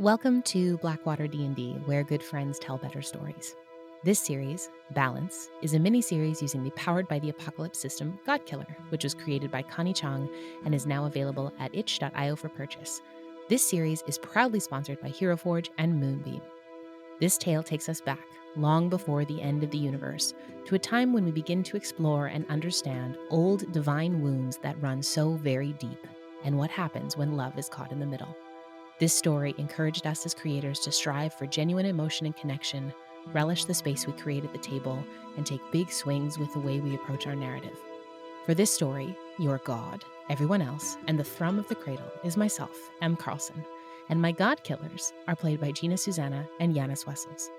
Welcome to Blackwater D&D, where good friends tell better stories. This series, Balance, is a mini-series using the Powered by the Apocalypse system, Godkiller, which was created by Connie Chong and is now available at itch.io for purchase. This series is proudly sponsored by Hero Forge and Moonbeam. This tale takes us back, long before the end of the universe, to a time when we begin to explore and understand old divine wounds that run so very deep, and what happens when love is caught in the middle. This story encouraged us as creators to strive for genuine emotion and connection, relish the space we create at the table, and take big swings with the way we approach our narrative. For this story, your God, everyone else, and the thrum of the cradle is myself, M. Carlson, and my God-killers are played by Gina Susanna and Yanis Wessels.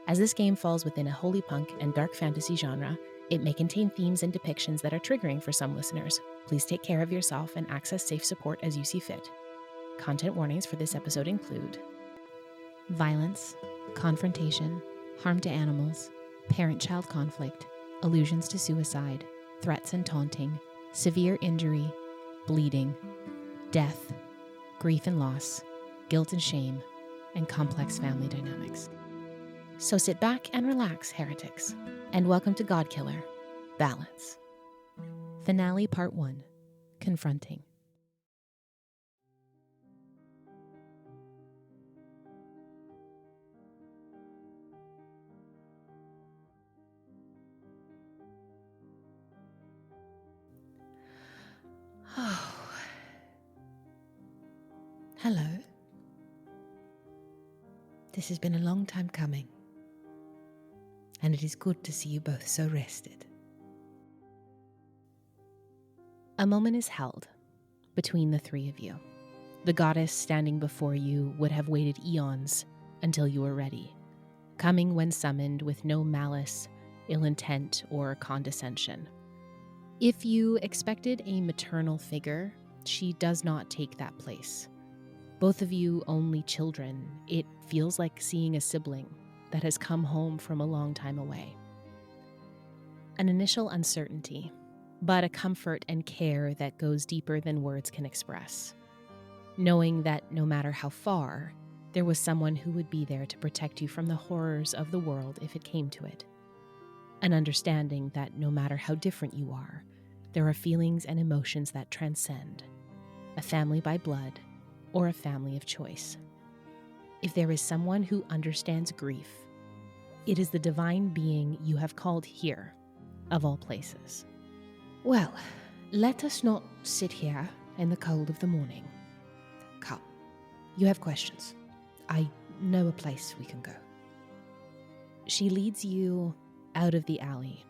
As this game falls within a holy punk and dark fantasy genre, it may contain themes and depictions that are triggering for some listeners. Please take care of yourself and access safe support as you see fit. Content warnings for this episode include violence, confrontation, harm to animals, parent-child conflict, allusions to suicide, threats and taunting, severe injury, bleeding, death, grief and loss, guilt and shame, and complex family dynamics. So sit back and relax, heretics, and welcome to Godkiller, Balance. Finale Part 1, Confronting. Oh. Hello. This has been a long time coming, and it is good to see you both so rested. A moment is held between the three of you. The goddess standing before you would have waited eons until you were ready, coming when summoned with no malice, ill intent, or condescension. If you expected a maternal figure, she does not take that place. Both of you only children, it feels like seeing a sibling that has come home from a long time away. An initial uncertainty, but a comfort and care that goes deeper than words can express. Knowing that no matter how far, there was someone who would be there to protect you from the horrors of the world if it came to it. An understanding that no matter how different you are, there are feelings and emotions that transcend. A family by blood, or a family of choice. If there is someone who understands grief, it is the divine being you have called here, of all places. Well, let us not sit here in the cold of the morning. Come, you have questions. I know a place we can go. She leads you out of the alley,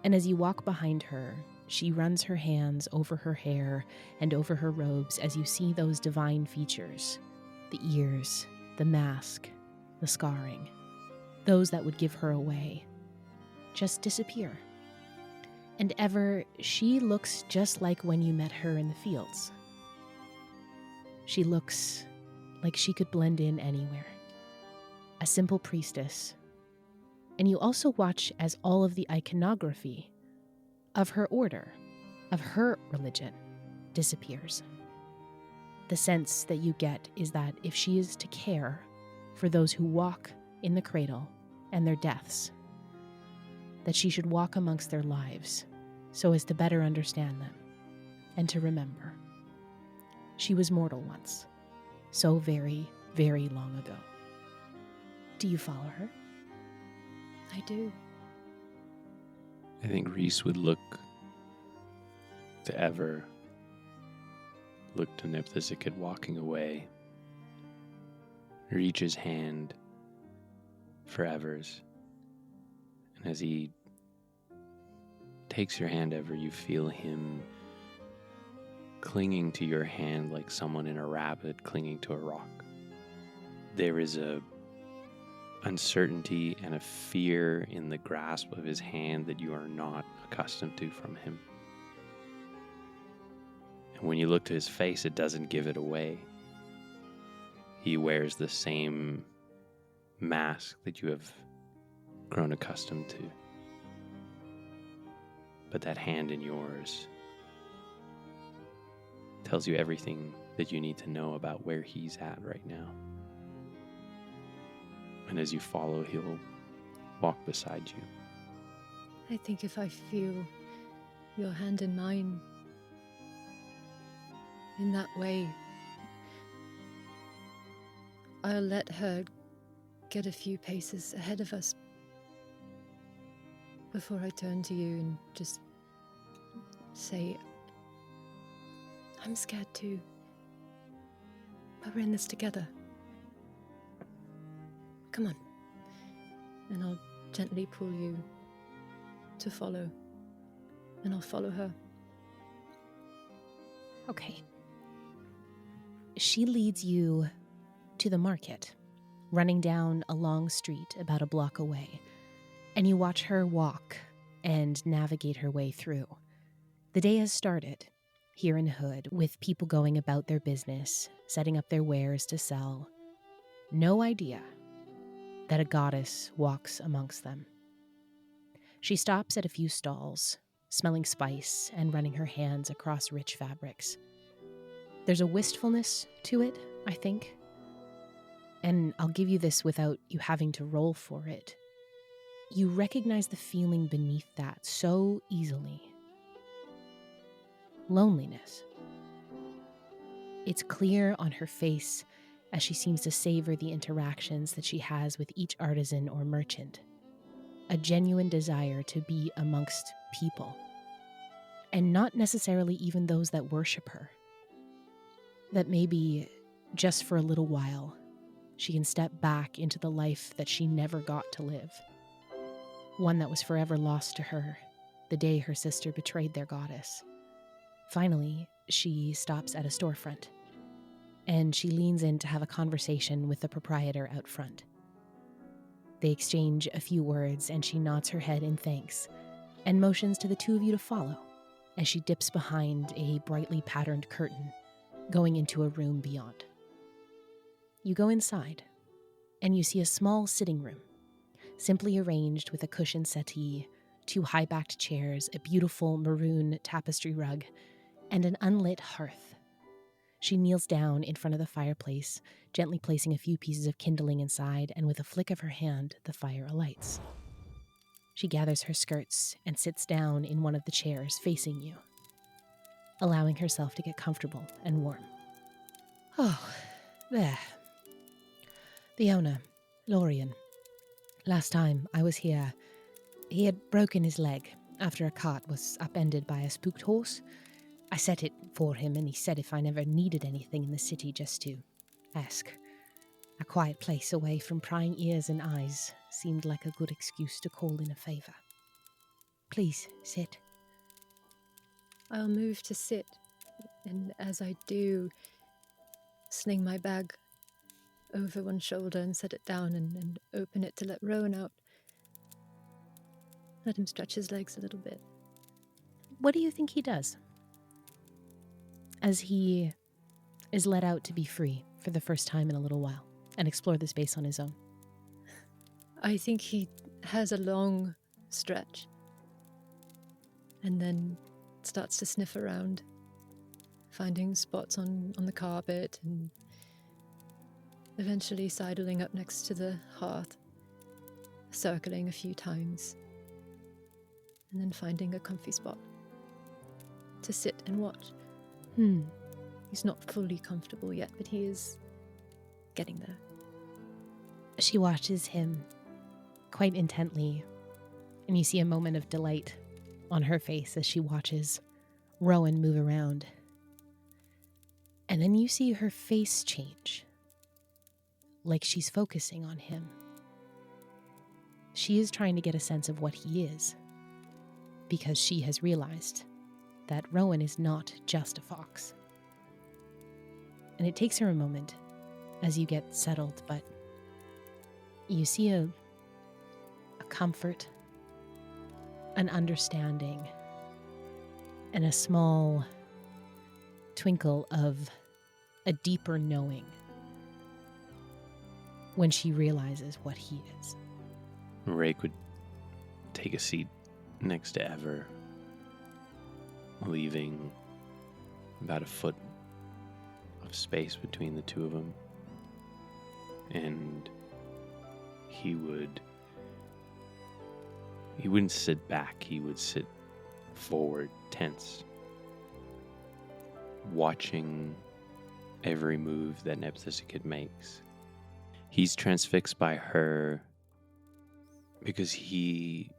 and as you walk behind her, she runs her hands over her hair and over her robes as you see those divine features, the ears, the mask, the scarring, those that would give her away, just disappear. And ever, she looks just like when you met her in the fields. She looks like she could blend in anywhere. A simple priestess. And you also watch as all of the iconography of her order, of her religion, disappears. The sense that you get is that if she is to care for those who walk in the cradle and their deaths, that she should walk amongst their lives so as to better understand them and to remember. She was mortal once, so very, very long ago. Do you follow her? I do. I think Reese would look to Ever, look to Nipthisichid walking away, reach his hand for Ever's, and as he takes your hand, Ever, you feel him clinging to your hand like someone in a rapid clinging to a rock. There is a uncertainty and a fear in the grasp of his hand that you are not accustomed to from him. And when you look to his face, it doesn't give it away. He wears the same mask that you have grown accustomed to. But that hand in yours tells you everything that you need to know about where he's at right now. And as you follow, he'll walk beside you. I think if I feel your hand in mine in that way, I'll let her get a few paces ahead of us before I turn to you and just say, I'm scared too, but we're in this together. Come on. And I'll gently pull you to follow, and I'll follow her. Okay. She leads you to the market, running down a long street about a block away, and you watch her walk and navigate her way through. The day has started here in Hood, with people going about their business, setting up their wares to sell. No idea that a goddess walks amongst them. She stops at a few stalls, smelling spice and running her hands across rich fabrics. There's a wistfulness to it, I think. And I'll give you this without you having to roll for it. You recognize the feeling beneath that so easily. Loneliness. It's clear on her face as she seems to savor the interactions that she has with each artisan or merchant. A genuine desire to be amongst people, and not necessarily even those that worship her. That maybe, just for a little while, she can step back into the life that she never got to live. One that was forever lost to her, the day her sister betrayed their goddess. Finally, she stops at a storefront, and she leans in to have a conversation with the proprietor out front. They exchange a few words, and she nods her head in thanks and motions to the two of you to follow as she dips behind a brightly patterned curtain, going into a room beyond. You go inside, and you see a small sitting room, simply arranged with a cushioned settee, two high-backed chairs, a beautiful maroon tapestry rug, and an unlit hearth. She kneels down in front of the fireplace, gently placing a few pieces of kindling inside, and with a flick of her hand, the fire alights. She gathers her skirts and sits down in one of the chairs facing you, allowing herself to get comfortable and warm. Oh, there. The owner, Lorien. Last time I was here, he had broken his leg after a cart was upended by a spooked horse. I set it for him, and he said if I never needed anything in the city, just to ask. A quiet place away from prying ears and eyes seemed like a good excuse to call in a favor. Please, sit. I'll move to sit, and as I do, sling my bag over one shoulder and set it down and open it to let Rowan out. Let him stretch his legs a little bit. What do you think he does? As he is let out to be free for the first time in a little while and explore the space on his own. I think he has a long stretch and then starts to sniff around, finding spots on the carpet and eventually sidling up next to the hearth, circling a few times, and then finding a comfy spot to sit and watch. He's not fully comfortable yet, but he is getting there. She watches him quite intently, and you see a moment of delight on her face as she watches Rowan move around. And then you see her face change, like she's focusing on him. She is trying to get a sense of what he is, because she has realized that Rowan is not just a fox. And it takes her a moment as you get settled, but you see a comfort, an understanding, and a small twinkle of a deeper knowing when she realizes what he is. Rake would take a seat next to Ever, leaving about a foot of space between the two of them. And he wouldn't sit back, he would sit forward, tense, watching every move that Nebthisikid makes. He's transfixed by her because he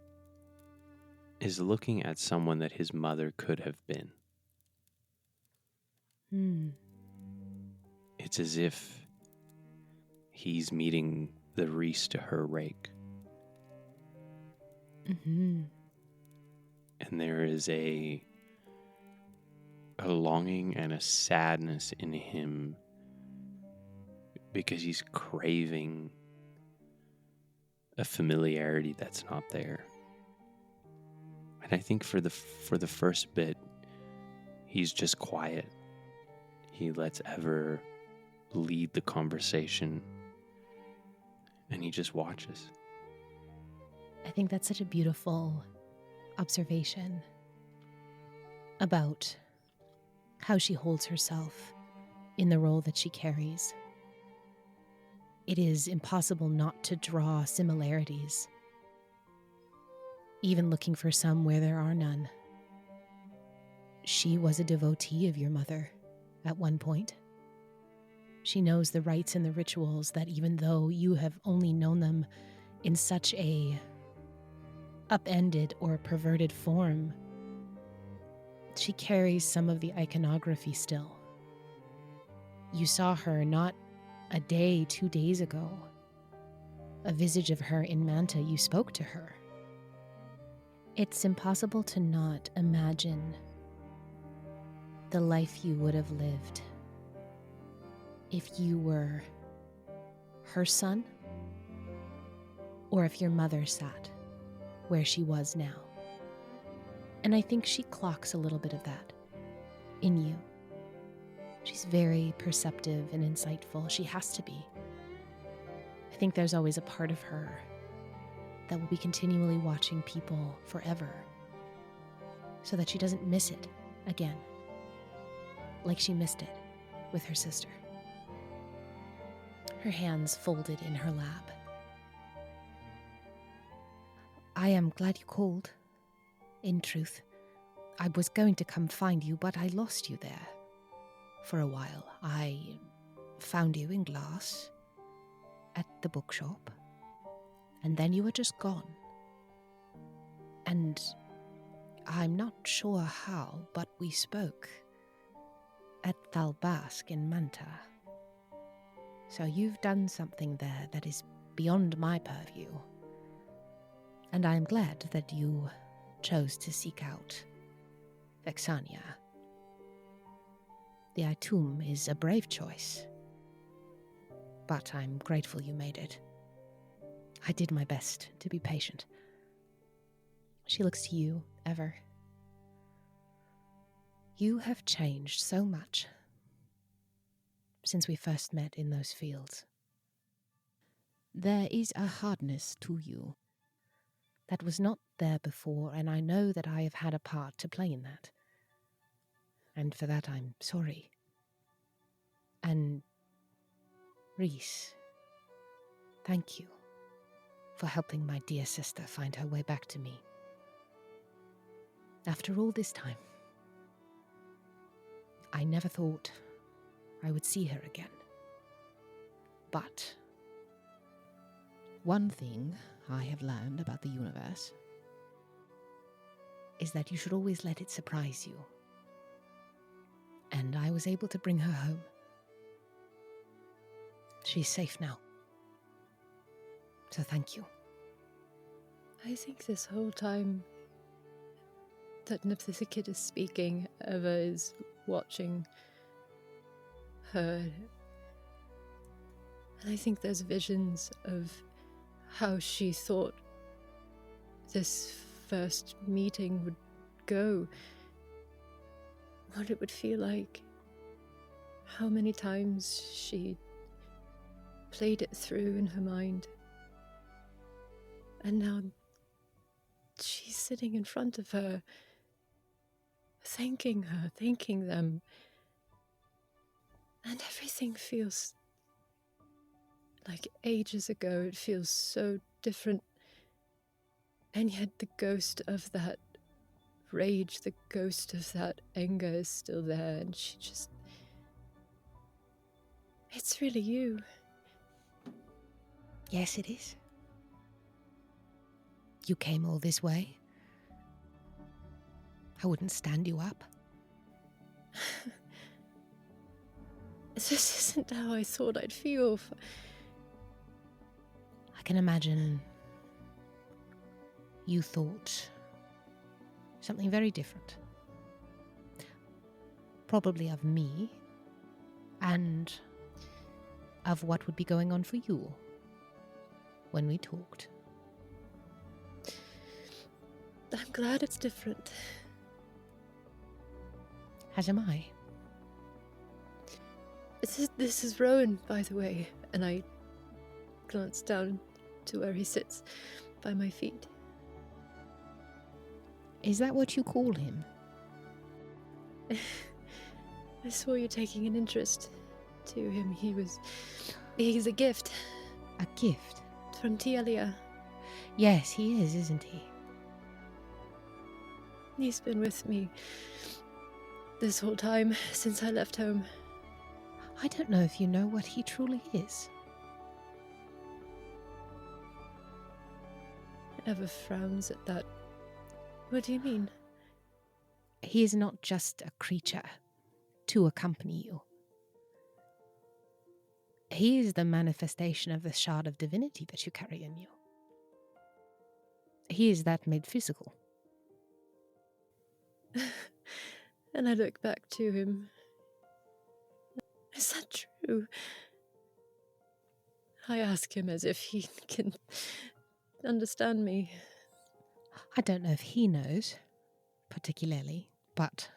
is looking at someone that his mother could have been. It's as if he's meeting the Reese to her rake. And there is a longing and a sadness in him because he's craving a familiarity that's not there. And I think for the first bit, he's just quiet. He lets Ever lead the conversation, and he just watches. I think that's such a beautiful observation about how she holds herself in the role that she carries. It is impossible not to draw similarities, even looking for some where there are none. She was a devotee of your mother at one point. She knows the rites and the rituals that, even though you have only known them in such a upended or perverted form, she carries some of the iconography still. You saw her not a day, 2 days ago. A visage of her in Manta, you spoke to her. It's impossible to not imagine the life you would have lived if you were her son, or if your mother sat where she was now. And I think she clocks a little bit of that in you. She's very perceptive and insightful. She has to be. I think there's always a part of her that will be continually watching people forever so that she doesn't miss it again, like she missed it with her sister. Her hands folded in her lap. I am glad you called. In truth, I was going to come find you, but I lost you there. For a while, I found you in Glass at the bookshop, and then you were just gone. And I'm not sure how, but we spoke at Thalbask in Manta. So you've done something there that is beyond my purview. And I'm glad that you chose to seek out Vexania. The Itum is a brave choice, but I'm grateful you made it. I did my best to be patient. She looks to you, Ever. You have changed so much since we first met in those fields. There is a hardness to you that was not there before, and I know that I have had a part to play in that. And for that I'm sorry. And Reese, thank you for helping my dear sister find her way back to me. After all this time, I never thought I would see her again. But one thing I have learned about the universe is that you should always let it surprise you. And I was able to bring her home. She's safe now. So thank you. I think this whole time that Nebthisikid is speaking, Eva is watching her. And I think there's visions of how she thought this first meeting would go, what it would feel like, how many times she played it through in her mind. And now she's sitting in front of her, thanking them. And everything feels like ages ago. It feels so different. And yet the ghost of that rage, the ghost of that anger is still there, and she just... It's really you. Yes, it is. You came all this way. I wouldn't stand you up. This isn't how I thought I'd feel. I can imagine you thought something very different. Probably of me and of what would be going on for you when we talked. I'm glad it's different. As am I. This is Rowan, by the way, and I glance down to where he sits by my feet. Is that what you call him? I saw you taking an interest to him. He's a gift. A gift? From Tielia. Yes, he is, isn't he? He's been with me this whole time, since I left home. I don't know if you know what he truly is. Eva frowns at that. What do you mean? He is not just a creature to accompany you. He is the manifestation of the shard of divinity that you carry in you. He is that made physical. And I look back to him. Is that true? I ask him as if he can understand me. I don't know if he knows, particularly, but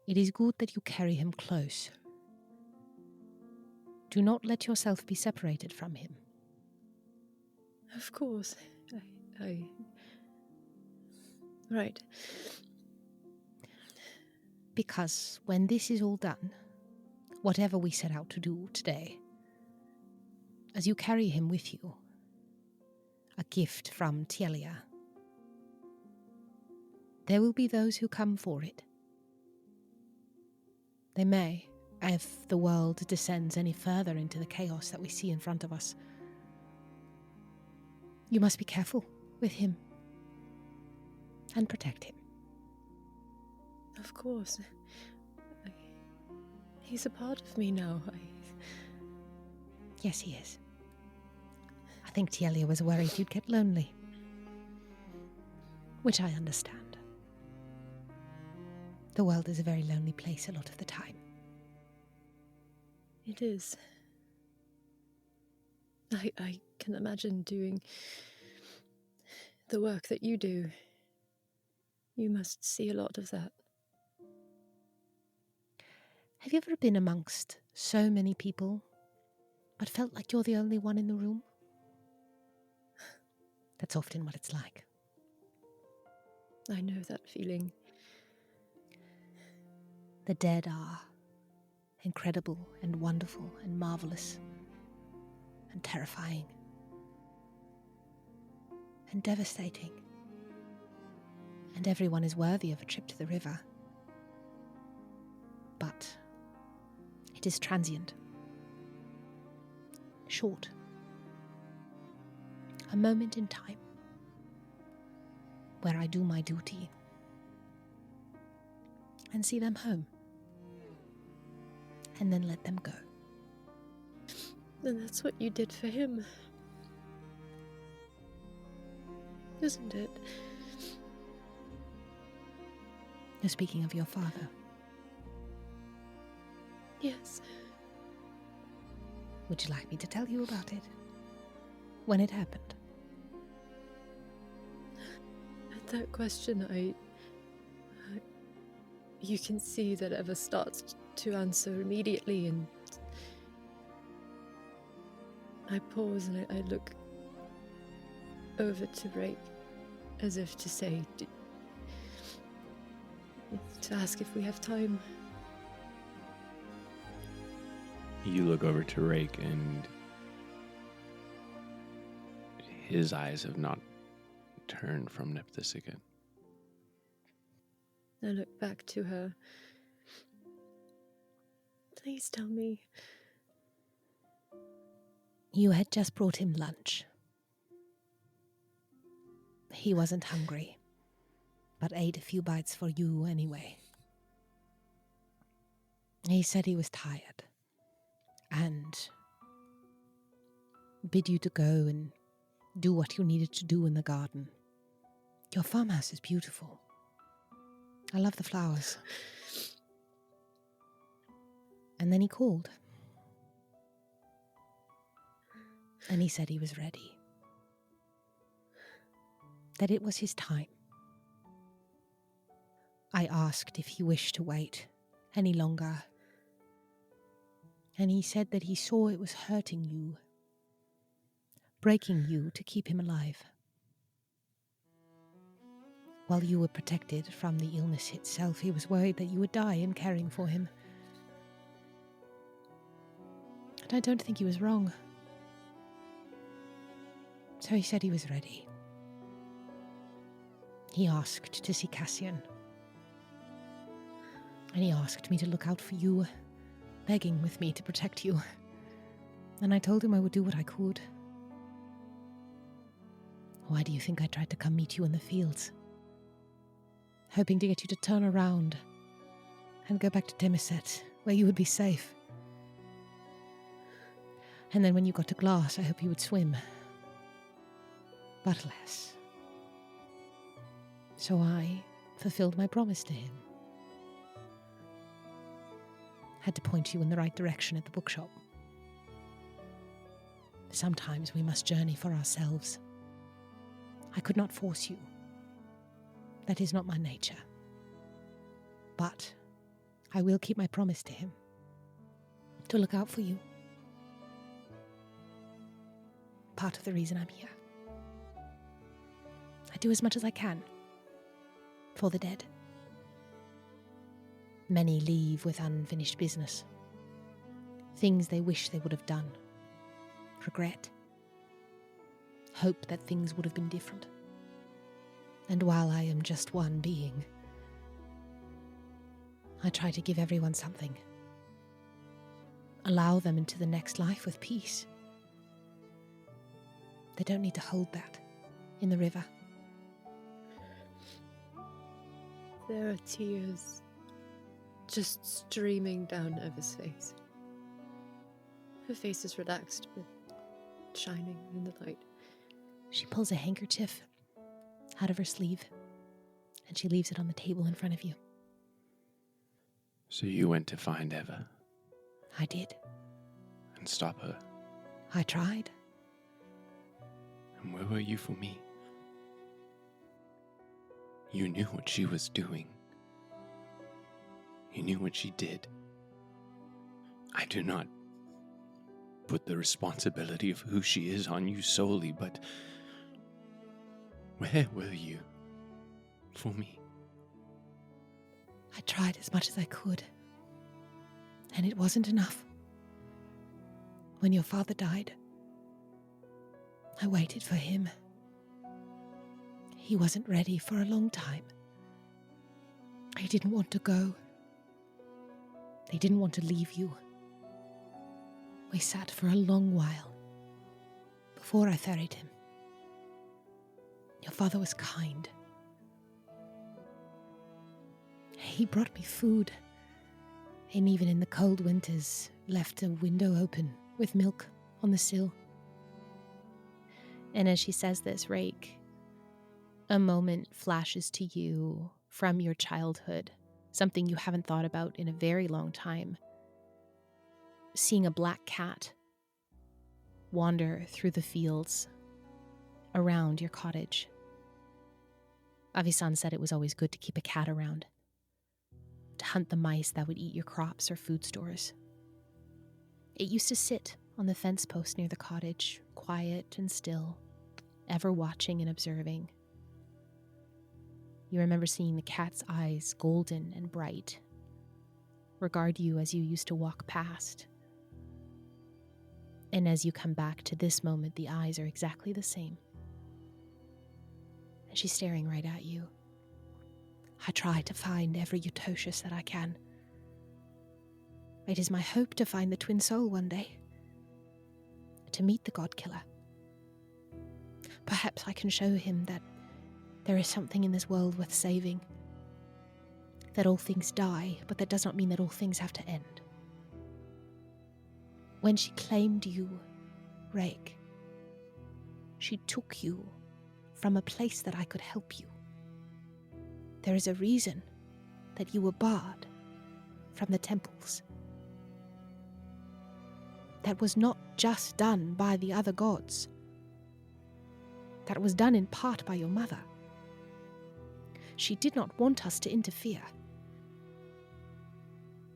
it is good that you carry him close. Do not let yourself be separated from him. Of course. Right. Because when this is all done, whatever we set out to do today, as you carry him with you, a gift from Tielia, there will be those who come for it. They may, if the world descends any further into the chaos that we see in front of us. You must be careful with him and protect him. Of course. He's a part of me now. Yes, he is. I think Tielia was worried you'd get lonely, which I understand. The world is a very lonely place a lot of the time. It is. I can imagine doing the work that you do. You must see a lot of that. Have you ever been amongst so many people, but felt like you're the only one in the room? That's often what it's like. I know that feeling. The dead are incredible and wonderful and marvelous and terrifying and devastating. And everyone is worthy of a trip to the river. But it is transient, short, a moment in time where I do my duty and see them home and then let them go. And that's what you did for him, isn't it? You're speaking of your father. Yes. Would you like me to tell you about it? When it happened? At that question, you can see that Eva starts to answer immediately, and I pause and I look over to Rake as if to say, to ask if we have time. You look over to Rake, and his eyes have not turned from Nephthys again. I look back to her. Please tell me. You had just brought him lunch. He wasn't hungry, but ate a few bites for you anyway. He said he was tired and bid you to go and do what you needed to do in the garden. Your farmhouse is beautiful. I love the flowers. And then he called. And he said he was ready. That it was his time. I asked if he wished to wait any longer. And he said that he saw it was hurting you, breaking you to keep him alive. While you were protected from the illness itself, he was worried that you would die in caring for him. And I don't think he was wrong. So he said he was ready. He asked to see Cassian. And he asked me to look out for you, begging with me to protect you. And I told him I would do what I could. Why do you think I tried to come meet you in the fields? Hoping to get you to turn around and go back to Demiset, where you would be safe. And then when you got to Glass, I hoped you would swim. But less. So I fulfilled my promise to him. Had to point you in the right direction at the bookshop. Sometimes we must journey for ourselves. I could not force you. That is not my nature. But I will keep my promise to him. To look out for you. Part of the reason I'm here. I do as much as I can. For the dead. Many leave with unfinished business. Things they wish they would have done. Regret. Hope that things would have been different. And while I am just one being, I try to give everyone something. Allow them into the next life with peace. They don't need to hold that in the river. There are tears just streaming down Eva's face. Her face is relaxed but shining in the light. She pulls a handkerchief out of her sleeve and she leaves it on the table in front of you. So you went to find Eva I did. and stop her. I tried. And where were you for me? You knew what she was doing. You knew what she did. I do not put the responsibility of who she is on you solely, but where were you for me? I tried as much as I could. And it wasn't enough. When your father died, I waited for him. He wasn't ready for a long time. He didn't want to go. He didn't want to leave you. We sat for a long while before I ferried him. Your father was kind. He brought me food, and even in the cold winters, left a window open with milk on the sill. And as she says this, Rake, a moment flashes to you from your childhood, something you haven't thought about in a very long time. Seeing a black cat wander through the fields around your cottage. Avisan said it was always good to keep a cat around, to hunt the mice that would eat your crops or food stores. It used to sit on the fence post near the cottage, quiet and still, ever watching and observing. You remember seeing the cat's eyes, golden and bright, regard you as you used to walk past. And as you come back to this moment, the eyes are exactly the same. and she's staring right at you. I try to find every Eutochius that I can. It is my hope to find the twin soul one day, to meet the Godkiller. Perhaps I can show him that there is something in this world worth saving, that all things die, but that does not mean that all things have to end. When she claimed you, Rake, she took you from a place that I could help you. There is a reason that you were barred from the temples. That was not just done by the other gods. That was done in part by your mother. She did not want us to interfere.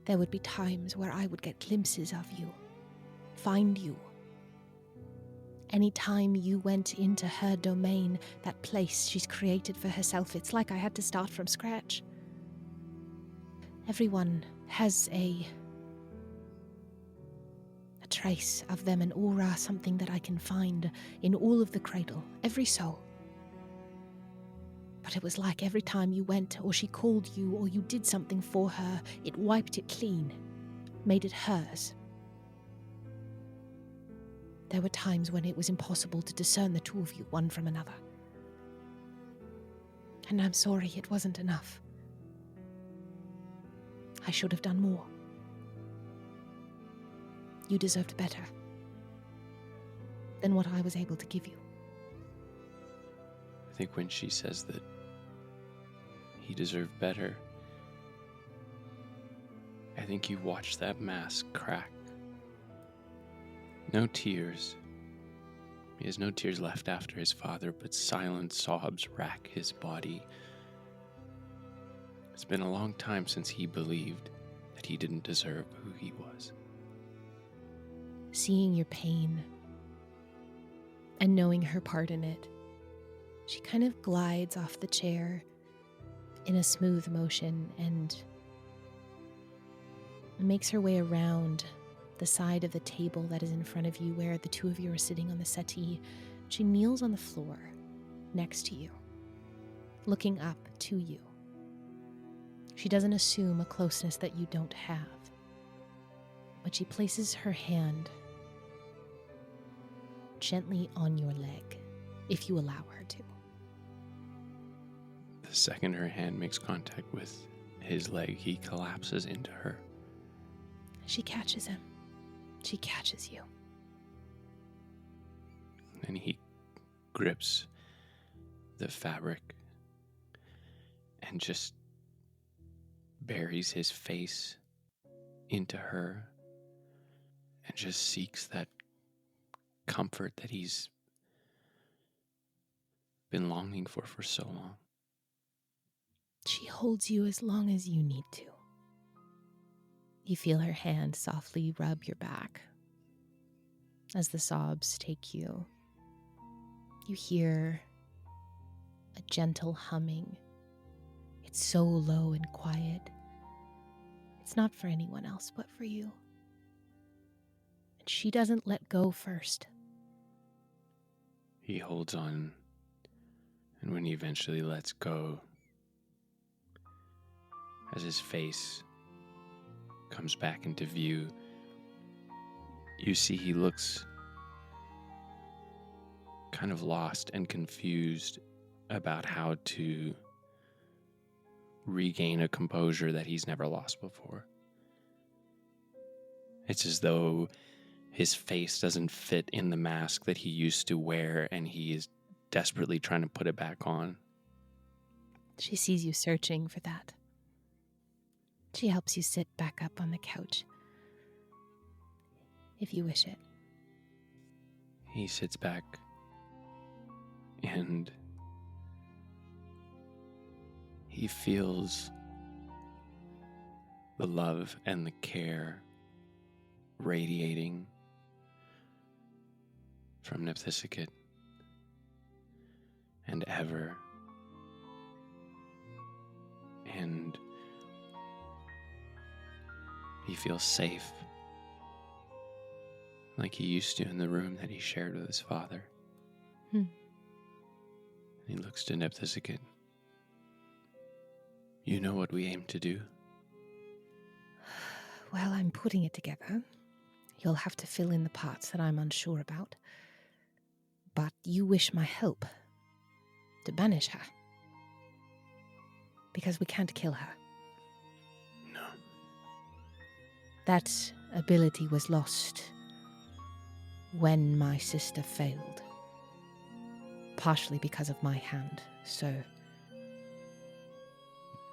There would be times where I would get glimpses of you, find you. Any time you went into her domain, that place she's created for herself, it's like I had to start from scratch. Everyone has a trace of them, an aura, something that I can find in all of the cradle, every soul. But it was like every time you went, or she called you, or you did something for her, it wiped it clean, made it hers. There were times when it was impossible to discern the two of you, one from another. And I'm sorry it wasn't enough. I should have done more. You deserved better than what I was able to give you. I think when she says that he deserved better, I think you watch that mask crack. No tears. He has no tears left after his father, but silent sobs rack his body. It's been a long time since he believed that he didn't deserve who he was. Seeing your pain and knowing her part in it, she kind of glides off the chair in a smooth motion and makes her way around the side of the table that is in front of you where the two of you are sitting on the settee. She kneels on the floor next to you, looking up to you. She doesn't assume a closeness that you don't have, but she places her hand gently on your leg, if you allow her to. The second her hand makes contact with his leg, he collapses into her. She catches him. She catches you. And he grips the fabric and just buries his face into her and just seeks that comfort that he's been longing for so long. She holds you as long as you need to. You feel her hand softly rub your back as the sobs take you. You hear a gentle humming. It's so low and quiet. It's not for anyone else but for you. And she doesn't let go first. He holds on, and when he eventually lets go, as his face comes back into view, you see he looks kind of lost and confused about how to regain a composure that he's never lost before. It's as though his face doesn't fit in the mask that he used to wear, and he is desperately trying to put it back on. She sees you searching for that. She helps you sit back up on the couch, if you wish it. He sits back and he feels the love and the care radiating from Nepthisicat and Ever, and he feels safe like he used to in the room that he shared with his father. He looks to Nephthys again. You know what we aim to do? Well, I'm putting it together. You'll have to fill in the parts that I'm unsure about. But you wish my help to banish her. Because we can't kill her. No. That ability was lost when my sister failed. Partially because of my hand, so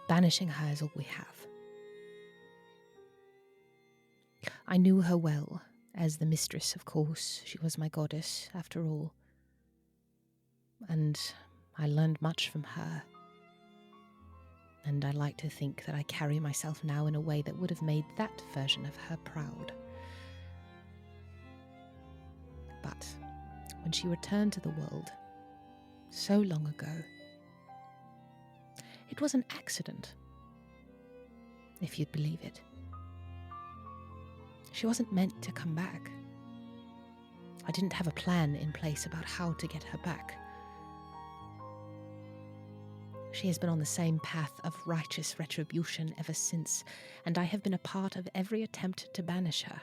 banishing her is all we have. I knew her well as the mistress, of course. She was my goddess, after all. And I learned much from her. And I like to think that I carry myself now in a way that would have made that version of her proud. But when she returned to the world, so long ago, it was an accident, if you'd believe it. She wasn't meant to come back. I didn't have a plan in place about how to get her back. She has been on the same path of righteous retribution ever since, and I have been a part of every attempt to banish her.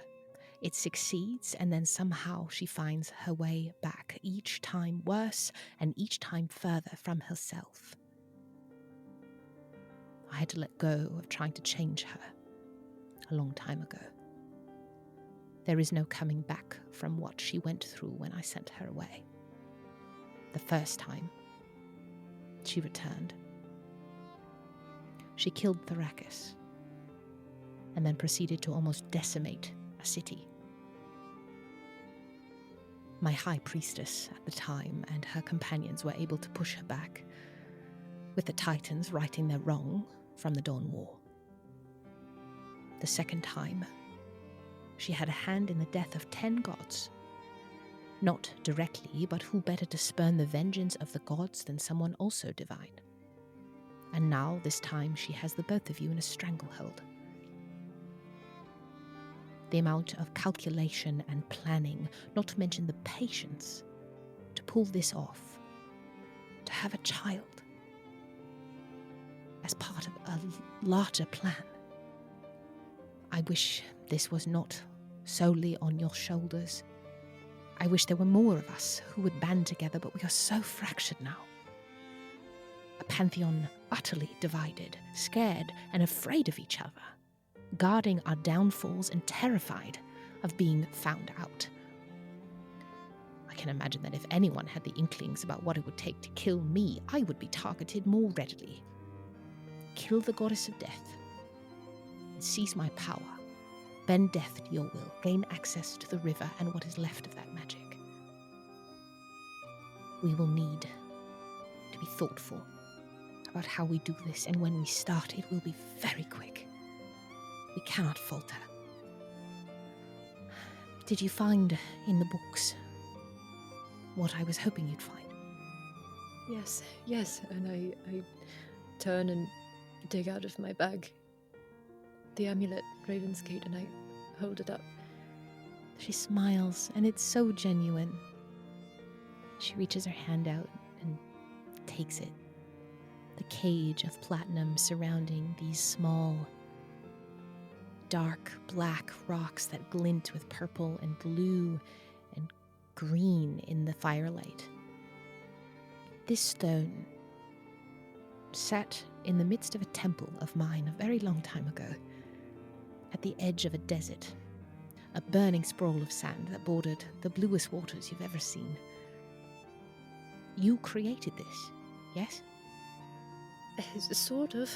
It succeeds, and then somehow she finds her way back, each time worse and each time further from herself. I had to let go of trying to change her a long time ago. There is no coming back from what she went through when I sent her away. The first time, she returned. She killed Thrakus, and then proceeded to almost decimate a city. My high priestess at the time and her companions were able to push her back, with the Titans righting their wrong from the Dawn War. The second time, she had a hand in the death of 10 gods. Not directly, but who better to spurn the vengeance of the gods than someone also divine? And now, this time, she has the both of you in a stranglehold. The amount of calculation and planning, not to mention the patience, to pull this off, to have a child, as part of a larger plan. I wish this was not solely on your shoulders. I wish there were more of us who would band together, but we are so fractured now. A pantheon utterly divided, scared and afraid of each other, guarding our downfalls and terrified of being found out. I can imagine that if anyone had the inklings about what it would take to kill me, I would be targeted more readily. Kill the goddess of death, and seize my power, bend death to your will, gain access to the river and what is left of that magic. We will need to be thoughtful about how we do this, and when we start, it will be very quick. We cannot falter. Did you find in the books what I was hoping you'd find? Yes, and I turn and dig out of my bag the amulet, Raven's Gate, and I hold it up. She smiles, and it's so genuine. She reaches her hand out and takes it. The cage of platinum surrounding these small, dark black rocks that glint with purple and blue and green in the firelight. This stone sat in the midst of a temple of mine a very long time ago, at the edge of a desert, a burning sprawl of sand that bordered the bluest waters you've ever seen. You created this, yes? Sort of.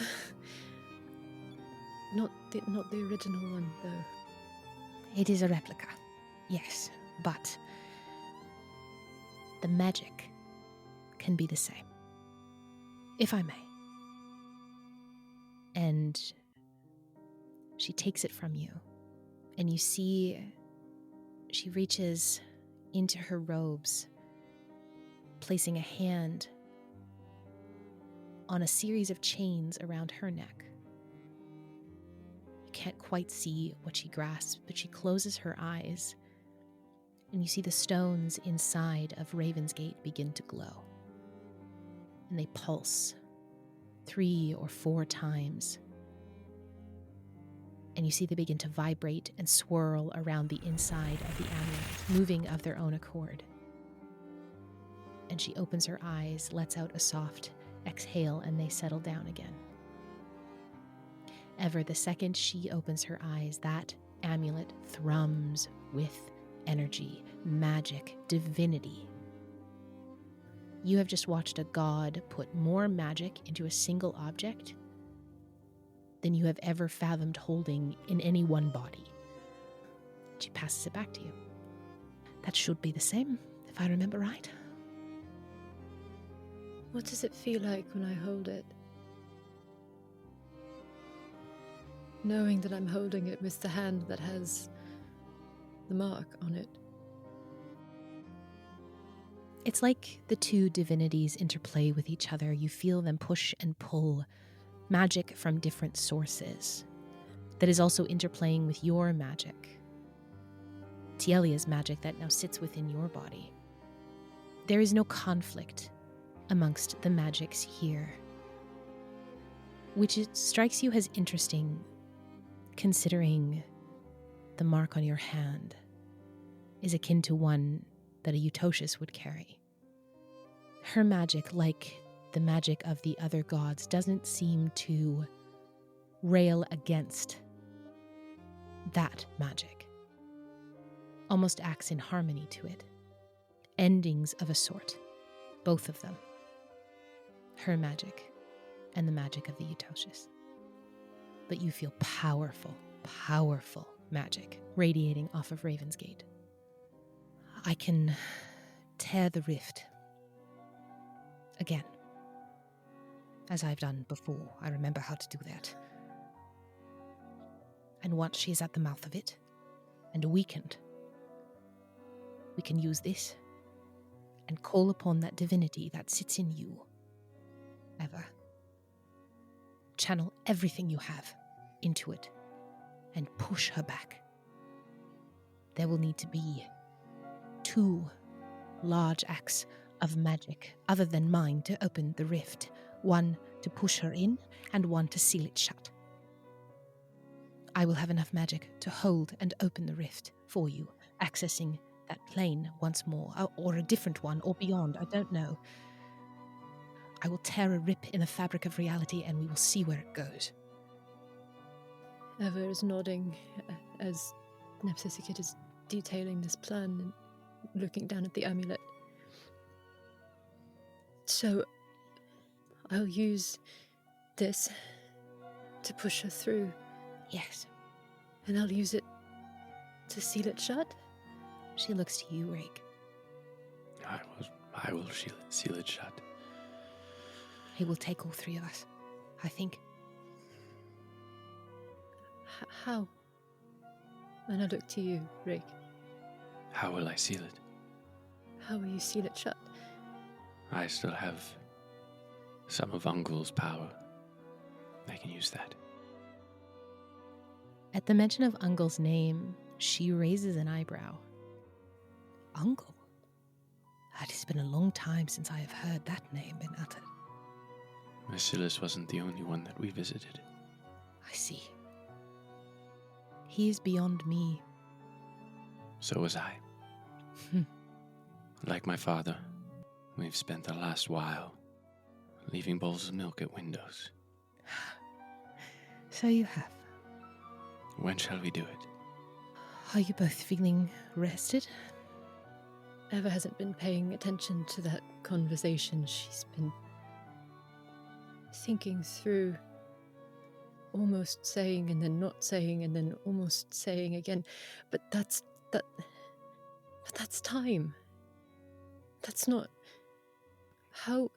Not the original one, though. It is a replica, yes, but the magic can be the same, if I may. And she takes it from you, and you see she reaches into her robes, placing a hand on a series of chains around her neck. You can't quite see what she grasps, but she closes her eyes, and you see the stones inside of Raven's Gate begin to glow. and they pulse 3 or 4 times. And you see they begin to vibrate and swirl around the inside of the amulet, moving of their own accord. And she opens her eyes, lets out a soft exhale, and they settle down again. Ever, the second she opens her eyes, that amulet thrums with energy, magic, divinity. You have just watched a god put more magic into a single object than you have ever fathomed holding in any one body. She passes it back to you. That should be the same, if I remember right. What does it feel like when I hold it? Knowing that I'm holding it with the hand that has the mark on it. It's like the two divinities interplay with each other. You feel them push and pull magic from different sources that is also interplaying with your magic. Tielia's magic that now sits within your body. There is no conflict amongst the magics here, which it strikes you as interesting considering the mark on your hand is akin to one that a Eutoshus would carry. Her magic, like the magic of the other gods, doesn't seem to rail against that magic. Almost acts in harmony to it. Endings of a sort, both of them. Her magic and the magic of the Eutoshus. But you feel powerful, powerful magic radiating off of Ravensgate. I can tear the rift again, as I've done before. I remember how to do that. And once she is at the mouth of it, and weakened, we can use this and call upon that divinity that sits in you. Ever. Channel everything you have into it and push her back. There will need to be 2 large acts of magic other than mine to open the rift. One to push her in and one to seal it shut. I will have enough magic to hold and open the rift for you, accessing that plane once more, or a different one, or beyond, I don't know. I will tear a rip in the fabric of reality and we will see where it goes. Ever is nodding as Nepsisikid is detailing this plan and looking down at the amulet. So, I'll use this to push her through. Yes. And I'll use it to seal it shut? She looks to you, Rake. I will seal it shut. It will take all 3 of us, I think. How? And I look to you, Rake. How will I seal it? How will you seal it shut? I still have some of Ungol's power. I can use that. At the mention of Ungol's name, she raises an eyebrow. Ungol? It has been a long time since I have heard that name been uttered. Merciless wasn't the only one that we visited. I see. He is beyond me. So was I. Like my father, we've spent the last while leaving bowls of milk at windows. So you have. When shall we do it? Are you both feeling rested? Eva hasn't been paying attention to that conversation. She's been thinking through, almost saying and then not saying and then almost saying again. But that's time. That's not... How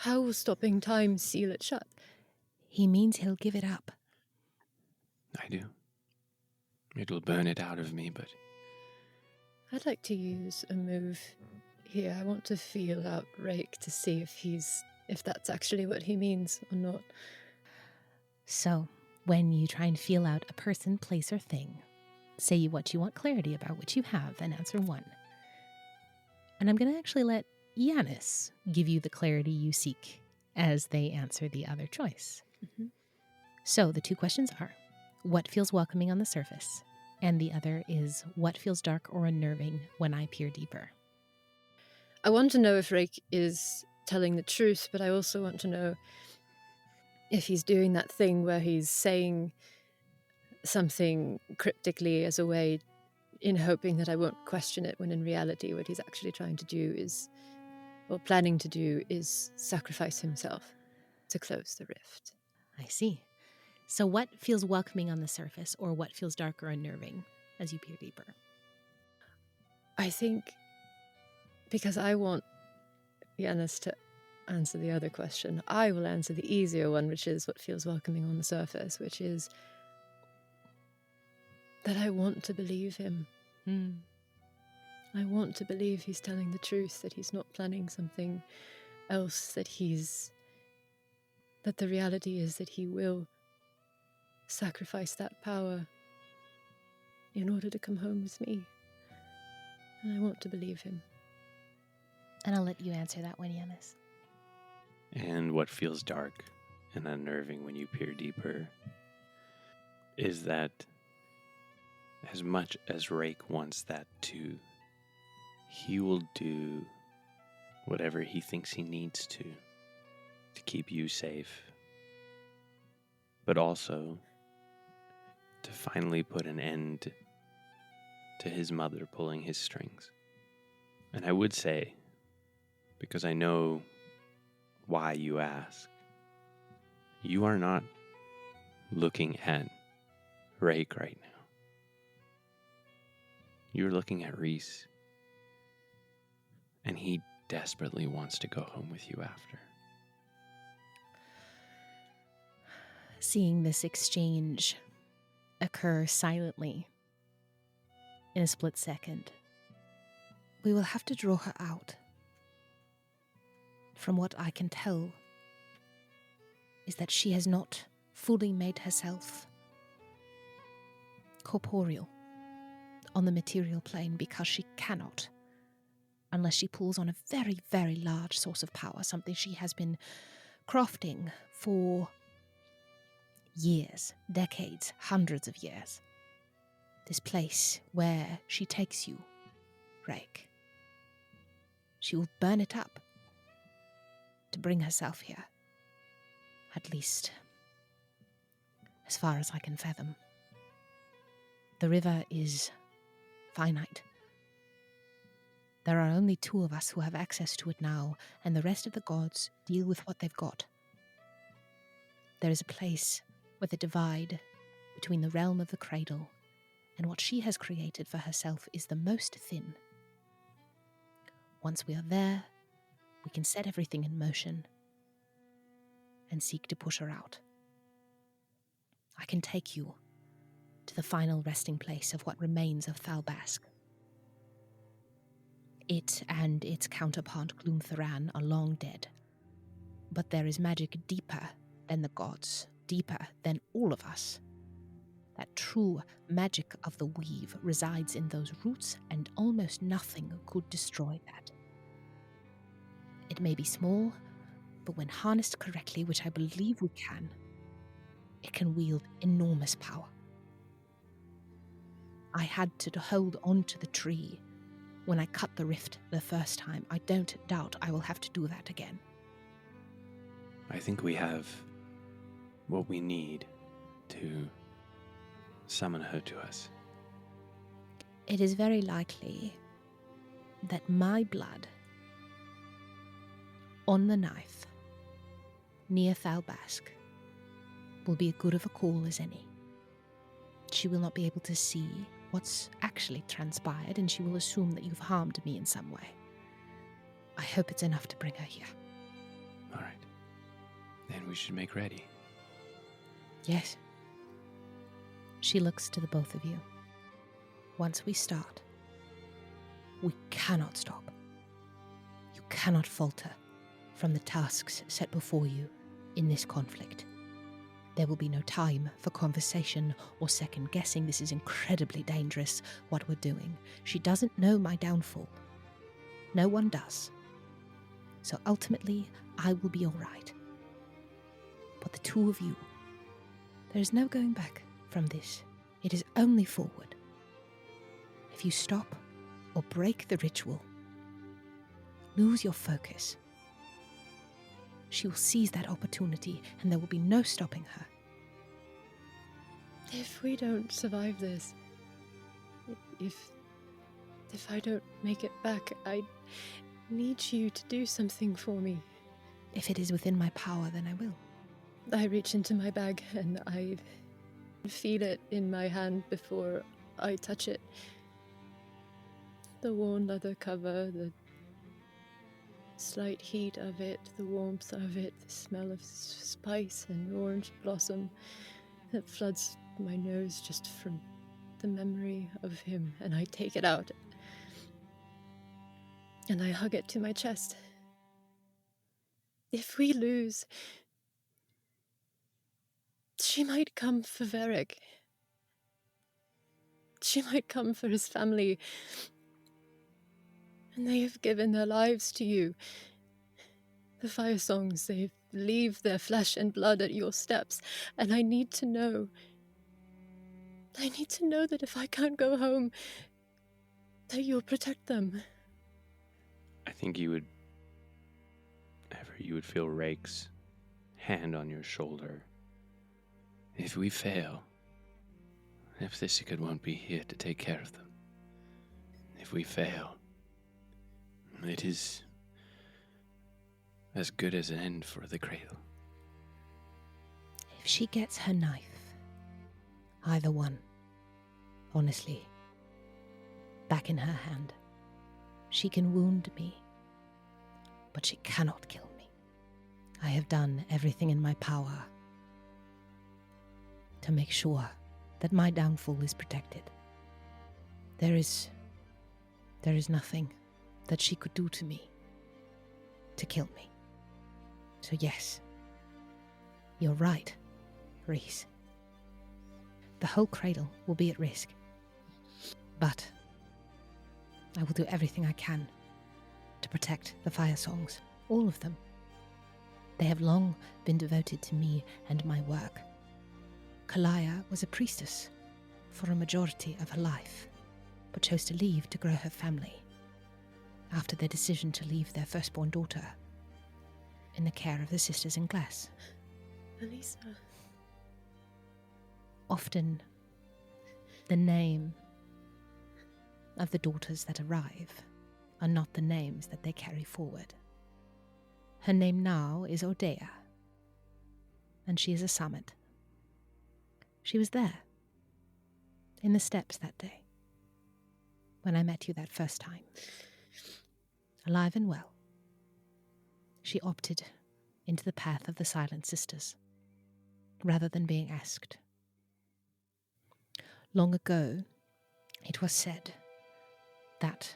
will stopping time seal it shut? He means he'll give it up. I do. It will burn it out of me, but... I'd like to use a move here. I want to feel out Rake to see if that's actually what he means or not. So, when you try and feel out a person, place, or thing, say what you want clarity about, which you have, and answer 1. And I'm going to actually let Yanis give you the clarity you seek as they answer the other choice. Mhm. So the two questions are, what feels welcoming on the surface? And the other is, what feels dark or unnerving when I peer deeper? I want to know if Rake is telling the truth, but I also want to know if he's doing that thing where he's saying something cryptically as a way in hoping that I won't question it, when in reality what he's actually trying to do is, or planning to do, is sacrifice himself to close the rift. I see. So what feels welcoming on the surface, or what feels dark or unnerving as you peer deeper? I think because I want Yanis to answer the other question, I will answer the easier one, which is what feels welcoming on the surface, which is that I want to believe him. I want to believe he's telling the truth, that he's not planning something else, that the reality is that he will sacrifice that power in order to come home with me. And I want to believe him. And I'll let you answer that one, Yanis. And what feels dark and unnerving when you peer deeper is that as much as Rake wants that too, he will do whatever he thinks he needs to keep you safe, but also to finally put an end to his mother pulling his strings. And I would say, because I know why you ask, you are not looking at Rake right now. You're looking at Reese, and he desperately wants to go home with you after. Seeing this exchange occur silently in a split second, we will have to draw her out. From what I can tell, is that she has not fully made herself corporeal on the material plane, because she cannot, unless she pulls on a very, very large source of power, something she has been crafting for years, decades, hundreds of years. This place where she takes you, Rake. She will burn it up to bring herself here. At least, as far as I can fathom. The river is finite. There are only two of us who have access to it now, and the rest of the gods deal with what they've got. There is a place where the divide between the realm of the cradle and what she has created for herself is the most thin. Once we are there, we can set everything in motion and seek to push her out. I can take you to the final resting place of what remains of Thalbask. It and its counterpart Gloomtharan are long dead, but there is magic deeper than the gods, deeper than all of us. That true magic of the weave resides in those roots, and almost nothing could destroy that. It may be small, but when harnessed correctly, which I believe we can, it can wield enormous power. I had to hold on to the tree when I cut the rift the first time. I don't doubt I will have to do that again. I think we have what we need to summon her to us. It is very likely that my blood on the knife near Thalbask will be as good of a call as any. She will not be able to see what's actually transpired, and she will assume that you've harmed me in some way. I hope it's enough to bring her here. All right. Then we should make ready. Yes. She looks to the both of you. Once we start, we cannot stop. You cannot falter from the tasks set before you in this conflict. There will be no time for conversation or second guessing. This is incredibly dangerous, what we're doing. She doesn't know my downfall. No one does. So ultimately, I will be all right. But the two of you, there is no going back from this. It is only forward. If you stop or break the ritual, lose your focus, she will seize that opportunity and there will be no stopping her. If we don't survive this, if I don't make it back, I need you to do something for me. If it is within my power, then I will. I reach into my bag and I feel it in my hand before I touch it. The worn leather cover, the slight heat of it, the warmth of it, the smell of spice and orange blossom that floods my nose just from the memory of him, and I take it out and I hug it to my chest. If we lose, she might come for Varric. She might come for his family. And they have given their lives to you. The fire songs, they leave their flesh and blood at your steps. And I need to know. I need to know that if I can't go home, that you'll protect them. I think you would feel Rake's hand on your shoulder. If we fail, if the Secret won't be here to take care of them. If we fail, it is as good as an end for the cradle. If she gets her knife, either one, honestly, back in her hand, she can wound me, but she cannot kill me. I have done everything in my power to make sure that my downfall is protected. There is nothing that she could do to me to kill me. So yes, you're right, Reese. The whole cradle will be at risk. But I will do everything I can to protect the fire songs, all of them. They have long been devoted to me and my work. Kalaya was a priestess for a majority of her life, but chose to leave to grow her family after their decision to leave their firstborn daughter in the care of the sisters in glass. Elisa. Often, the name of the daughters that arrive are not the names that they carry forward. Her name now is Ordea, and she is a summit. She was there, in the steps that day, when I met you that first time. Alive and well, she opted into the path of the Silent Sisters, rather than being asked. Long ago, it was said that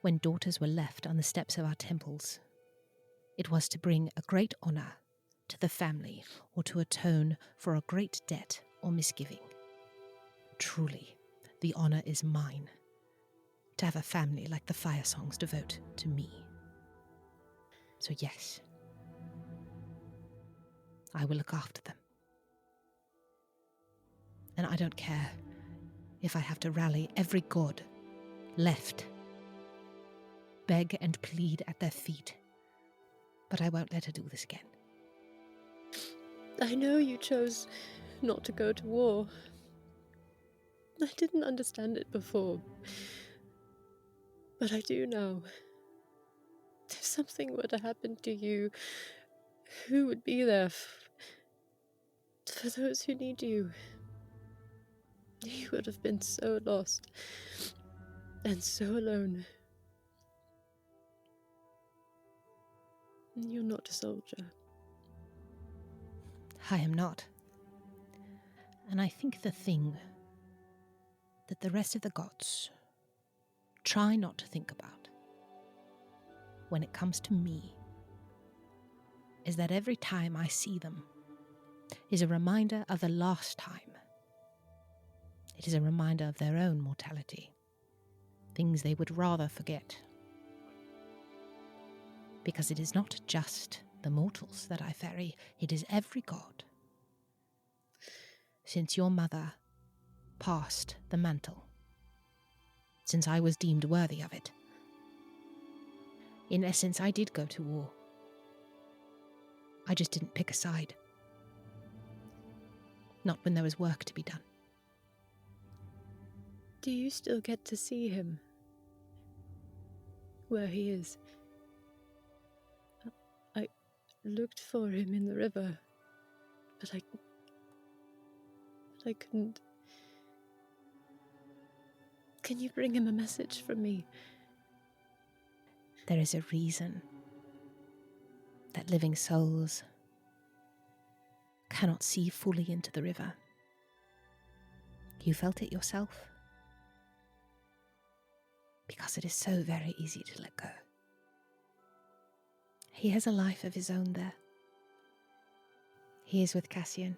when daughters were left on the steps of our temples, it was to bring a great honor to the family or to atone for a great debt or misgiving. Truly, the honor is mine to have a family like the fire songs devote to me. So yes, I will look after them. And I don't care if I have to rally every god left, beg and plead at their feet, but I won't let her do this again. I know you chose not to go to war. I didn't understand it before, but I do now. If something were to happen to you, who would be there for those who need you? You would have been so lost and so alone. You're not a soldier. I am not. And I think the thing that the rest of the gods try not to think about when it comes to me is that every time I see them is a reminder of the last time. It is a reminder of their own mortality, things they would rather forget. Because it is not just the mortals that I ferry, it is every god. Since your mother passed the mantle, since I was deemed worthy of it. In essence, I did go to war. I just didn't pick a side. Not when there was work to be done. Do you still get to see him? Where he is? I looked for him in the river, but I couldn't. Can you bring him a message from me? There is a reason that living souls cannot see fully into the river. You felt it yourself. Because it is so very easy to let go. He has a life of his own there. He is with Cassian.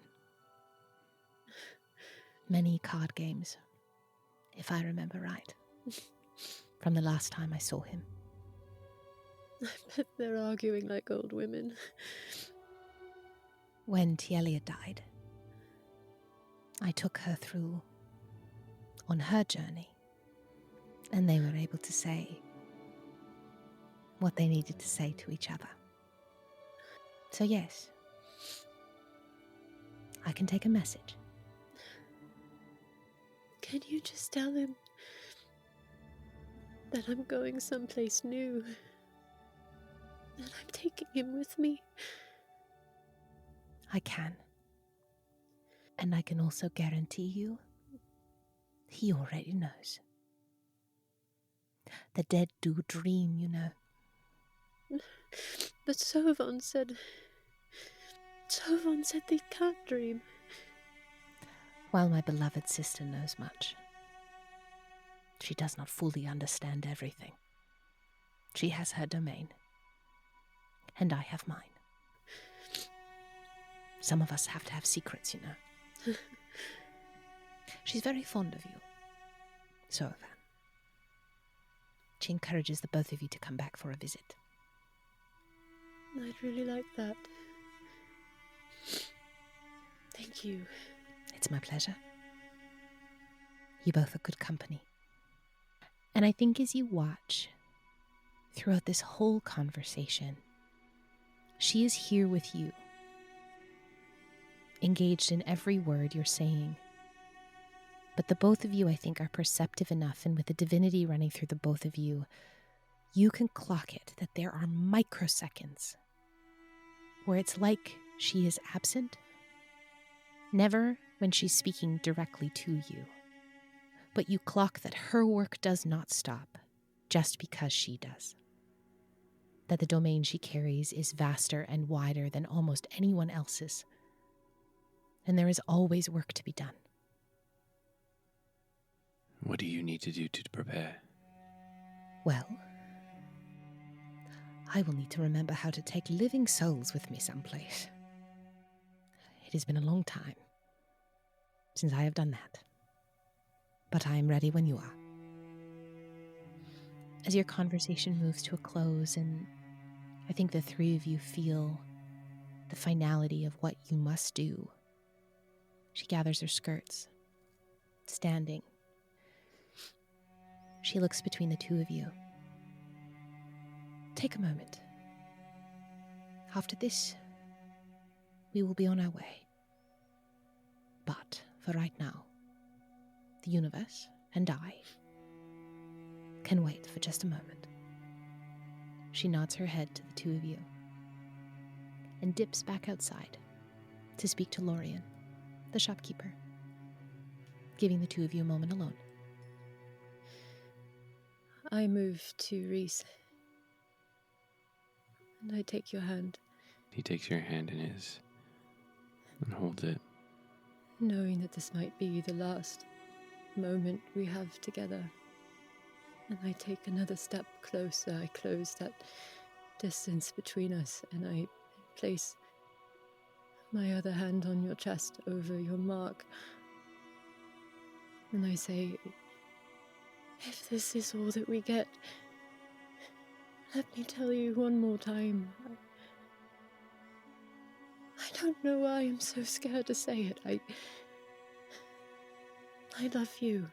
Many card games, if I remember right, from the last time I saw him. I bet they're arguing like old women. When Tielia died, I took her through on her journey, and they were able to say what they needed to say to each other. So yes, I can take a message. Can you just tell him that I'm going someplace new? That I'm taking him with me? I can. And I can also guarantee you, he already knows. The dead do dream, you know. But Sovon said they can't dream. While my beloved sister knows much, she does not fully understand everything. She has her domain, and I have mine. Some of us have to have secrets, you know. She's very fond of you, Sovon. She encourages the both of you to come back for a visit. I'd really like that. Thank you. It's my pleasure. You both are good company. And I think as you watch throughout this whole conversation, she is here with you, engaged in every word you're saying. But the both of you, I think, are perceptive enough, and with the divinity running through the both of you, you can clock it that there are microseconds where it's like she is absent, never when she's speaking directly to you, but you clock that her work does not stop just because she does. That the domain she carries is vaster and wider than almost anyone else's, and there is always work to be done. What do you need to do to prepare? Well, I will need to remember how to take living souls with me someplace. It has been a long time since I have done that, but I am ready when you are. As your conversation moves to a close, and I think the three of you feel the finality of what you must do, she gathers her skirts, standing. She looks between the two of you. Take a moment. After this, we will be on our way. But for right now, the universe and I can wait for just a moment. She nods her head to the two of you and dips back outside to speak to Lorien, the shopkeeper, giving the two of you a moment alone. I move to Reese, and I take your hand. He takes your hand in his and holds it. Knowing that this might be the last moment we have together. And I take another step closer. I close that distance between us, and I place my other hand on your chest over your mark. And I say, if this is all that we get, let me tell you one more time. don't know why I'm so scared to say it. I love you.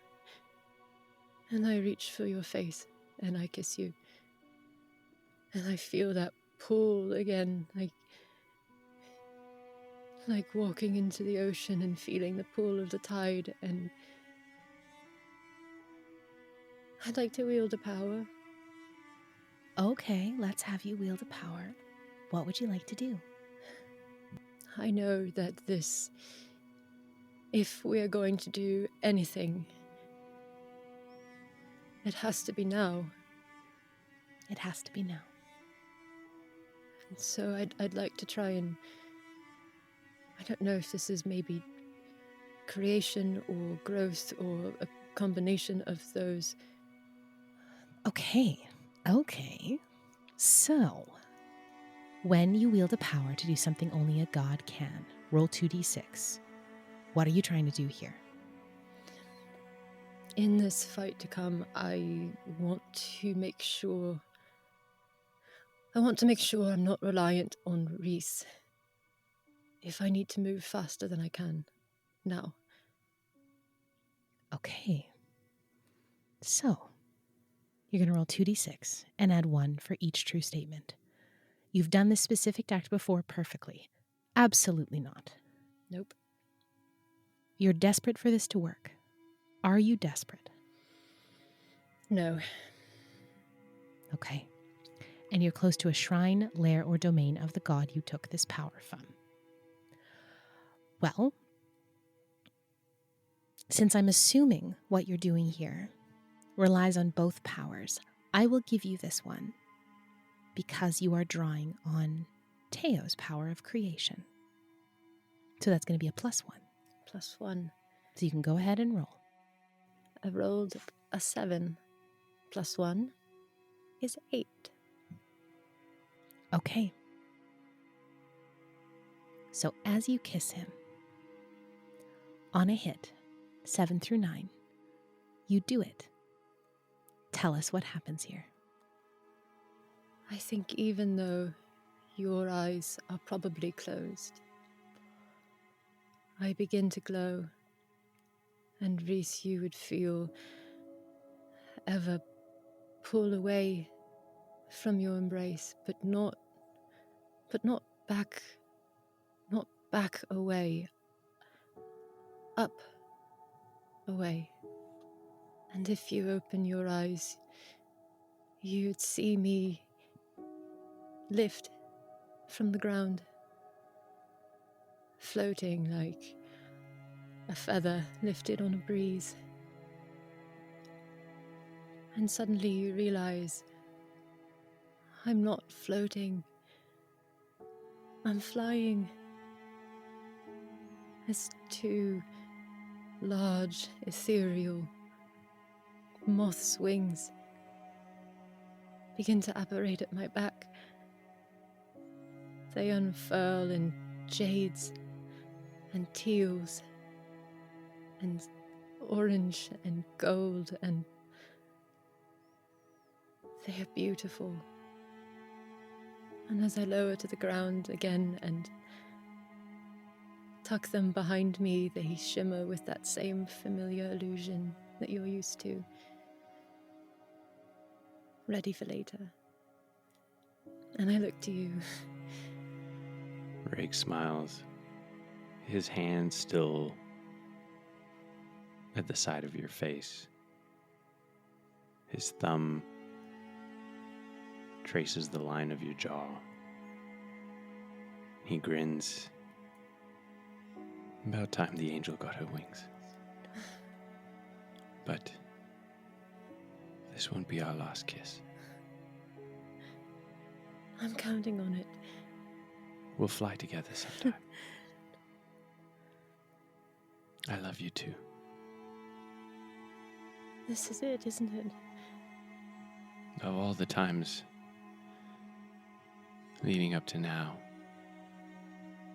And I reach for your face, and I kiss you. And I feel that pull again, like walking into the ocean and feeling the pull of the tide, and I'd like to wield a power. Okay, let's have you wield a power. What would you like to do? I know that if we're going to do anything, it has to be now. It has to be now. And so I'd like to try and, I don't know if this is maybe creation or growth or a combination of those. Okay. So, when you wield a power to do something only a god can, roll 2d6. What are you trying to do here? In this fight to come, I want to make sure I'm not reliant on Reese. If I need to move faster than I can now. Okay. So, you're going to roll 2d6 and add 1 for each true statement. You've done this specific act before perfectly. Absolutely not. Nope. You're desperate for this to work. Are you desperate? No. Okay. And you're close to a shrine, lair, or domain of the god you took this power from. Well, since I'm assuming what you're doing here relies on both powers, I will give you this one because you are drawing on Teo's power of creation. So that's going to be a +1. +1. So you can go ahead and roll. I rolled a 7. +1 is 8. Okay. So as you kiss him, on a hit, 7 through 9, you do it. Tell us what happens here. I think even though your eyes are probably closed, I begin to glow, and Reese, you would feel ever pull away from your embrace, but not back away, up away. And if you open your eyes, you'd see me lift from the ground, floating like a feather lifted on a breeze. And suddenly you realize I'm not floating, I'm flying. As two large, ethereal moth's wings begin to apparate at my back. They unfurl in jades and teals and orange and gold, and they are beautiful. And as I lower to the ground again and tuck them behind me, they shimmer with that same familiar illusion that you're used to. Ready for later. And I look to you. Rake smiles, his hand still at the side of your face. His thumb traces the line of your jaw. He grins. About time the angel got her wings. But this won't be our last kiss. I'm counting on it. We'll fly together sometime. I love you too. This is it, isn't it? Of all the times leading up to now,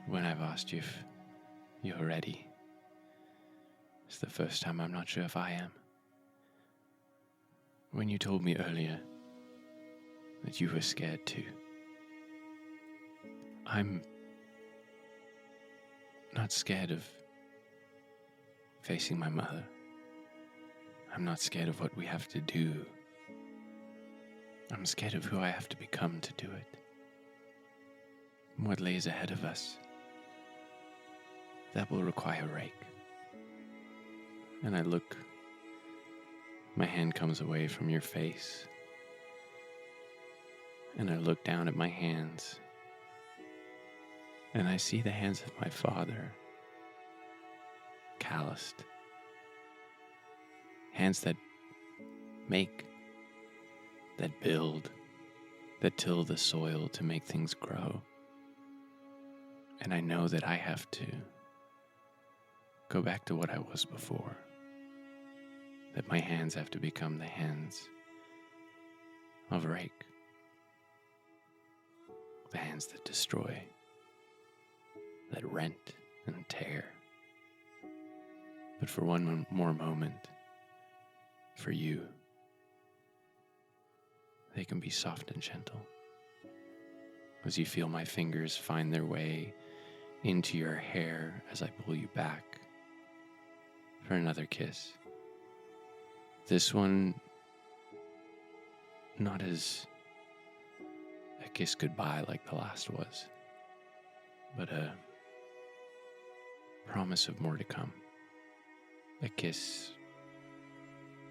when I've asked you if you're ready, it's the first time I'm not sure if I am. When you told me earlier that you were scared too, I'm not scared of facing my mother. I'm not scared of what we have to do. I'm scared of who I have to become to do it. And what lays ahead of us. That will require a rake. And I look, my hand comes away from your face, and I look down at my hands, and I see the hands of my father, calloused. Hands that make, that build, that till the soil to make things grow. And I know that I have to go back to what I was before. That my hands have to become the hands of a rake. The hands that destroy, that rent and tear. But for one more moment, for you, they can be soft and gentle. As you feel my fingers find their way into your hair as I pull you back for another kiss. This one, not as a kiss goodbye like the last was, but a promise of more to come. A kiss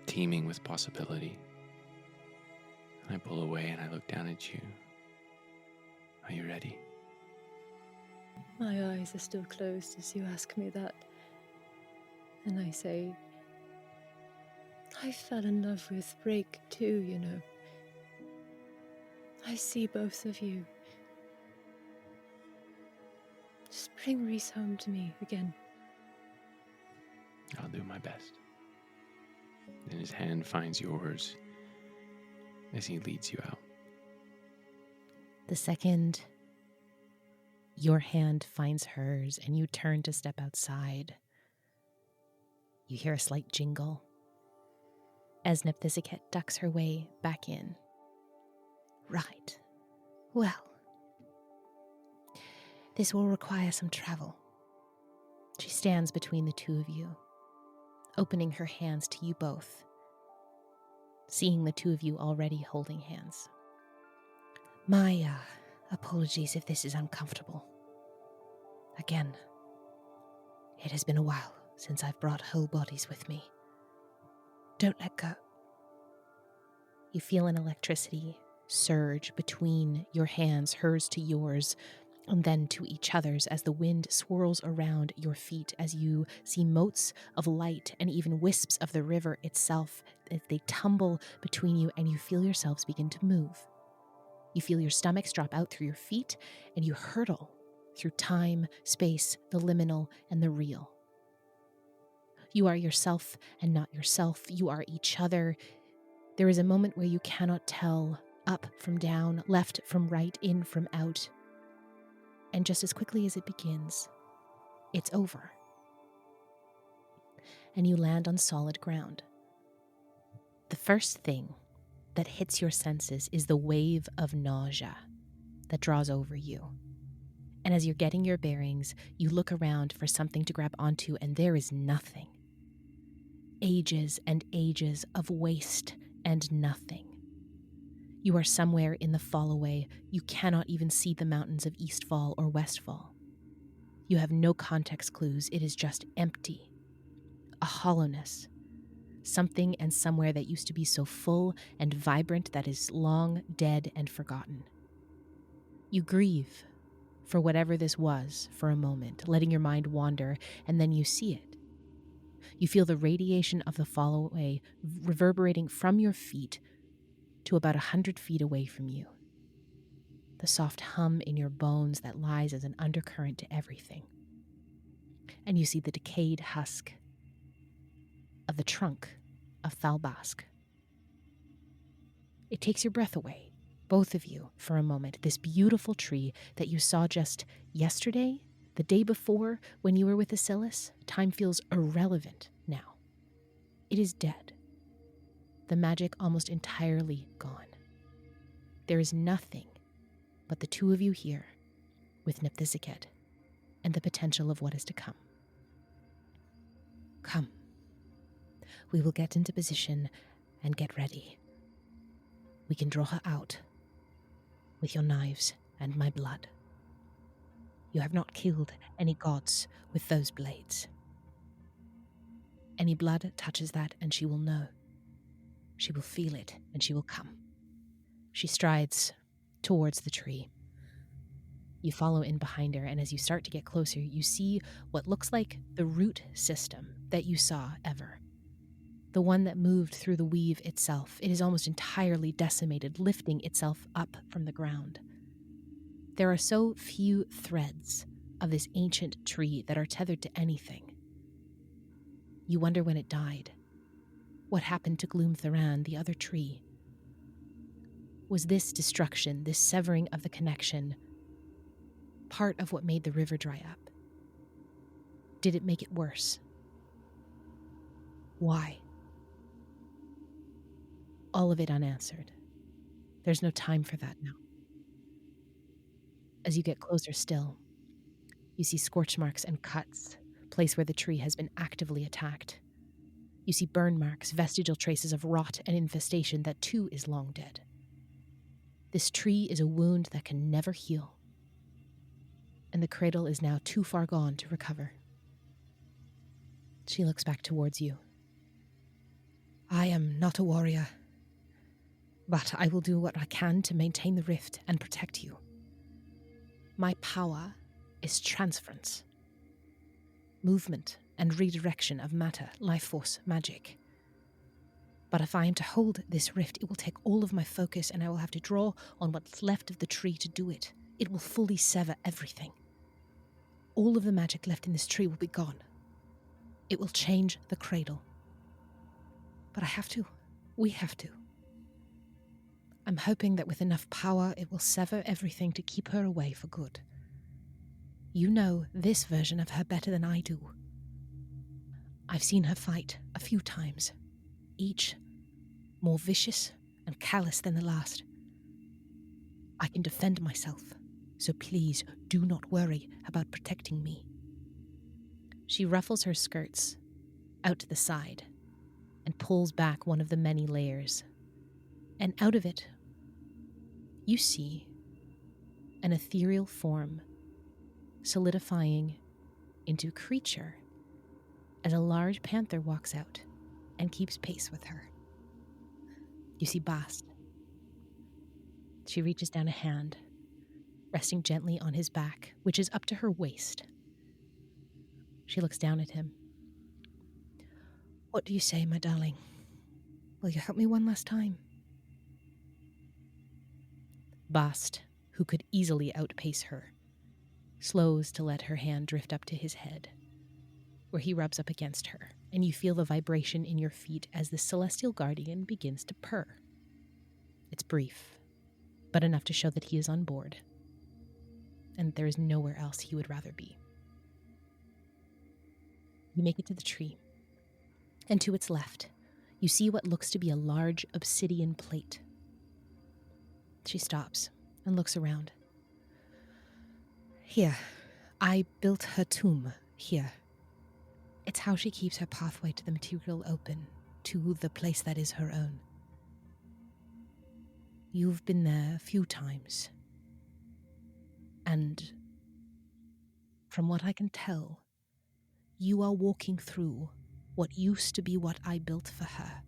teeming with possibility. And I pull away and I look down at you. Are you ready? My eyes are still closed as you ask me that. And I say, I fell in love with Rake too, you know. I see both of you. Just bring Reese home to me again. I'll do my best. And his hand finds yours as he leads you out. The second your hand finds hers and you turn to step outside, you hear a slight jingle as Nepthisiket ducks her way back in. Right. Well, this will require some travel. She stands between the two of you, opening her hands to you both, seeing the two of you already holding hands. My apologies if this is uncomfortable. Again, it has been a while since I've brought whole bodies with me. Don't let go. You feel an electricity surge between your hands, hers to yours, and then to each other's as the wind swirls around your feet as you see motes of light and even wisps of the river itself as they tumble between you and you feel yourselves begin to move. You feel your stomachs drop out through your feet and you hurtle through time, space, the liminal, and the real. You are yourself and not yourself. You are each other. There is a moment where you cannot tell up from down, left from right, in from out. And just as quickly as it begins, it's over. And you land on solid ground. The first thing that hits your senses is the wave of nausea that draws over you. And as you're getting your bearings, you look around for something to grab onto, and there is nothing. Ages and ages of waste and nothing. You are somewhere in the fallaway. You cannot even see the mountains of Eastfall or Westfall. You have no context clues. It is just empty. A hollowness. Something and somewhere that used to be so full and vibrant that is long dead and forgotten. You grieve for whatever this was for a moment, letting your mind wander, and then you see it. You feel the radiation of the fallaway reverberating from your feet to about 100 feet away from you. The soft hum in your bones that lies as an undercurrent to everything. And you see the decayed husk of the trunk of Thalbask. It takes your breath away, both of you, for a moment. This beautiful tree that you saw just yesterday, the day before when you were with Asilis, time feels irrelevant now. It is dead. The magic almost entirely gone. There is nothing but the two of you here with Nepthisiket and the potential of what is to come. Come. We will get into position and get ready. We can draw her out with your knives and my blood. You have not killed any gods with those blades. Any blood touches that and she will know. She will feel it and she will come. She strides towards the tree. You follow in behind her, and as you start to get closer, you see what looks like the root system that you saw ever. The one that moved through the weave itself. It is almost entirely decimated, lifting itself up from the ground. There are so few threads of this ancient tree that are tethered to anything. You wonder when it died. What happened to Gloom Theran, the other tree? Was this destruction, this severing of the connection, part of what made the river dry up? Did it make it worse? Why? All of it unanswered. There's no time for that now. As you get closer still, you see scorch marks and cuts, place where the tree has been actively attacked. You see burn marks, vestigial traces of rot and infestation that too is long dead. This tree is a wound that can never heal, and the cradle is now too far gone to recover. She looks back towards you. I am not a warrior, but I will do what I can to maintain the rift and protect you. My power is transference, movement and redirection of matter, life force, magic. But if I am to hold this rift, it will take all of my focus, and I will have to draw on what's left of the tree to do it. It will fully sever everything. All of the magic left in this tree will be gone. It will change the cradle. But I have to. We have to. I'm hoping that with enough power, it will sever everything to keep her away for good. You know this version of her better than I do. I've seen her fight a few times, each more vicious and callous than the last. I can defend myself, so please do not worry about protecting me. She ruffles her skirts out to the side and pulls back one of the many layers. And out of it, you see an ethereal form solidifying into creature as a large panther walks out and keeps pace with her. You see Bast. She reaches down a hand, resting gently on his back, which is up to her waist. She looks down at him. What do you say, my darling? Will you help me one last time? Bast, who could easily outpace her, slows to let her hand drift up to his head, where he rubs up against her, and you feel the vibration in your feet as the celestial guardian begins to purr. It's brief, but enough to show that he is on board, and there is nowhere else he would rather be. You make it to the tree, and to its left, you see what looks to be a large obsidian plate. She stops and looks around. Here, I built her tomb here. It's how she keeps her pathway to the material open, to the place that is her own. You've been there a few times, and from what I can tell, you are walking through what used to be what I built for her.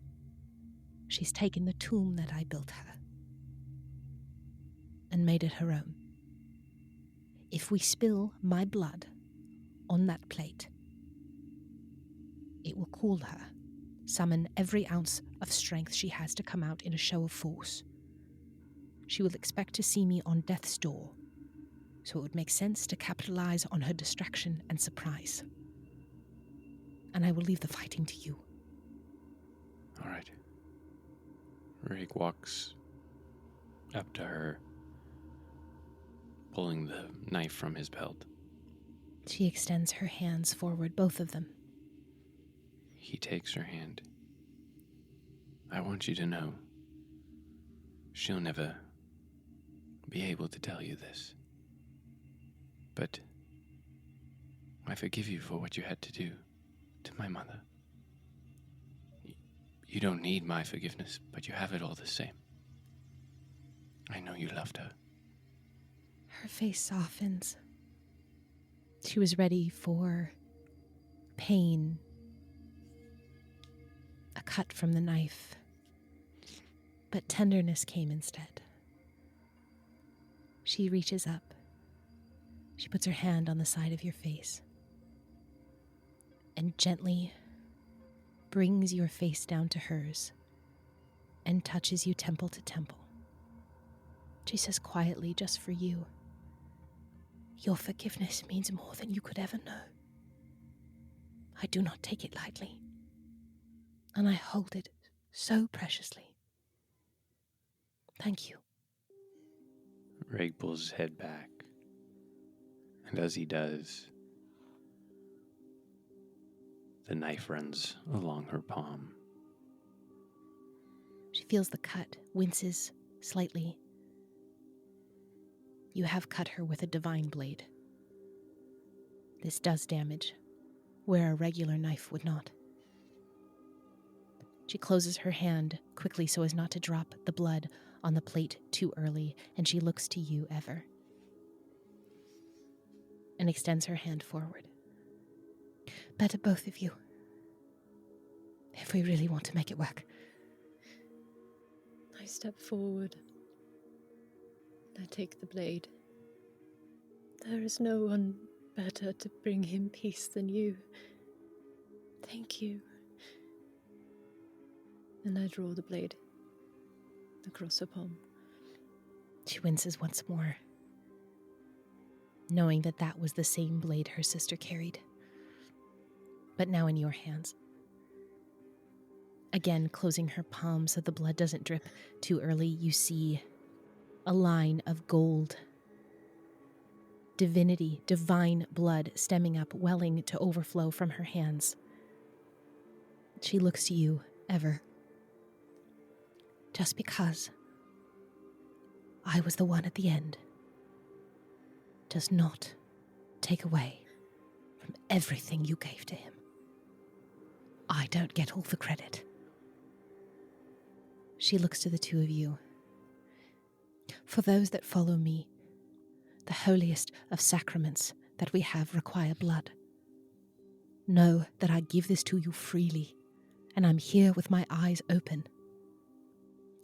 She's taken the tomb that I built her and made it her own. If we spill my blood on that plate, it will cool her, summon every ounce of strength she has to come out in a show of force. She will expect to see me on death's door, so it would make sense to capitalize on her distraction and surprise. And I will leave the fighting to you. All right. Rig walks up to her, pulling the knife from his belt. She extends her hands forward, both of them. He takes her hand. I want you to know, she'll never be able to tell you this, but I forgive you for what you had to do to my mother. You don't need my forgiveness, but you have it all the same. I know you loved her. Her face softens. She was ready for pain, a cut from the knife, but tenderness came instead. She reaches up. She puts her hand on the side of your face and gently brings your face down to hers and touches you temple to temple. She says quietly, just for you, your forgiveness means more than you could ever know. I do not take it lightly, and I hold it so preciously. Thank you. Reg pulls his head back, and as he does, the knife runs along her palm. She feels the cut, winces slightly. You have cut her with a divine blade. This does damage, where a regular knife would not. She closes her hand quickly so as not to drop the blood on the plate too early, and she looks to you, Ever, and extends her hand forward. Better both of you, if we really want to make it work. I step forward. I take the blade. There is no one better to bring him peace than you. Thank you. And I draw the blade across her palm. She winces once more, knowing that that was the same blade her sister carried, but now in your hands. Again, closing her palm so the blood doesn't drip too early, you see a line of gold. Divinity, divine blood stemming up, welling to overflow from her hands. She looks to you, Ever. Just because I was the one at the end does not take away from everything you gave to him. I don't get all the credit. She looks to the two of you. For those that follow me, the holiest of sacraments that we have require blood. Know that I give this to you freely, and I'm here with my eyes open.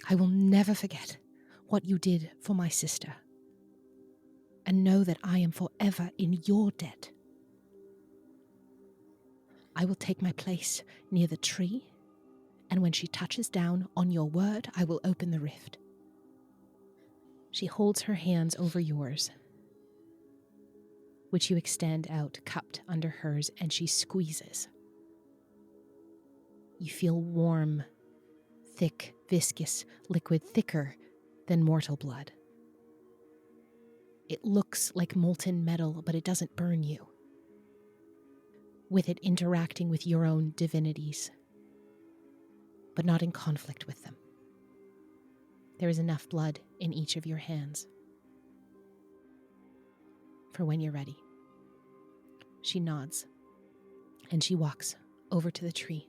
I will never forget what you did for my sister, and know that I am forever in your debt. I will take my place near the tree, and when she touches down, on your word, I will open the rift. She holds her hands over yours, which you extend out, cupped under hers, and she squeezes. You feel warm, thick, viscous liquid, thicker than mortal blood. It looks like molten metal, but it doesn't burn you, with it interacting with your own divinities, but not in conflict with them. There is enough blood in each of your hands for when you're ready. She nods, and she walks over to the tree,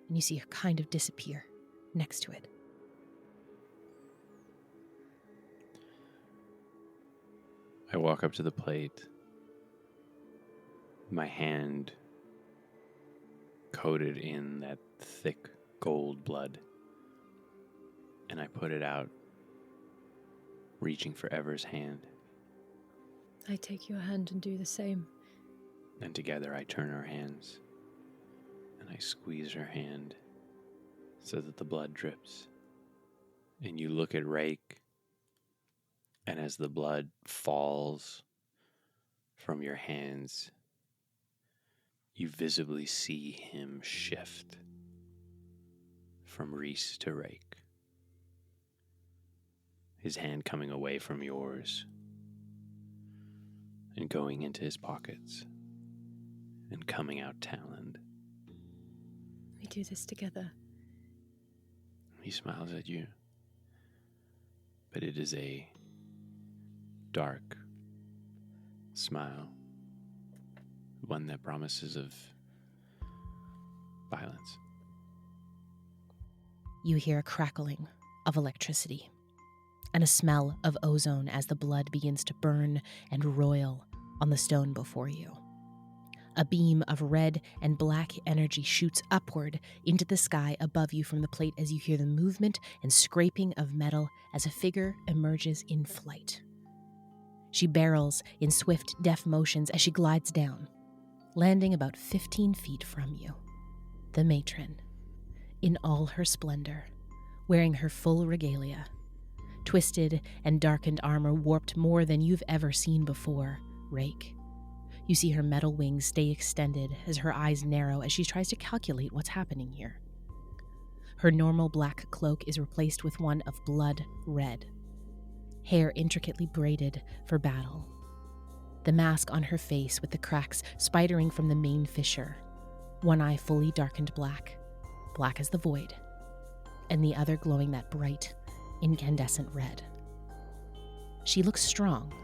and you see her kind of disappear next to it. I walk up to the plate, my hand coated in that thick gold blood, and I put it out, reaching for Ever's hand. I take your hand and do the same. And together I turn our hands, and I squeeze her hand so that the blood drips. And you look at Rake, and as the blood falls from your hands, you visibly see him shift from Reese to Rake, his hand coming away from yours and going into his pockets and coming out taloned. We do this together. He smiles at you, but it is a dark smile one that promises of violence. You hear a crackling of electricity and a smell of ozone as the blood begins to burn and roil on the stone before you. A beam of red and black energy shoots upward into the sky above you from the plate as you hear the movement and scraping of metal as a figure emerges in flight. She barrels in swift, deft motions as she glides down, landing about 15 feet from you. The matron, in all her splendor, wearing her full regalia, twisted and darkened armor warped more than you've ever seen before, Rake. You see her metal wings stay extended as her eyes narrow as she tries to calculate what's happening here. Her normal black cloak is replaced with one of blood red, hair intricately braided for battle. The mask on her face with the cracks spidering from the main fissure, one eye fully darkened black as the void, and the other glowing that bright, incandescent red. She looks strong,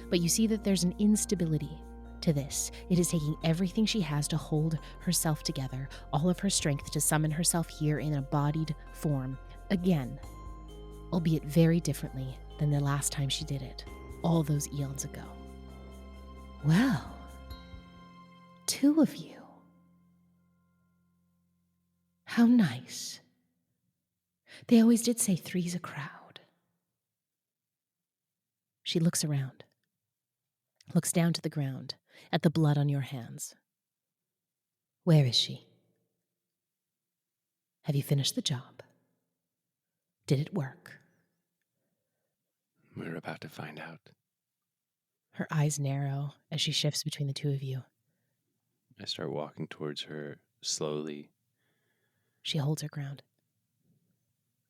but you see that there's an instability to this. It is taking everything she has to hold herself together, all of her strength to summon herself here in a bodied form, again, albeit very differently than the last time she did it, all those eons ago. Well, 2 of you. How nice. They always did say 3's a crowd. She looks around, looks down to the ground, at the blood on your hands. Where is she? Have you finished the job? Did it work? We're about to find out. Her eyes narrow as she shifts between the 2 of you. I start walking towards her slowly. She holds her ground.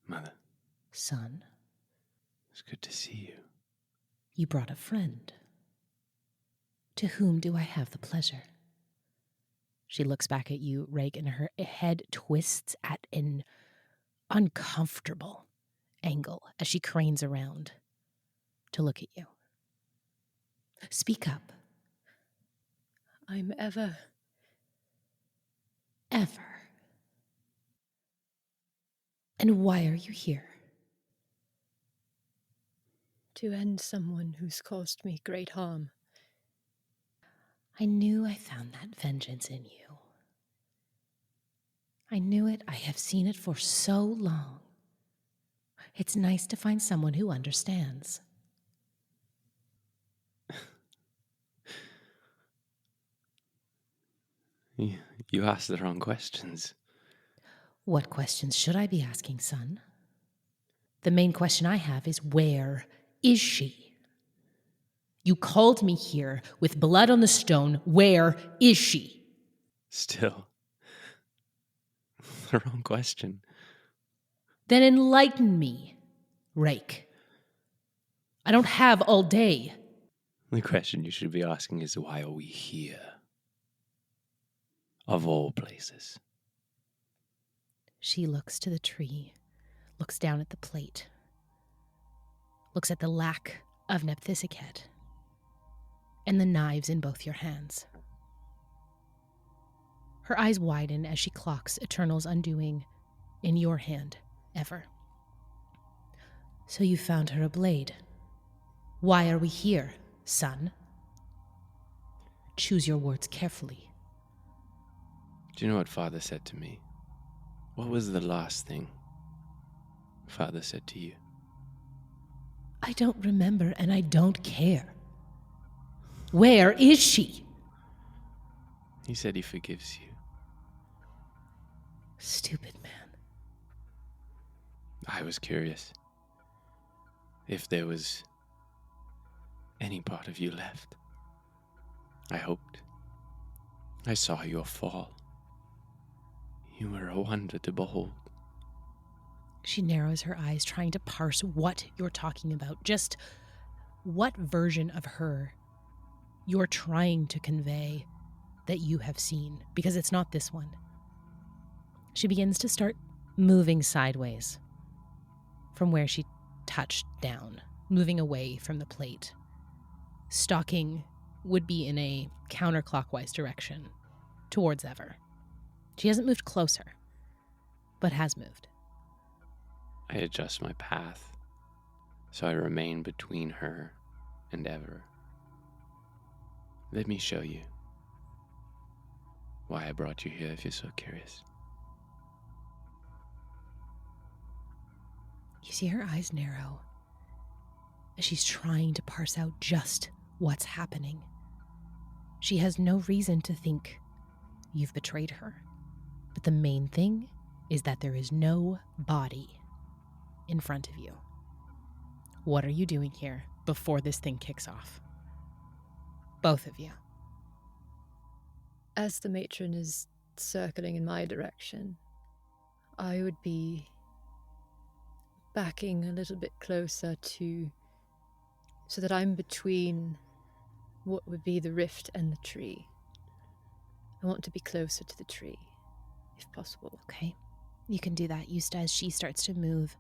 Mother. Son. It's good to see you. You brought a friend. To whom do I have the pleasure? She looks back at you, Rake, and her head twists at an uncomfortable angle as she cranes around to look at you. Speak up. I'm Ever. Ever. And why are you here? To end someone who's caused me great harm. I knew I found that vengeance in you. I knew it. I have seen it for so long. It's nice to find someone who understands. You asked the wrong questions. What questions should I be asking, son? The main question I have is, where is she? You called me here with blood on the stone. Where is she? Still. The wrong question. Then enlighten me, Rake. I don't have all day. The question you should be asking is, why are we here? Of all places. She looks to the tree, looks down at the plate, looks at the lack of Nephthisiket, and the knives in both your hands. Her eyes widen as she clocks Eternal's undoing in your hand, Ever. So you found her a blade. Why are we here, son? Choose your words carefully. Do you know what Father said to me? What was the last thing Father said to you? I don't remember, and I don't care. Where is she? He said he forgives you. Stupid man. I was curious if there was any part of you left. I hoped. I saw your fall. You were a wonder to behold. She narrows her eyes, trying to parse what you're talking about. Just what version of her you're trying to convey that you have seen, because it's not this one. She begins to start moving sideways from where she touched down, moving away from the plate, stalking would be in a counterclockwise direction towards Ever. She hasn't moved closer, but has moved. I adjust my path so I remain between her and Ever. Let me show you why I brought you here if you're so curious. You see her eyes narrow as she's trying to parse out just what's happening. She has no reason to think you've betrayed her. But the main thing is that there is no body in front of you. What are you doing here before this thing kicks off? Both of you. As the matron is circling in my direction, I would be backing a little bit closer so that I'm between what would be the rift and the tree. I want to be closer to the tree, if possible. Okay, you can do that. As she starts to move,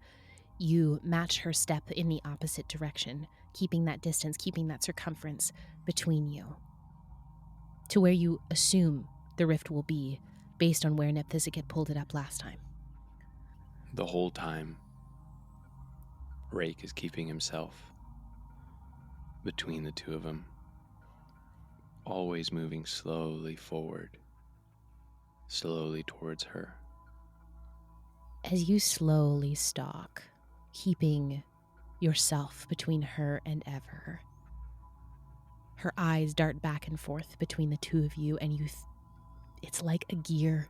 you match her step in the opposite direction, keeping that distance, keeping that circumference between you, to where you assume the rift will be based on where Nepthisicat pulled it up last time. The whole time, Rake is keeping himself between the two of them, always moving slowly forward, slowly towards her. As you slowly stalk, keeping yourself between her and Ever, her eyes dart back and forth between the two of you, and it's like a gear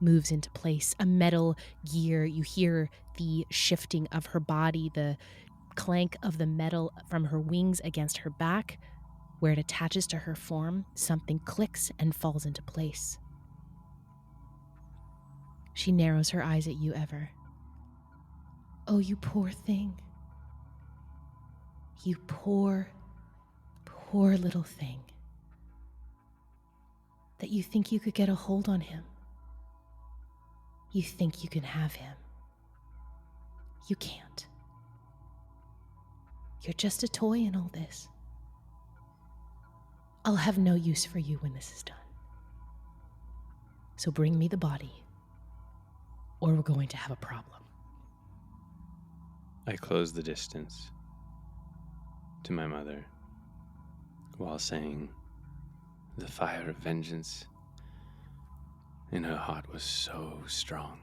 moves into place, a metal gear. You hear the shifting of her body, the clank of the metal from her wings against her back. Where it attaches to her form, something clicks and falls into place. She narrows her eyes at you, Ever. Oh, you poor thing. You poor, poor little thing. That you think you could get a hold on him. You think you can have him. You can't. You're just a toy in all this. I'll have no use for you when this is done. So bring me the body, or we're going to have a problem. I close the distance to my mother while saying, the fire of vengeance in her heart was so strong.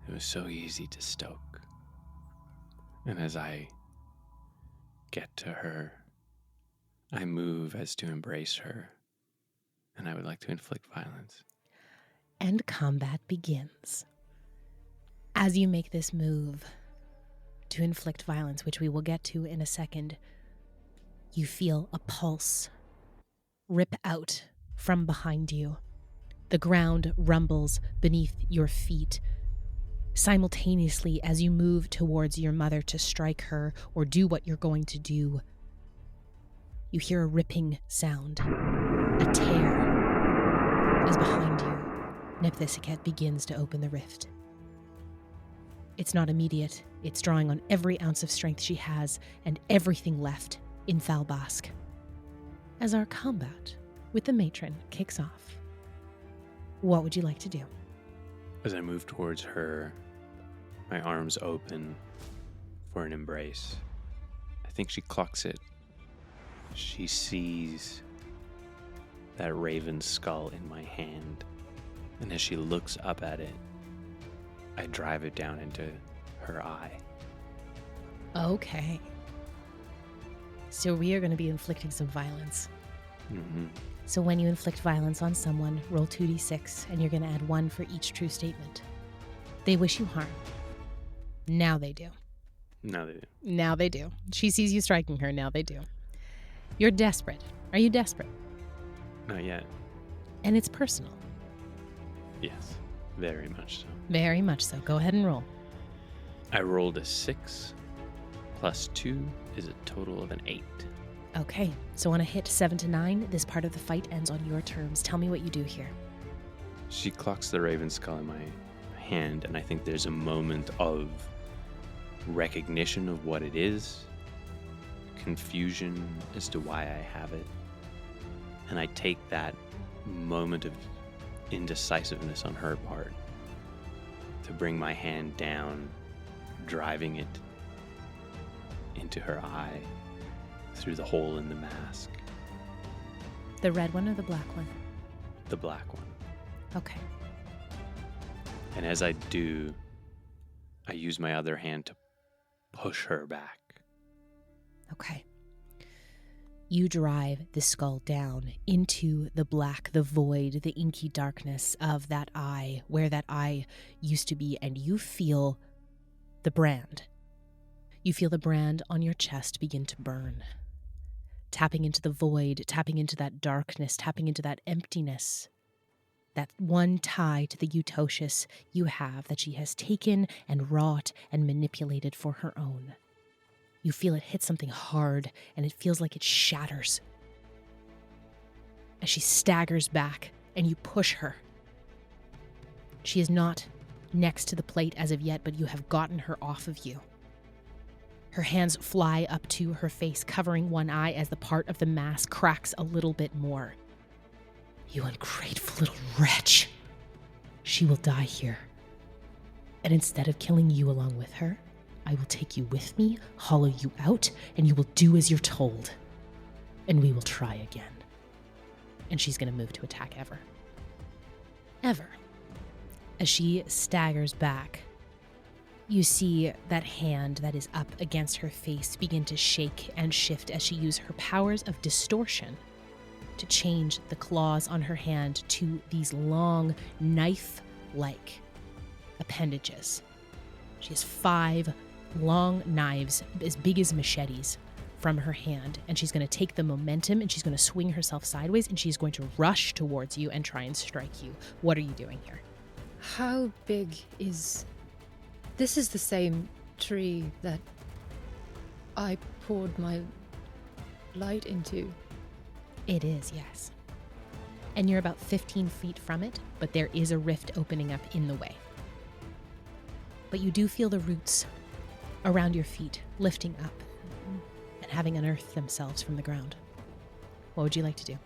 It was so easy to stoke. And as I get to her, I move as to embrace her, and I would like to inflict violence. And combat begins. As you make this move to inflict violence, which we will get to in a second, you feel a pulse rip out from behind you. The ground rumbles beneath your feet. Simultaneously, as you move towards your mother to strike her or do what you're going to do, you hear a ripping sound. A tear is behind you. Nepthisicat begins to open the rift. It's not immediate. It's drawing on every ounce of strength she has and everything left in Thalbask. As our combat with the matron kicks off, what would you like to do? As I move towards her, my arms open for an embrace. I think she clocks it. She sees that raven skull in my hand, and as she looks up at it, I drive it down into her eye. Okay. So we are going to be inflicting some violence. Mm-hmm. So when you inflict violence on someone, roll 2d6, and you're going to add 1 for each true statement. They wish you harm. Now they do. Now they do. Now they do. She sees you striking her. Now they do. You're desperate. Are you desperate? Not yet. And it's personal. Yes, very much so. Very much so. Go ahead and roll. I rolled a 6 plus 2 is a total of an 8. Okay, so on a hit 7 to 9, this part of the fight ends on your terms. Tell me what you do here. She clocks the raven skull in my hand, and I think there's a moment of recognition of what it is, confusion as to why I have it. And I take that moment of indecisiveness on her part to bring my hand down, driving it into her eye through the hole in the mask. The red one or the black one? The black one. Okay. And as I do, I use my other hand to push her back. Okay. You drive the skull down into the black, the void, the inky darkness of that eye, where that eye used to be, and you feel the brand. You feel the brand on your chest begin to burn, tapping into the void, tapping into that darkness, tapping into that emptiness, that one tie to the Utocious you have that she has taken and wrought and manipulated for her own. You feel it hit something hard, and it feels like it shatters. As she staggers back, and you push her. She is not next to the plate as of yet, but you have gotten her off of you. Her hands fly up to her face, covering one eye as the part of the mask cracks a little bit more. You ungrateful little wretch. She will die here. And instead of killing you along with her, I will take you with me, hollow you out, and you will do as you're told. And we will try again. And she's going to move to attack Ever. Ever. As she staggers back, you see that hand that is up against her face begin to shake and shift as she uses her powers of distortion to change the claws on her hand to these long, knife-like appendages. She has 5 long knives as big as machetes from her hand, and she's going to take the momentum and she's going to swing herself sideways, and she's going to rush towards you and try and strike you. What are you doing here? How big is... This is the same tree that I poured my light into. It is, yes. And you're about 15 feet from it, but there is a rift opening up in the way. But you do feel the roots around your feet lifting up and having unearthed themselves from the ground. What would you like to do?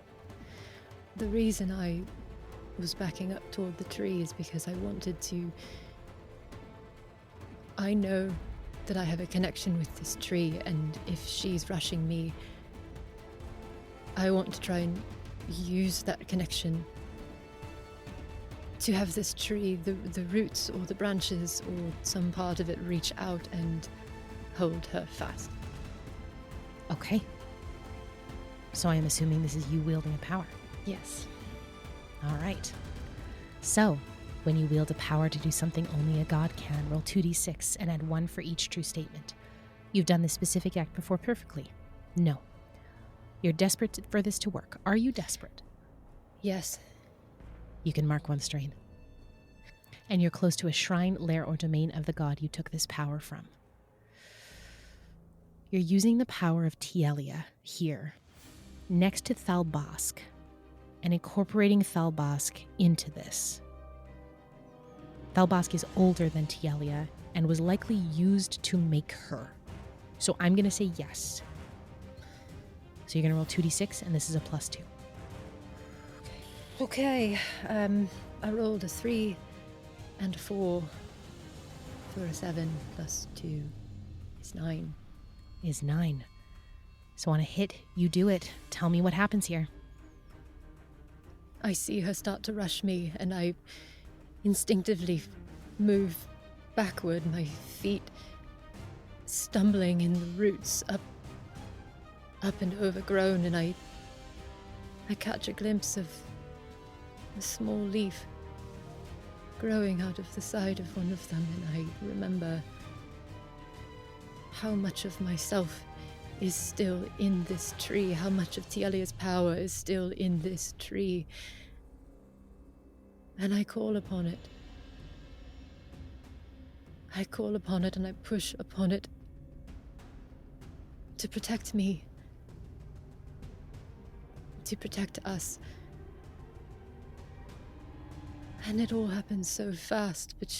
The reason I was backing up toward the tree is because I wanted to... I know that I have a connection with this tree, and if she's rushing me, I want to try and use that connection to have this tree, the roots or the branches or some part of it reach out and hold her fast. Okay. So I am assuming this is you wielding a power. Yes. All right. So, when you wield a power to do something only a god can, roll 2d6 and add 1 for each true statement. You've done this specific act before perfectly. No. You're desperate for this to work. Are you desperate? Yes. You can mark 1 strain. And you're close to a shrine, lair, or domain of the god you took this power from. You're using the power of Tielia here, next to Thalbask, and incorporating Thalbask into this. Thalbask is older than Tielia and was likely used to make her. So I'm going to say yes. So you're going to roll 2d6, and this is a +2. Okay. I rolled a 3 and a 4 for a 7 plus 2 is 9. Is 9. So on a hit, you do it. Tell me what happens here. I see her start to rush me, and I instinctively move backward, my feet stumbling in the roots, up and overgrown, and I catch a glimpse of a small leaf growing out of the side of one of them, and I remember how much of myself is still in this tree, how much of Tielia's power is still in this tree. And I call upon it. I call upon it and I push upon it to protect me, to protect us. And it all happens so fast, but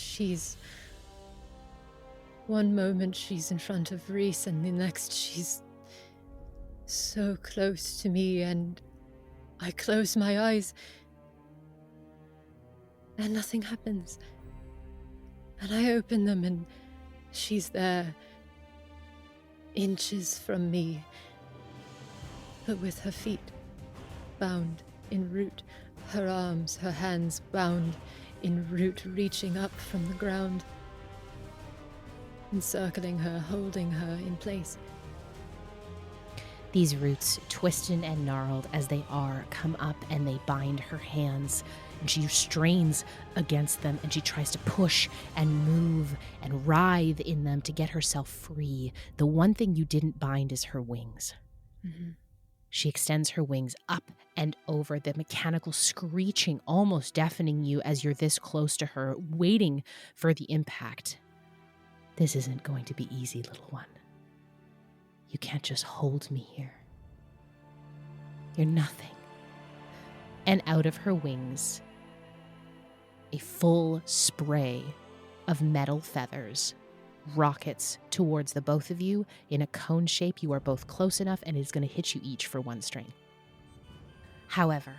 one moment she's in front of Reese, and the next she's so close to me, and I close my eyes, and nothing happens. And I open them, and she's there, inches from me, but with her feet bound in root, her arms, her hands bound in root, reaching up from the ground, encircling her, holding her in place. These roots, twisted and gnarled as they are, come up and they bind her hands. And she strains against them, and she tries to push and move and writhe in them to get herself free. The one thing you didn't bind is her wings. Mm-hmm. She extends her wings up and over, the mechanical screeching almost deafening you as you're this close to her, waiting for the impact. This isn't going to be easy, little one. You can't just hold me here. You're nothing. And out of her wings, a full spray of metal feathers rockets towards the both of you in a cone shape. You are both close enough, and it's going to hit you each for one strain. However,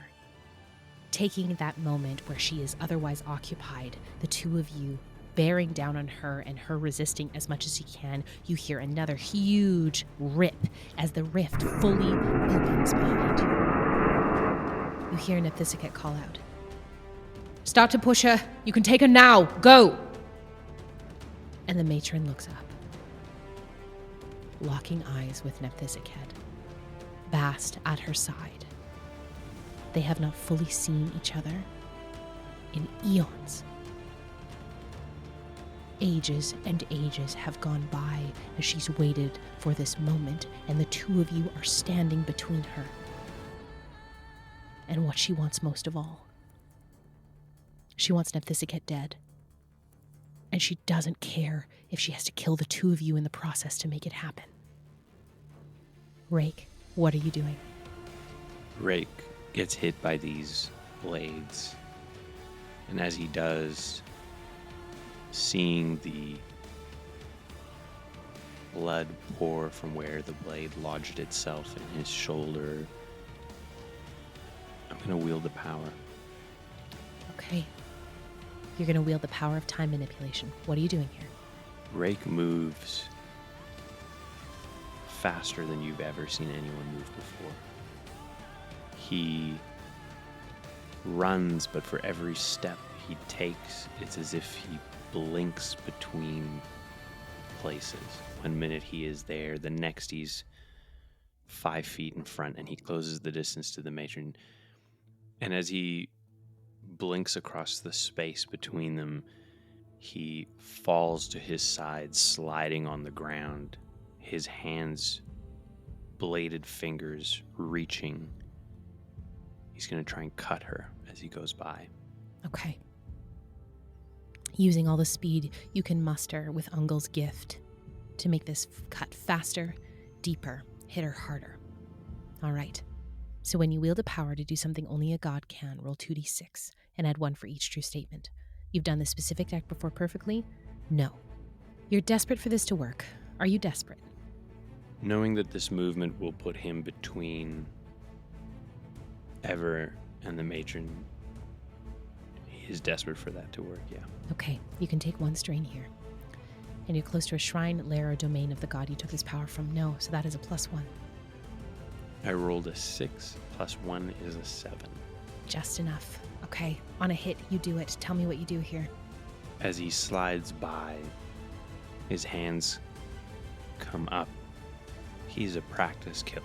taking that moment where she is otherwise occupied, the two of you bearing down on her and her resisting as much as you can, you hear another huge rip as the rift fully opens behind you. You hear Nephthisicat call out, "Start to push her. You can take her now. Go!" And the matron looks up, locking eyes with Nephthisicat, Bast at her side. They have not fully seen each other in eons. Ages and ages have gone by as she's waited for this moment, and the two of you are standing between her and what she wants most of all. She wants Nephthisicat dead, and she doesn't care if she has to kill the two of you in the process to make it happen. Rake, what are you doing? Rake gets hit by these blades, and as he does, seeing the blood pour from where the blade lodged itself in his shoulder, I'm going to wield the power. Okay. You're going to wield the power of time manipulation. What are you doing here? Rake moves faster than you've ever seen anyone move before. He runs, but for every step he takes, it's as if he blinks between places. 1 minute he is there, the next he's 5 feet in front, and he closes the distance to the matron. And as he blinks across the space between them, he falls to his side, sliding on the ground, his hands, bladed fingers reaching. He's going to try and cut her as he goes by. Okay. Using all the speed you can muster with Ungal's gift to make this cut faster, deeper, hit her harder. All right. So when you wield a power to do something only a god can, roll 2d6 and add 1 for each true statement. You've done this specific act before perfectly? No. You're desperate for this to work. Are you desperate? Knowing that this movement will put him between Ever and the matron, he is desperate for that to work, yeah. Okay, you can take 1 strain here. And you're close to a shrine, lair, or domain of the god you took this power from. No, so that is a +1. I rolled a 6, plus 1 is a 7. Just enough. Okay, on a hit, you do it. Tell me what you do here. As he slides by, his hands come up. He's a practice killer.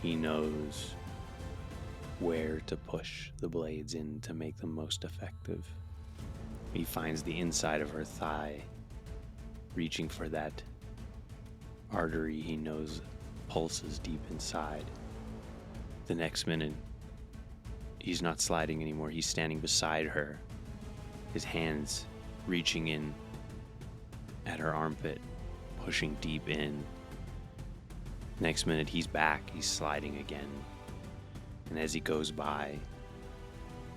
He knows where to push the blades in to make them most effective. He finds the inside of her thigh, reaching for that artery he knows pulses deep inside. The next minute, he's not sliding anymore. He's standing beside her, his hands reaching in at her armpit, pushing deep in. Next minute, he's back. He's sliding again. And as he goes by,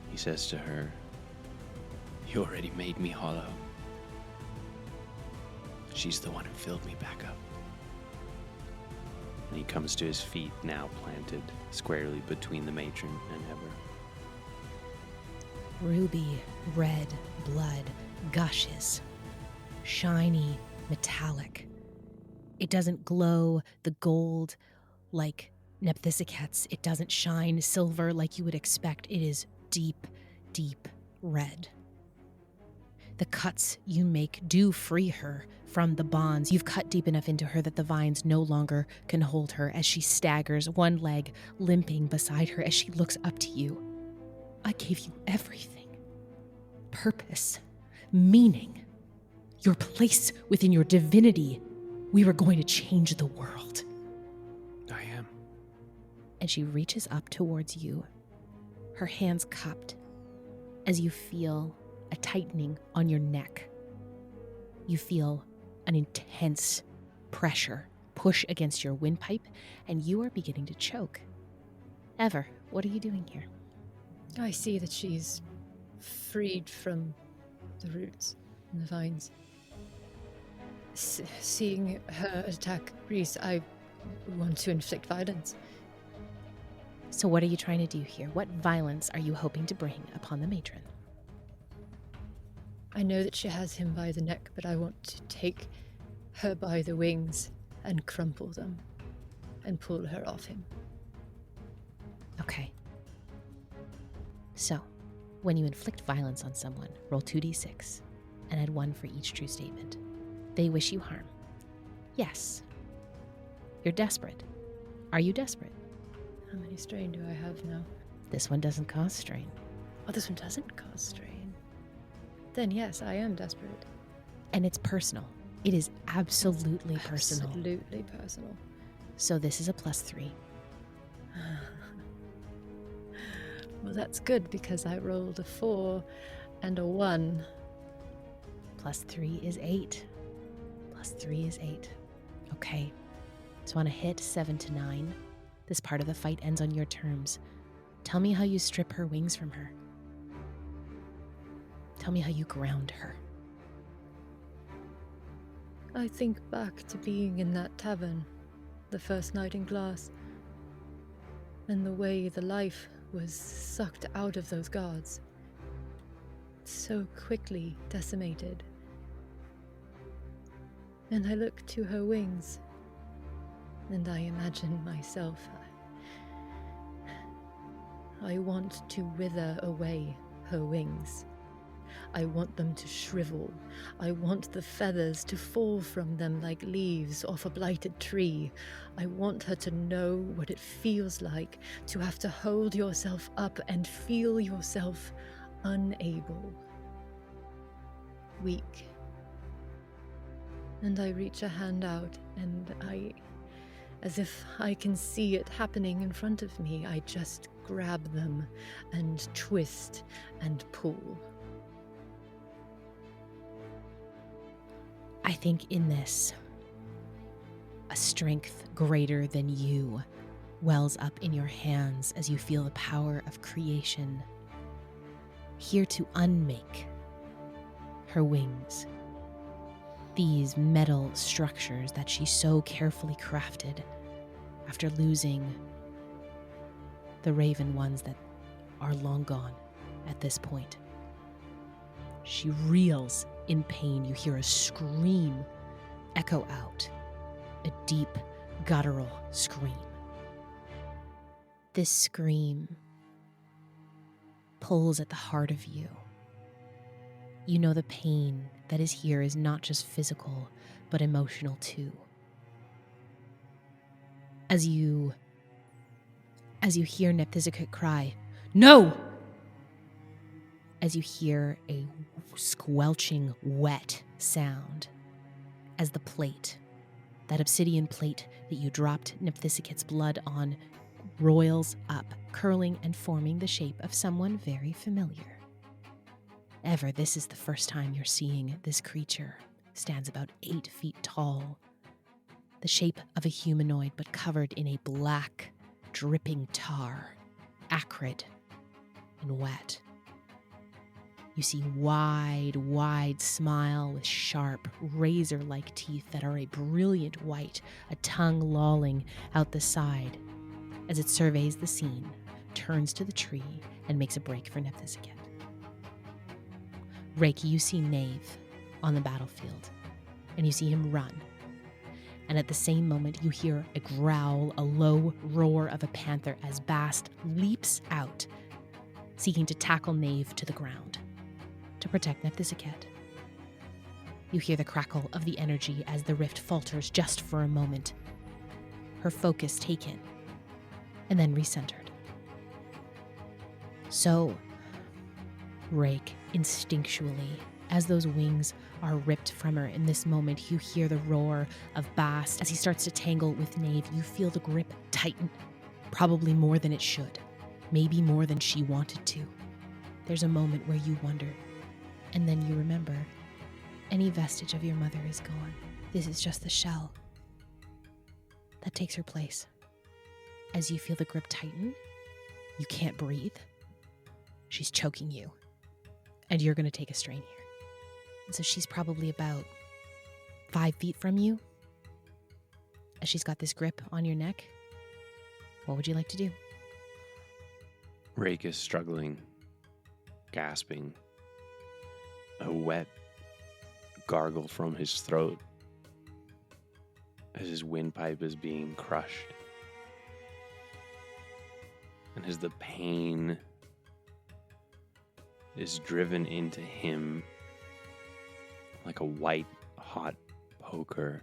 he says to her, "You already made me hollow." She's the one who filled me back up. And he comes to his feet, now planted squarely between the matron and Ever. Ruby red blood gushes, shiny, metallic. It doesn't glow the gold like Nepthysicet's. It doesn't shine silver like you would expect. It is deep, deep red. The cuts you make do free her from the bonds. You've cut deep enough into her that the vines no longer can hold her as she staggers, one leg limping beside her as she looks up to you. I gave you everything. Purpose, meaning, your place within your divinity. We were going to change the world. I am. And she reaches up towards you, her hands cupped, as you feel a tightening on your neck. You feel an intense pressure push against your windpipe, and you are beginning to choke. Ever, what are you doing here? I see that she's freed from the roots and the vines. Seeing her attack Reese, I want to inflict violence. So what are you trying to do here? What violence are you hoping to bring upon the matron? I know that she has him by the neck, but I want to take her by the wings and crumple them and pull her off him. Okay. So, when you inflict violence on someone, roll 2d6 and add 1 for each true statement. They wish you harm. Yes. You're desperate. Are you desperate? How many strain do I have now? This one doesn't cause strain. Oh, this one doesn't cause strain. Then yes, I am desperate. And it's personal. It is absolutely personal. Absolutely personal. So this is a +3. Well, that's good because I rolled a 4 and a 1. +3 is 8. +3 is 8. Okay. So on a hit, 7 to 9, this part of the fight ends on your terms. Tell me how you strip her wings from her. Tell me how you ground her. I think back to being in that tavern, the first night in Glass, and the way the life was sucked out of those guards. So quickly decimated. And I look to her wings, and I imagine myself. I want to wither away her wings. I want them to shrivel. I want the feathers to fall from them like leaves off a blighted tree. I want her to know what it feels like to have to hold yourself up and feel yourself unable, weak. And I reach a hand out, and as if I can see it happening in front of me, I just grab them and twist and pull. I think in this, a strength greater than you wells up in your hands as you feel the power of creation, here to unmake her wings. These metal structures that she so carefully crafted after losing the raven ones that are long gone at this point. She reels in pain. You hear a scream echo out, a deep, guttural scream. This scream pulls at the heart of you. You know the pain that is here is not just physical, but emotional too. As you hear Nepthysicet cry, "No!" As you hear a squelching, wet sound, as the plate, that obsidian plate that you dropped Nepthysicet's blood on, roils up, curling and forming the shape of someone very familiar. Ever, this is the first time you're seeing this creature. Stands about 8 feet tall, the shape of a humanoid but covered in a black, dripping tar, acrid and wet. You see wide smile with sharp, razor-like teeth that are a brilliant white, a tongue lolling out the side as it surveys the scene, turns to the tree, and makes a break for Nephthisiket. Reiki, you see Knave on the battlefield, and you see him run. And at the same moment, you hear a growl, a low roar of a panther as Bast leaps out, seeking to tackle Knave to the ground to protect Nephthisiket. You hear the crackle of the energy as the rift falters just for a moment, her focus taken, and then recentered. So, Rake, instinctually, as those wings are ripped from her in this moment, you hear the roar of Bast as he starts to tangle with Knave. You feel the grip tighten, probably more than it should, maybe more than she wanted to. There's a moment where you wonder, and then you remember, any vestige of your mother is gone. This is just the shell that takes her place. As you feel the grip tighten, you can't breathe. She's choking you, and you're going to take a strain here. And so she's probably about 5 feet from you. As she's got this grip on your neck, what would you like to do? Rake is struggling, gasping. A wet gargle from his throat as his windpipe is being crushed. And as the pain is driven into him like a white, hot poker,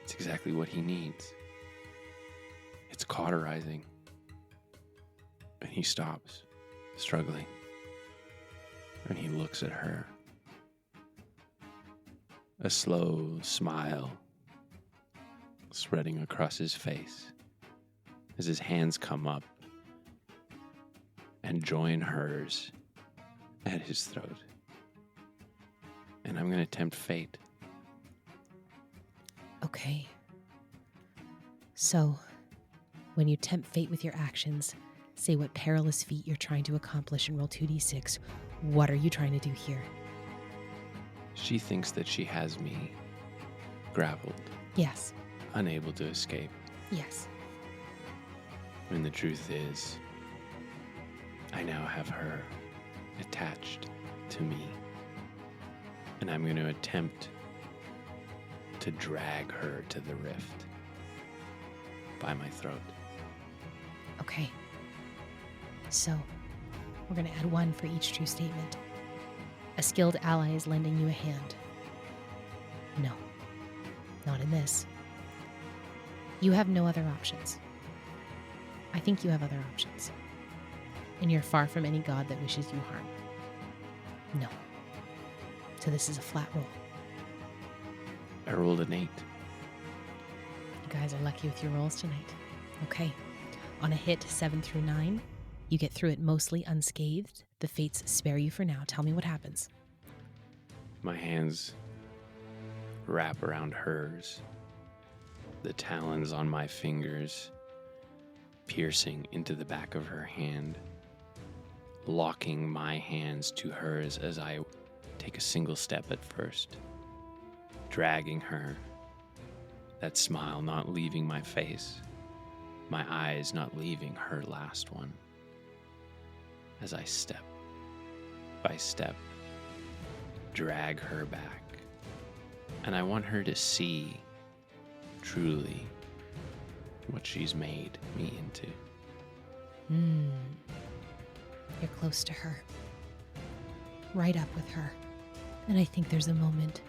it's exactly what he needs. It's cauterizing. And he stops, struggling. And he looks at her. A slow smile spreading across his face as his hands come up and join hers at his throat. And I'm going to tempt fate. Okay. So, when you tempt fate with your actions, say what perilous feat you're trying to accomplish and roll 2d6. What are you trying to do here? She thinks that she has me grappled, Yes. unable to escape. Yes. When the truth is, I now have her attached to me. And I'm going to attempt to drag her to the rift by my throat. Okay. So, we're going to add 1 for each true statement. A skilled ally is lending you a hand. No. Not in this. You have no other options. I think you have other options. And you're far from any god that wishes you harm. No. So this is a flat roll. I rolled an 8. You guys are lucky with your rolls tonight. Okay. On a hit 7 through 9, you get through it mostly unscathed. The fates spare you for now. Tell me what happens. My hands wrap around hers, the talons on my fingers piercing into the back of her hand, locking my hands to hers as I take a single step at first, dragging her, that smile not leaving my face, my eyes not leaving her last one, as I step by step drag her back. And I want her to see truly what she's made me into. You're close to her. Right up with her. And I think there's a moment,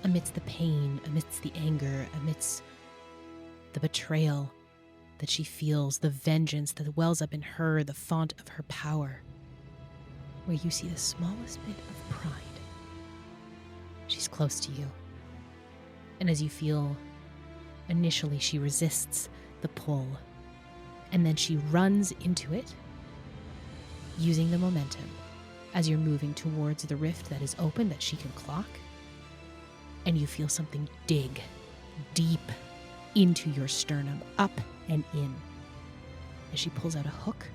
amidst the pain, amidst the anger, amidst the betrayal that she feels, the vengeance that wells up in her, the font of her power, where you see the smallest bit of pride. She's close to you. And as you feel, initially she resists the pull, and then she runs into it, using the momentum as you're moving towards the rift that is open that she can clock, and you feel something dig deep into your sternum, up and in, as she pulls out a hook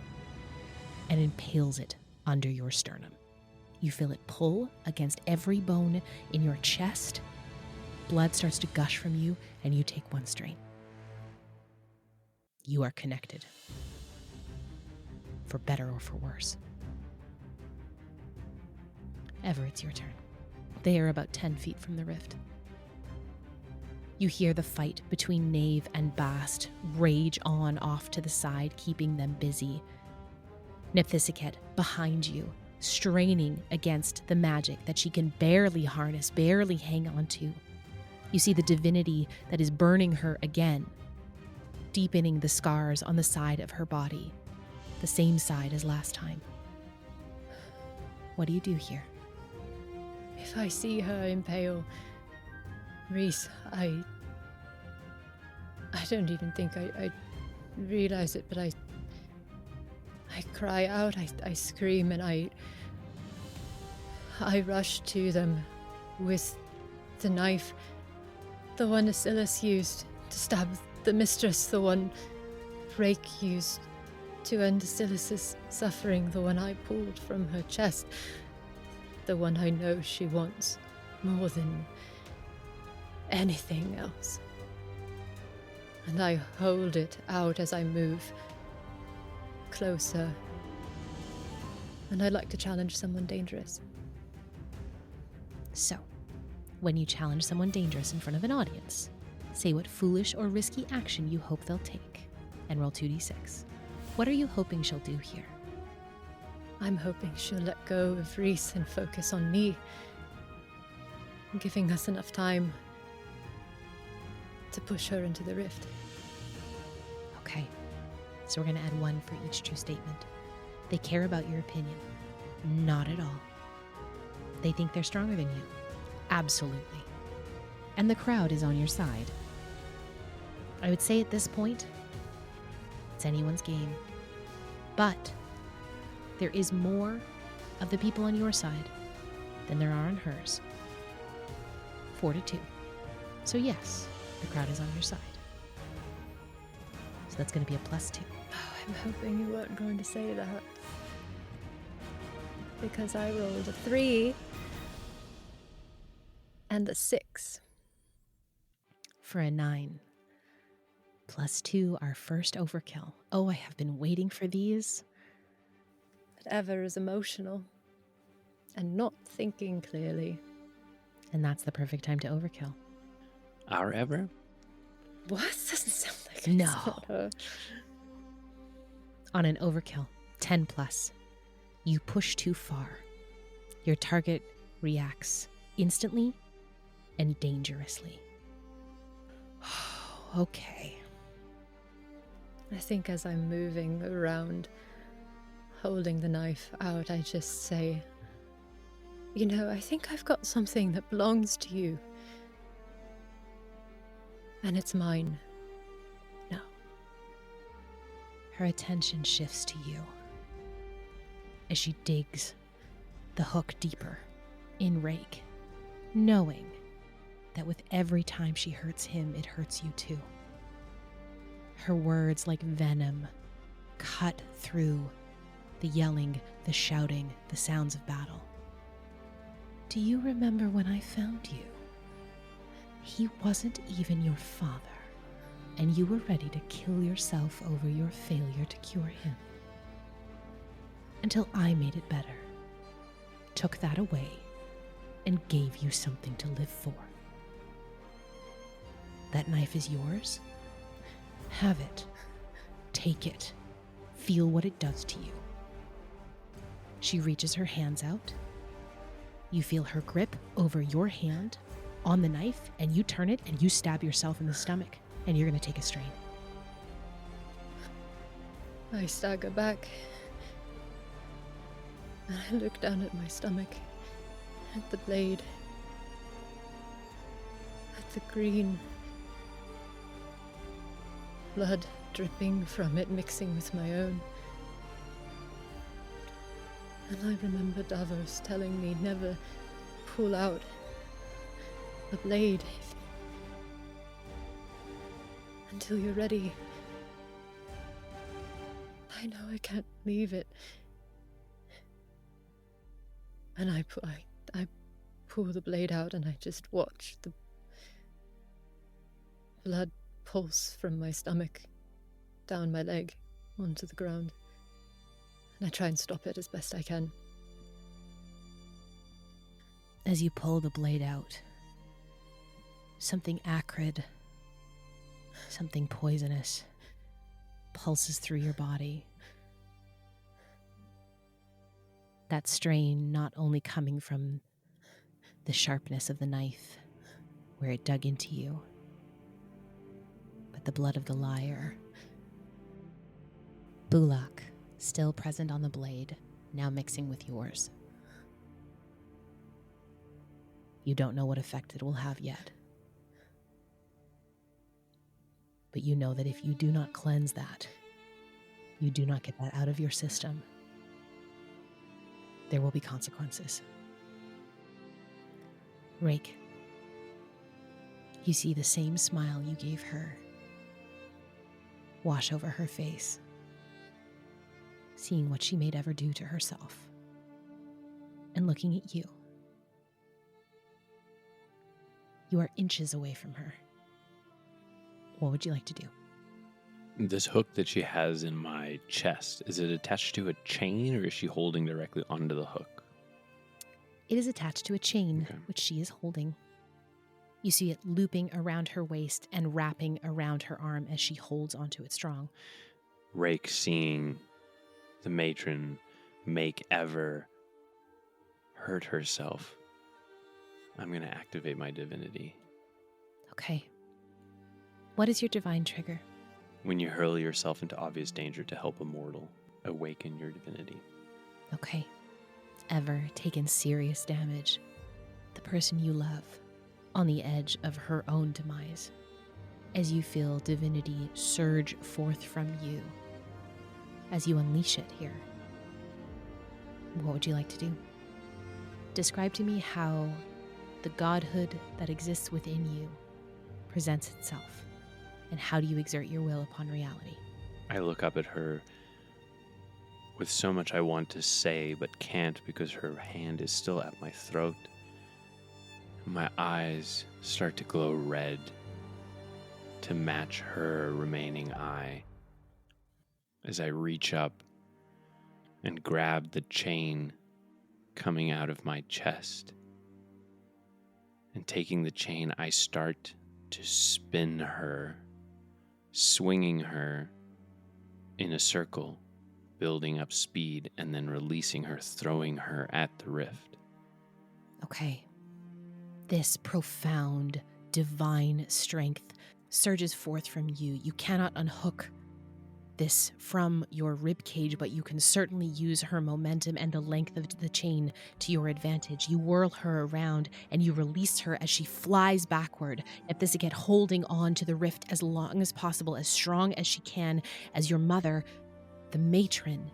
and impales it under your sternum. You feel it pull against every bone in your chest. Blood starts to gush from you, and you take one strain. You are connected. For better or for worse. Ever, it's your turn. They are about 10 feet from the rift. You hear the fight between Knave and Bast rage on off to the side, keeping them busy. Nephthisiket behind you, straining against the magic that she can barely harness, barely hang on to. You see the divinity that is burning her again, deepening the scars on the side of her body, the same side as last time. What do you do here? If I see her impale Reese, I don't even think I realize it, but I cry out, I scream, and I rush to them with the knife, the one Asilis used to stab the mistress, the one Rake used to end Asilis' suffering, the one I pulled from her chest, the one I know she wants more than anything else. And I hold it out as I move closer. And I'd like to challenge someone dangerous. So, when you challenge someone dangerous in front of an audience, say what foolish or risky action you hope they'll take, and roll 2d6. What are you hoping she'll do here? I'm hoping she'll let go of Reese and focus on me, giving us enough time to push her into the rift. Okay, so we're going to add 1 for each true statement. They care about your opinion. Not at all. They think they're stronger than you. Absolutely. And the crowd is on your side. I would say at this point, it's anyone's game. But there is more of the people on your side than there are on hers. 4-2. So yes, the crowd is on your side. So that's going to be a +2. Oh, I'm hoping you weren't going to say that. Because I rolled a 3 and a 6. For a 9. +2, our first overkill. Oh, I have been waiting for these. But Ever is emotional and not thinking clearly. And that's the perfect time to overkill. Our Ever? What? Doesn't sound like No. it's not her. On an overkill, 10+, you push too far. Your target reacts instantly and dangerously. Okay. I think as I'm moving around, holding the knife out, I just say, you know, I think I've got something that belongs to you. And it's mine. No. Her attention shifts to you as she digs the hook deeper in Rake, knowing that with every time she hurts him, it hurts you too. Her words, like venom, cut through the yelling, the shouting, the sounds of battle. Do you remember when I found you? He wasn't even your father, and you were ready to kill yourself over your failure to cure him. Until I made it better, took that away, and gave you something to live for. That knife is yours. Have it. Take it. Feel what it does to you. She reaches her hands out. You feel her grip over your hand on the knife, and you turn it and you stab yourself in the stomach, and you're going to take a strain. I stagger back, and I look down at my stomach, at the blade, at the green blood dripping from it, mixing with my own. And I remember Davos telling me never pull out the blade until you're ready. I know I can't leave it And I pull the blade out and I just watch the blood pulse from my stomach down my leg onto the ground. And I try and stop it as best I can. As you pull the blade out, something acrid, something poisonous pulses through your body. That strain not only coming from the sharpness of the knife where it dug into you, but the blood of the liar. Bulak, still present on the blade, now mixing with yours. You don't know what effect it will have yet. But you know that if you do not cleanse that, you do not get that out of your system, there will be consequences. Rake, you see the same smile you gave her wash over her face, seeing what she may ever do to herself, and looking at you. You are inches away from her. What would you like to do? This hook that she has in my chest, is it attached to a chain or is she holding directly onto the hook? It is attached to a chain, Okay. which she is holding. You see it looping around her waist and wrapping around her arm as she holds onto it strong. Rake, seeing the matron make Ever hurt herself, I'm going to activate my divinity. Okay. What is your divine trigger? When you hurl yourself into obvious danger to help a mortal, awaken your divinity. Okay. Ever taken serious damage. The person you love on the edge of her own demise. As you feel divinity surge forth from you. As you unleash it here. What would you like to do? Describe to me how the godhood that exists within you presents itself. And how do you exert your will upon reality? I look up at her with so much I want to say but can't because her hand is still at my throat. My eyes start to glow red to match her remaining eye as I reach up and grab the chain coming out of my chest. And taking the chain, I start to spin her, swinging her in a circle, building up speed, and then releasing her, throwing her at the rift. Okay. This profound, divine strength surges forth from you. You cannot unhook this from your rib cage, but you can certainly use her momentum and the length of the chain to your advantage. You whirl her around and you release her as she flies backward, at this again holding on to the rift as long as possible, as strong as she can, as your mother, the matron,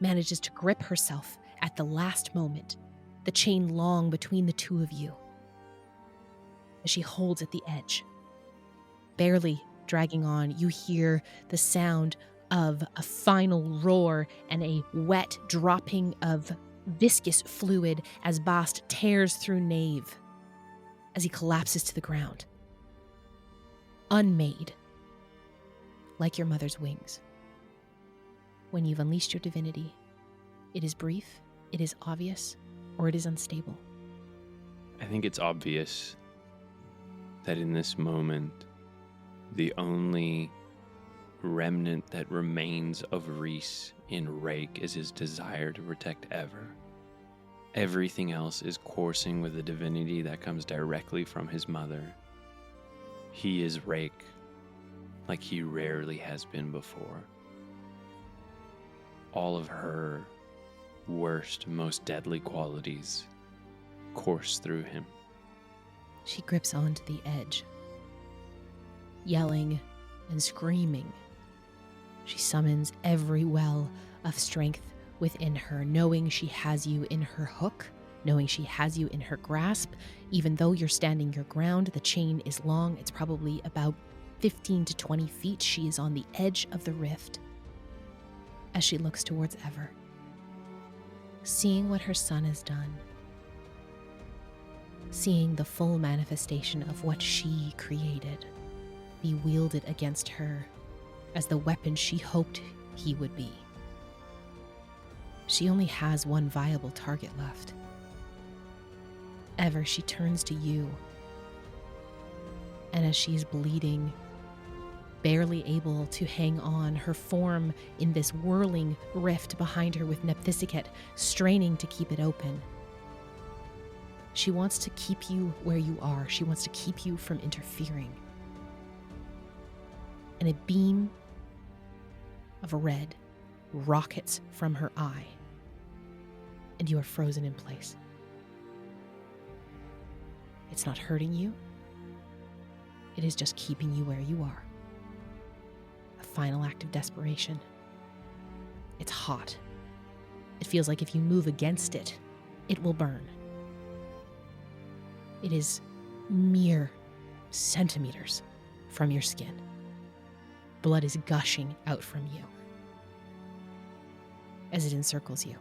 manages to grip herself at the last moment, the chain long between the two of you, as she holds at the edge. Barely dragging on, you hear the sound of a final roar and a wet dropping of viscous fluid as Bast tears through Knave as he collapses to the ground. Unmade, like your mother's wings. When you've unleashed your divinity, it is brief, it is obvious, or it is unstable. I think it's obvious that in this moment, the only remnant that remains of Reese in Rake is his desire to protect Ever. Everything else is coursing with a divinity that comes directly from his mother. He is Rake like he rarely has been before. All of her worst, most deadly qualities course through him. She grips onto the edge, yelling and screaming. She summons every well of strength within her, knowing she has you in her hook, knowing she has you in her grasp. Even though you're standing your ground, the chain is long. It's probably about 15 to 20 feet. She is on the edge of the rift as she looks towards Ever. seeing what her son has done, seeing the full manifestation of what she created be wielded against her as the weapon she hoped he would be. She only has one viable target left. Ever she turns to you, and as she's bleeding, barely able to hang on, her form in this whirling rift behind her with Nepthysicat straining to keep it open. She wants to keep you where you are. She wants to keep you from interfering. And a beam of red rockets from her eye, and you are frozen in place. It's not hurting you. It is just keeping you where you are. A final act of desperation. It's hot. It feels like if you move against it, it will burn. It is mere centimeters from your skin. Blood is gushing out from you as it encircles you.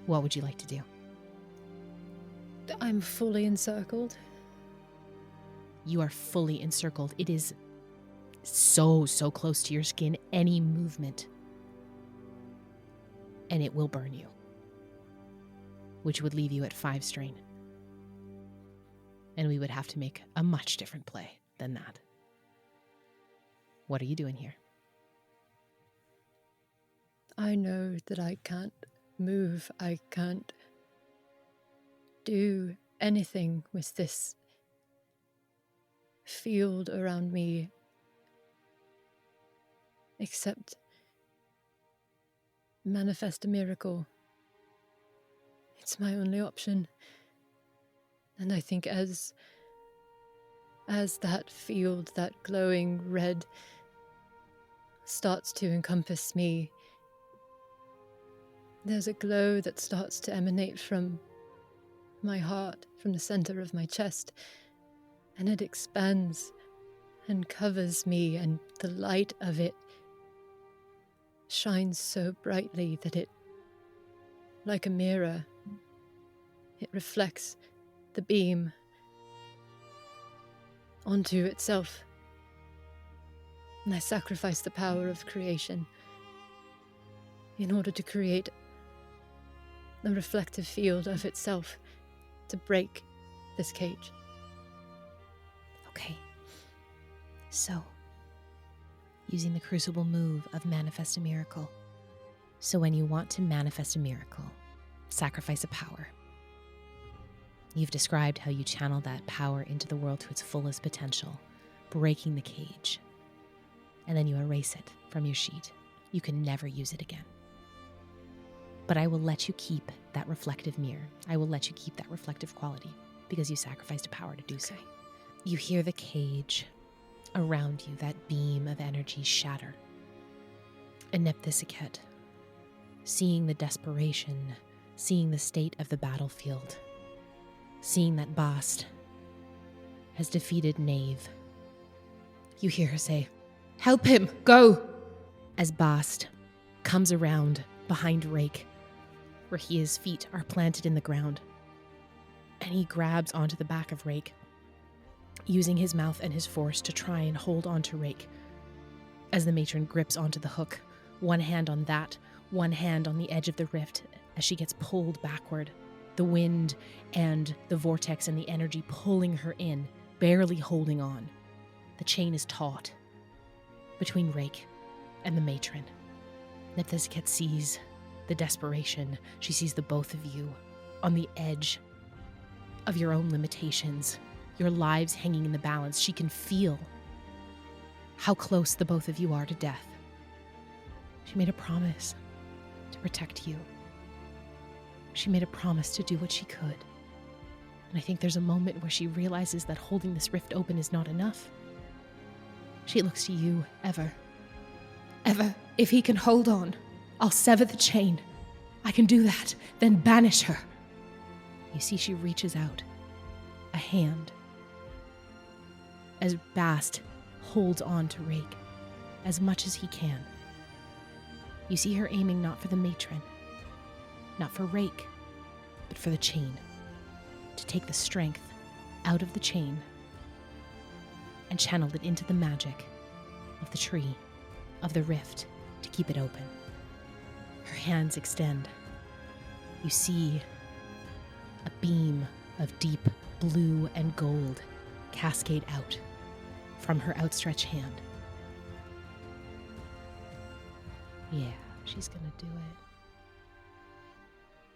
What would you like to do? I'm fully encircled. You are fully encircled. It is so close to your skin. Any movement, and it will burn you, which would leave you at 5 strain. And we would have to make a much different play than that. What are you doing here? I know that I can't move. I can't do anything with this field around me except manifest a miracle. It's my only option. And I think as that field, that glowing red, starts to encompass me, there's a glow that starts to emanate from my heart, from the center of my chest, and it expands and covers me, and the light of it shines so brightly that it, like a mirror, it reflects the beam onto itself. And I sacrifice the power of creation in order to create a reflective field of itself to break this cage. Okay. So, using the crucible move of manifest a miracle. So when you want to manifest a miracle, sacrifice a power. You've described how you channel that power into the world to its fullest potential, breaking the cage. And then you erase it from your sheet. You can never use it again. But I will let you keep that reflective mirror. I will let you keep that reflective quality because you sacrificed a power to do so. You hear the cage around you, that beam of energy shatter. And Nepthysicat, seeing the desperation, seeing the state of the battlefield, seeing that Bast has defeated Knave, you hear her say, "Help him, go!" As Bast comes around behind Rake, where his feet are planted in the ground, and he grabs onto the back of Rake, using his mouth and his force to try and hold onto Rake. As the matron grips onto the hook, one hand on that, one hand on the edge of the rift, as she gets pulled backward, the wind and the vortex and the energy pulling her in, barely holding on. The chain is taut between Rake and the matron. Nepthysicat sees the desperation. She sees the both of you on the edge of your own limitations, your lives hanging in the balance. She can feel how close the both of you are to death. She made a promise to protect you. She made a promise to do what she could. And I think there's a moment where she realizes that holding this rift open is not enough. She looks to you, Ever. Ever, if he can hold on, I'll sever the chain. I can do that, then banish her. You see she reaches out, a hand, as Bast holds on to Rake as much as he can. You see her aiming not for the matron, not for Rake, but for the chain, to take the strength out of the chain and channel it into the magic of the tree, of the rift, to keep it open. Her hands extend. You see a beam of deep blue and gold cascade out from her outstretched hand. Yeah, she's gonna do it.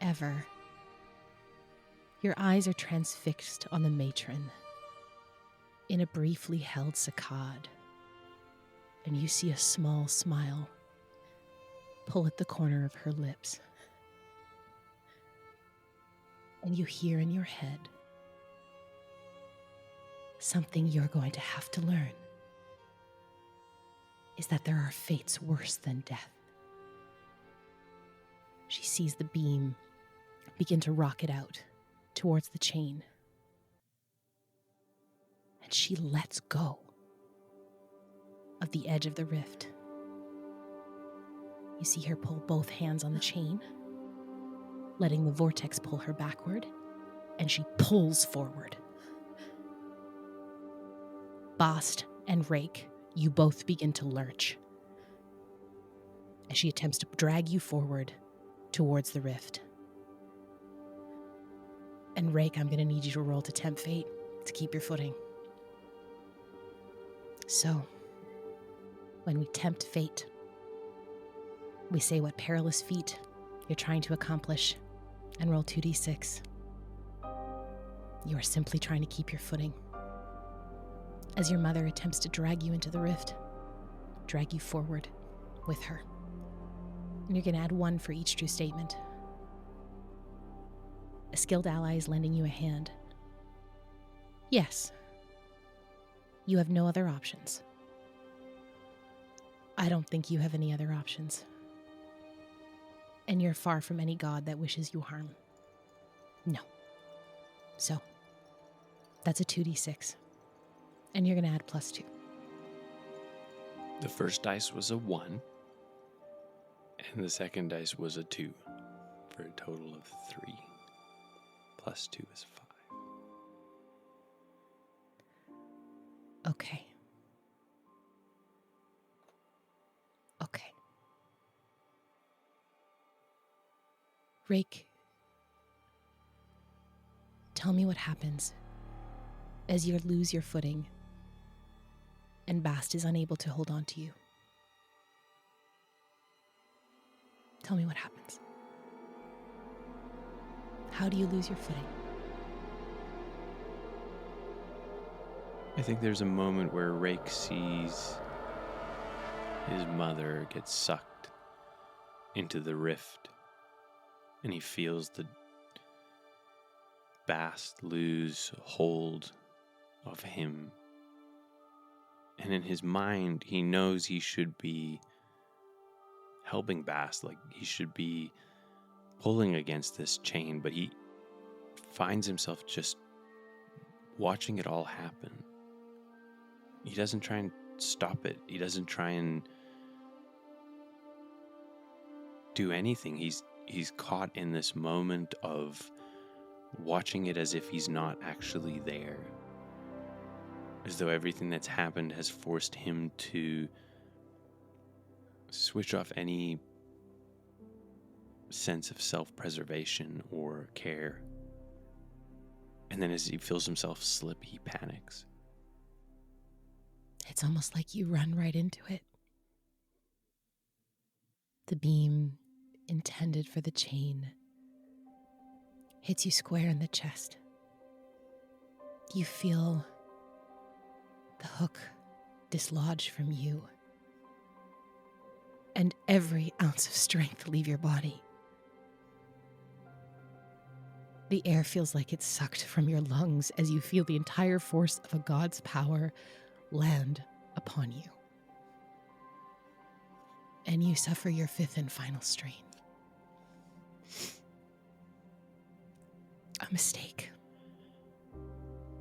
Ever. Your eyes are transfixed on the matron in a briefly held saccade, and you see a small smile pull at the corner of her lips. And you hear in your head something you're going to have to learn is that there are fates worse than death. She sees the beam begin to rocket out towards the chain, and she lets go of the edge of the rift. You see her pull both hands on the chain, letting the vortex pull her backward, and she pulls forward. Bast and Rake, you both begin to lurch as she attempts to drag you forward towards the rift. And Rake, I'm going to need you to roll to tempt fate to keep your footing. So, when we tempt fate, we say what perilous feat you're trying to accomplish and roll 2d6. You are simply trying to keep your footing as your mother attempts to drag you into the rift, drag you forward with her. And you're going to add 1 for each true statement. A skilled ally is lending you a hand. Yes. You have no other options. I don't think you have any other options. And you're far from any god that wishes you harm. No. So, that's a 2d6. And you're going to add +2. The first dice was a 1, and the second dice was a 2, for a total of 3. +2 is 5. Okay. Okay. Rake, tell me what happens as you lose your footing and Bast is unable to hold on to you. Tell me what happens. How do you lose your footing? I think there's a moment where Rake sees his mother get sucked into the rift, and he feels the Bast lose hold of him. And in his mind, he knows he should be helping Bast, like he should be pulling against this chain, but he finds himself just watching it all happen. He doesn't try and stop it. He doesn't try and do anything. He's caught in this moment of watching it as if he's not actually there. As though everything that's happened has forced him to switch off any sense of self-preservation or care. And then as he feels himself slip, he panics. It's almost like you run right into it. The beam intended for the chain hits you square in the chest. You feel the hook dislodge from you, and every ounce of strength leave your body. The air feels like it's sucked from your lungs as you feel the entire force of a god's power land upon you. And you suffer your 5th and final strain. A mistake.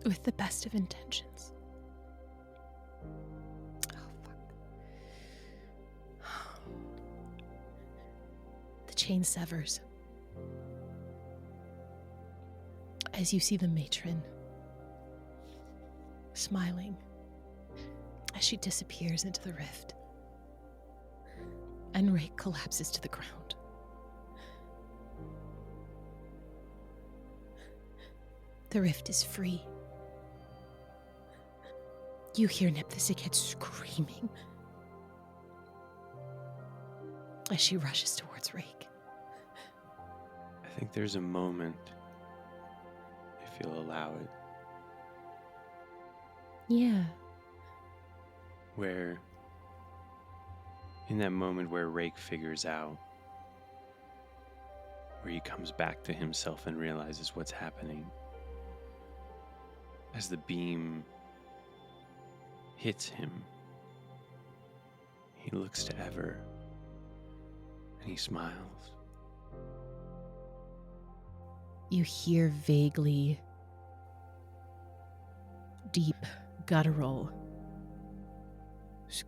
With the best of intentions. Oh, fuck. The chain severs. as you see the matron smiling as she disappears into the rift, and Rake collapses to the ground. The rift is free. You hear Nepthysicet screaming as she rushes towards Rake. I think there's a moment, if you'll allow it, Yeah. where, in that moment where Rake figures out, where he comes back to himself and realizes what's happening, as the beam hits him, he looks to Ever and he smiles. You hear vaguely deep, guttural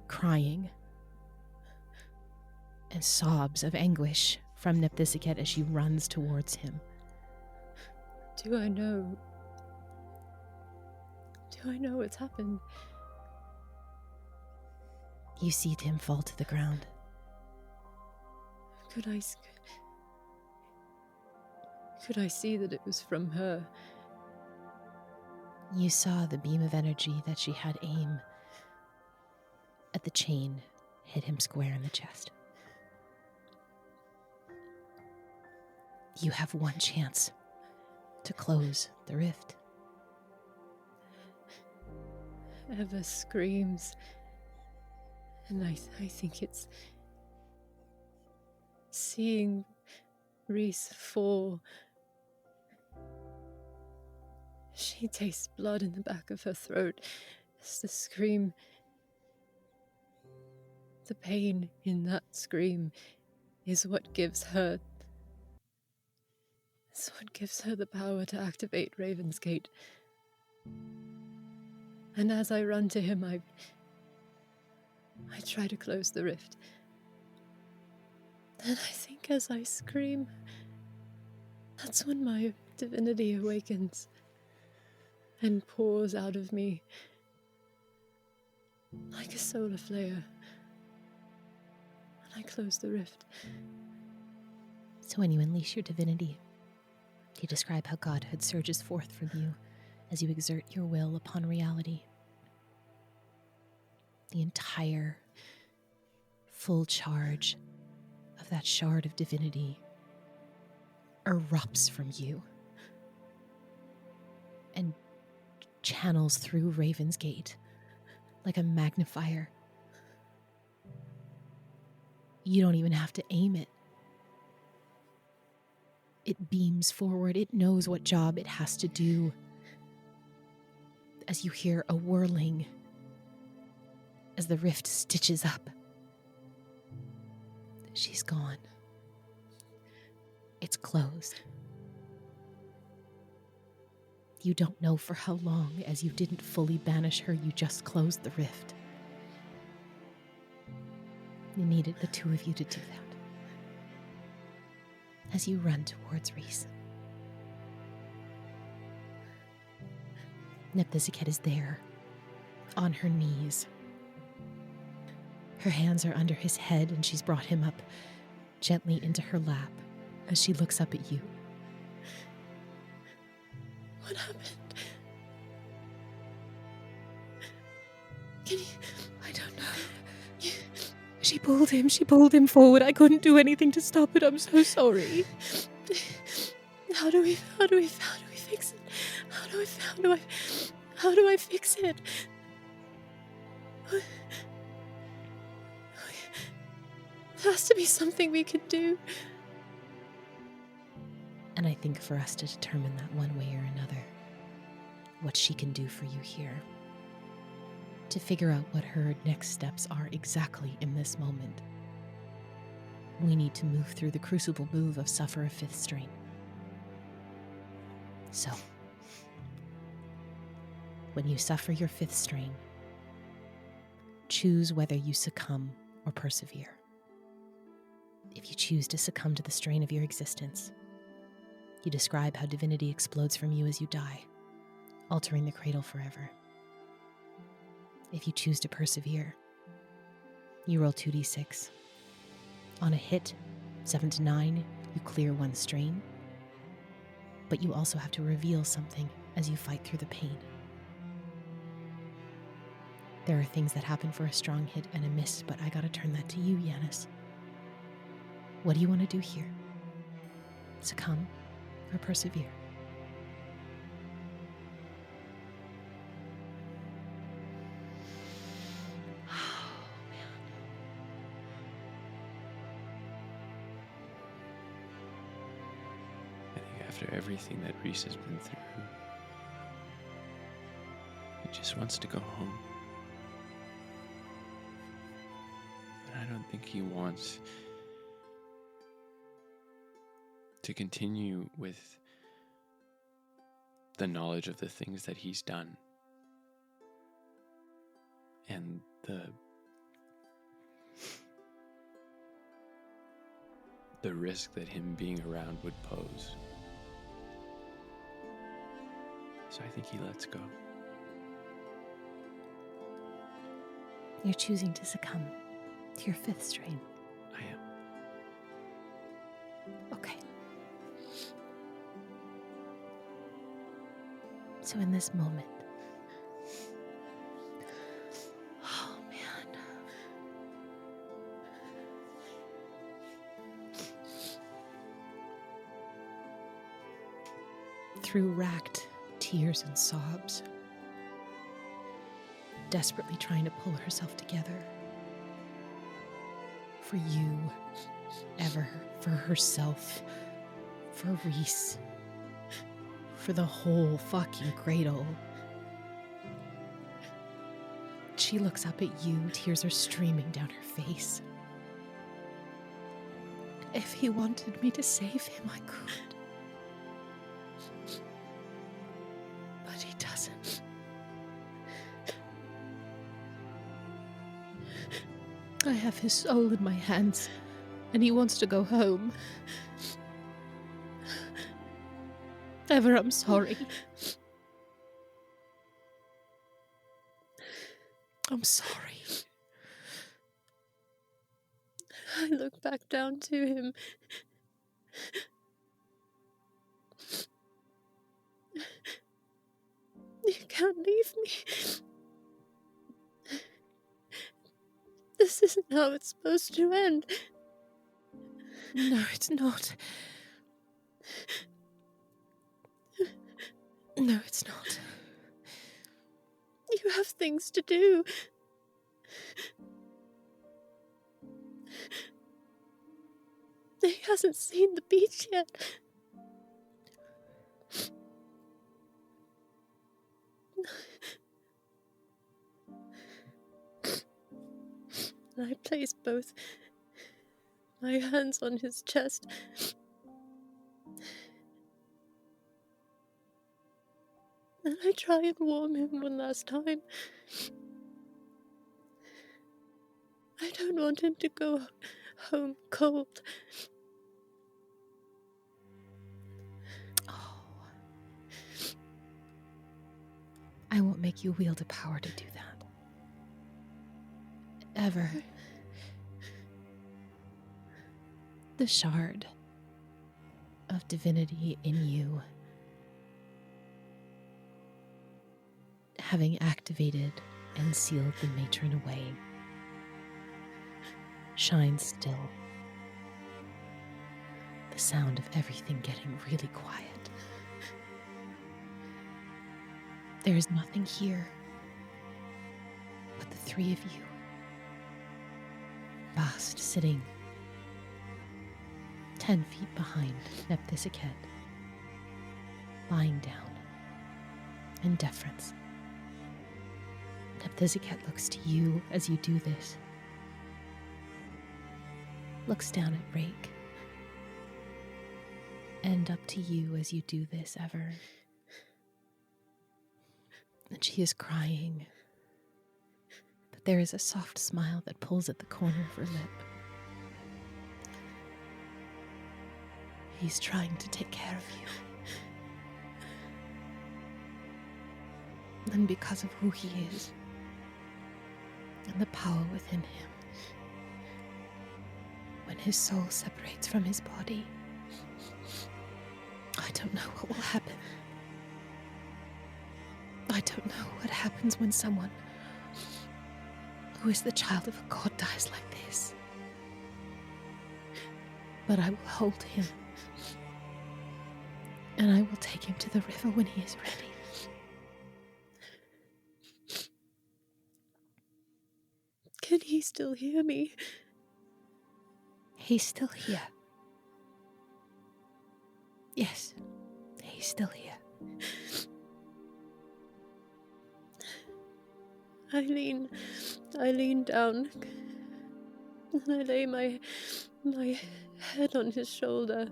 crying and sobs of anguish from Nepthysicet as she runs towards him. Do I know what's happened? You see Tim fall to the ground. Could I see that it was from her? You saw the beam of energy that she had aim at the chain hit him square in the chest. You have one chance to close the rift. Ever screams, and I think it's seeing Reese fall. She tastes blood in the back of her throat as the scream. The pain in that scream is what gives her the power to activate Raven's Gate. And as I run to him, I try to close the rift. And I think as I scream, that's when my divinity awakens and pours out of me like a solar flare. And I close the rift. So when you unleash your divinity, you describe how Godhood surges forth from you as you exert your will upon reality. The entire full charge of that shard of divinity erupts from you and channels through Raven's Gate like a magnifier. You don't even have to aim it. It beams forward. It knows what job it has to do. As you hear a whirling, as the rift stitches up. She's gone. It's closed. You don't know for how long, as you didn't fully banish her, you just closed the rift. You needed the two of you to do that. As you run towards Reese, Nepthysicet is there, on her knees. Her hands are under his head, and she's brought him up gently into her lap as she looks up at you. What happened? Can you... I don't know. She pulled him forward. I couldn't do anything to stop it. I'm so sorry. How do we fix it? How do I fix it? There has to be something we could do. And I think for us to determine that one way or another, what she can do for you here, to figure out what her next steps are exactly in this moment, we need to move through the crucible move of suffer a fifth strain. So, when you suffer your fifth strain, choose whether you succumb or persevere. If you choose to succumb to the strain of your existence, You describe how divinity explodes from you as you die, altering the cradle forever. If you choose to persevere, you roll 2d6. On a hit, 7 to 9, you clear 1 strain, but you also have to reveal something as you fight through the pain. There are things that happen for a strong hit and a miss, but I gotta turn that to you, Yanis. What do you want to do here? Succumb or persevere? I think after everything that Reese has been through, he just wants to go home. And I don't think he wants to continue with the knowledge of the things that he's done and the risk that him being around would pose. So I think he lets go. You're choosing to succumb to your 5th strain. I am. Okay. So in this moment, oh man, through racked tears and sobs, desperately trying to pull herself together, for you, ever, for herself, for Reese, for the whole fucking cradle. She looks up at you, tears are streaming down her face. If he wanted me to save him, I could. But he doesn't. I have his soul in my hands, and he wants to go home. Ever, I'm sorry. I'm sorry. I look back down to him. You can't leave me. This isn't how it's supposed to end. No, it's not. No, it's not. You have things to do. He hasn't seen the beach yet. And I place both my hands on his chest. And I try and warm him one last time. I don't want him to go home cold. Oh. I won't make you wield a power to do that. Ever. The shard of divinity in you, having activated and sealed the matron away, shines still. The sound of everything getting really quiet. There is nothing here but the 3 of you. Bast sitting 10 feet behind Nepthisiket, lying down in deference. Nepthisiket looks to you as you do this, looks down at Rake, and up to you as you do this, Ever. And she is crying, but there is a soft smile that pulls at the corner of her lip. He's trying to take care of you. And because of who he is, and the power within him, when his soul separates from his body, I don't know what will happen. I don't know what happens when someone who is the child of a god dies like this. But I will hold him, and I will take him to the river when he is ready. Can he still hear me? He's still here. Yes, he's still here. I lean down, and I lay my head on his shoulder.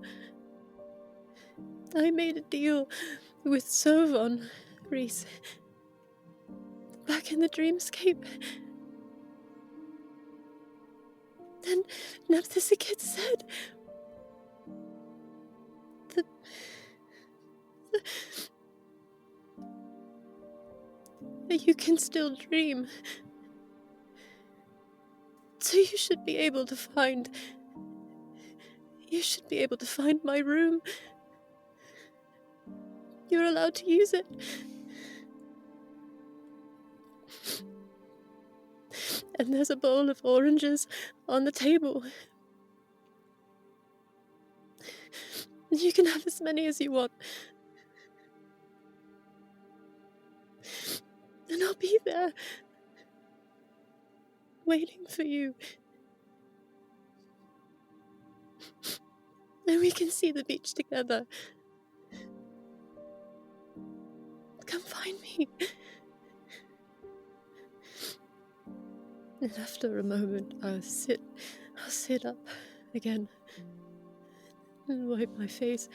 I made a deal with Sovon, Reese, back in the dreamscape. And Nepthysikid said that you can still dream. So you should be able to find my room. You're allowed to use it. And there's a bowl of oranges on the table. You can have as many as you want. And I'll be there, waiting for you. And we can see the beach together. Come find me. And after a moment, I'll sit up again and wipe my face.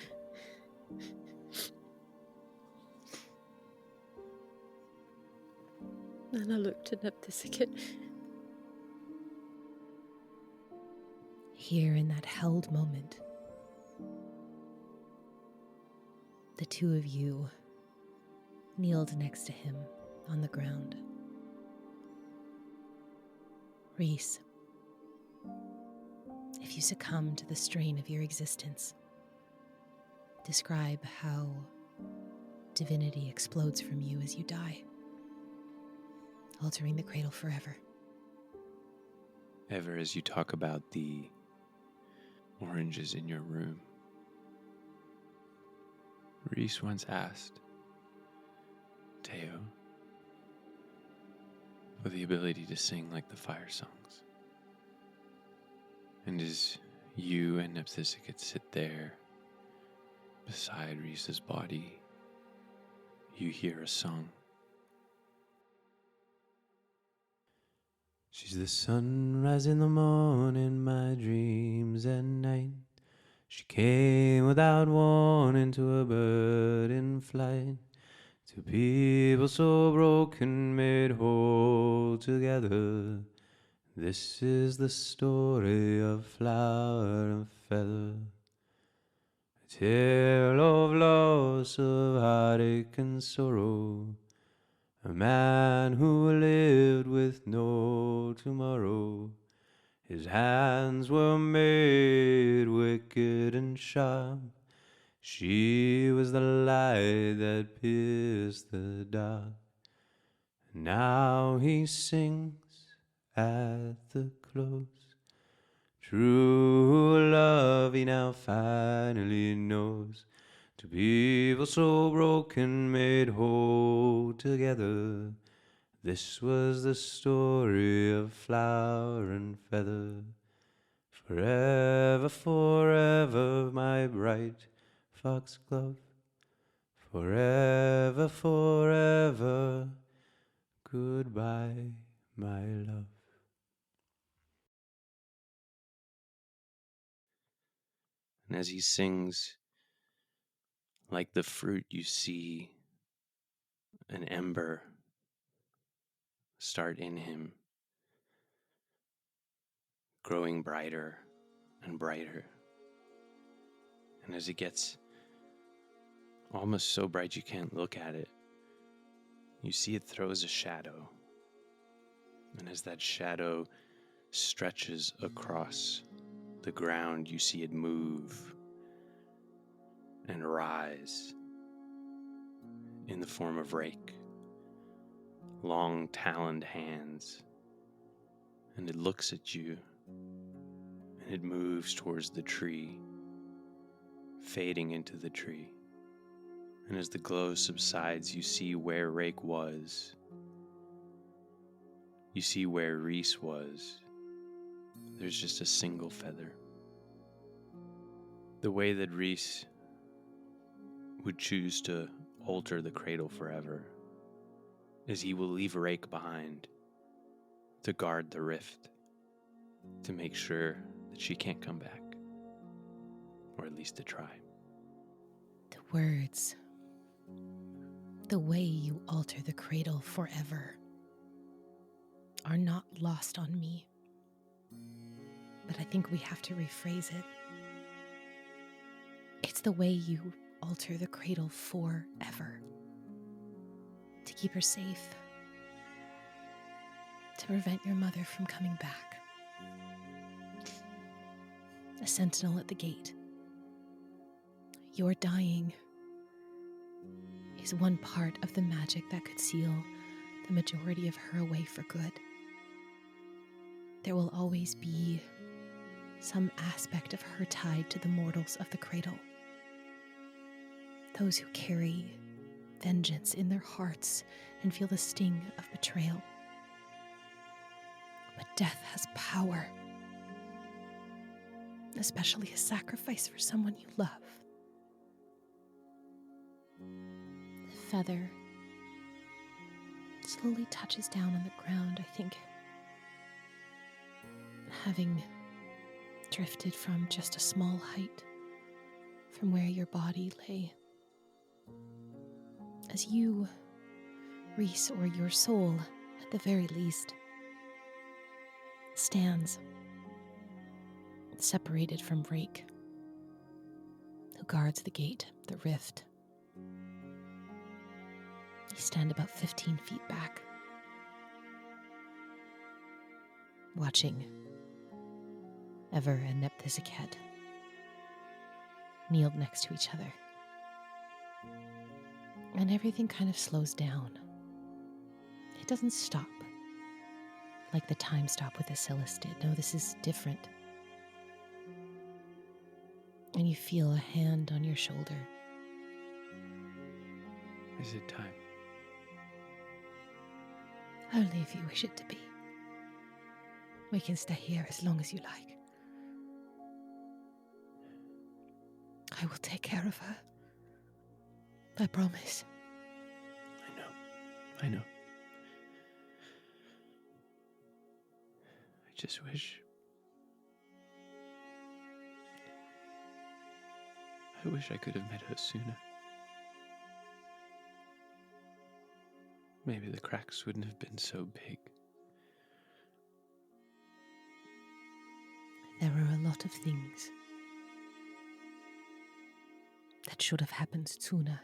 And I looked at Nepthysikid. Here in that held moment, the two of you kneeled next to him on the ground. Reese, if you succumb to the strain of your existence, describe how divinity explodes from you as you die, altering the cradle forever. Ever as you talk about the oranges in your room, Reese once asked Teo for the ability to sing like the fire songs. And as you and Nepthysikid sit there beside Reese's body, you hear a song. She's the sunrise in the morning, my dreams at night. She came without warning to a bird in flight. Two people so broken made whole together. This is the story of flower and feather. A tale of loss, of heartache and sorrow. A man who lived with no tomorrow. His hands were made wicked and sharp. She was the light that pierced the dark. Now he sings at the close. True love he now finally knows. Two people so broken made whole together. This was the story of flower and feather. Forever, forever, my bright foxglove. Forever, forever, goodbye, my love. And as he sings, like the fruit, you see an ember start in him, growing brighter and brighter. And as it gets almost so bright you can't look at it, you see it throws a shadow. And as that shadow stretches across the ground, you see it move and rise in the form of rake, long taloned hands. And it looks at you, and it moves towards the tree, fading into the tree. And as the glow subsides, you see where Rake was. You see where Reese was. There's just a single feather. The way that Reese would choose to alter the cradle forever is he will leave Rake behind to guard the rift, to make sure that she can't come back, or at least to try. The words, the way you alter the cradle forever, are not lost on me. But I think we have to rephrase it. It's the way you alter the cradle forever. To keep her safe. To prevent your mother from coming back. A sentinel at the gate. Your dying is one part of the magic that could seal the majority of her away for good. There will always be some aspect of her tied to the mortals of the cradle. Those who carry vengeance in their hearts and feel the sting of betrayal. But death has power, especially a sacrifice for someone you love. The feather slowly touches down on the ground, I think, having drifted from just a small height from where your body lay. As you, Reese, or your soul, at the very least, stands separated from Rake, who guards the gate, the rift. You stand about 15 feet back, watching Ever and Nepthiziket kneeled next to each other. And everything kind of slows down. It doesn't stop, like the time stop with Asilis did. No, this is different. And you feel a hand on your shoulder. Is it time? Only if you wish it to be. We can stay here as long as you like. I will take care of her. I promise. I know. I just wish... I wish I could have met her sooner. Maybe the cracks wouldn't have been so big. There are a lot of things that should have happened sooner.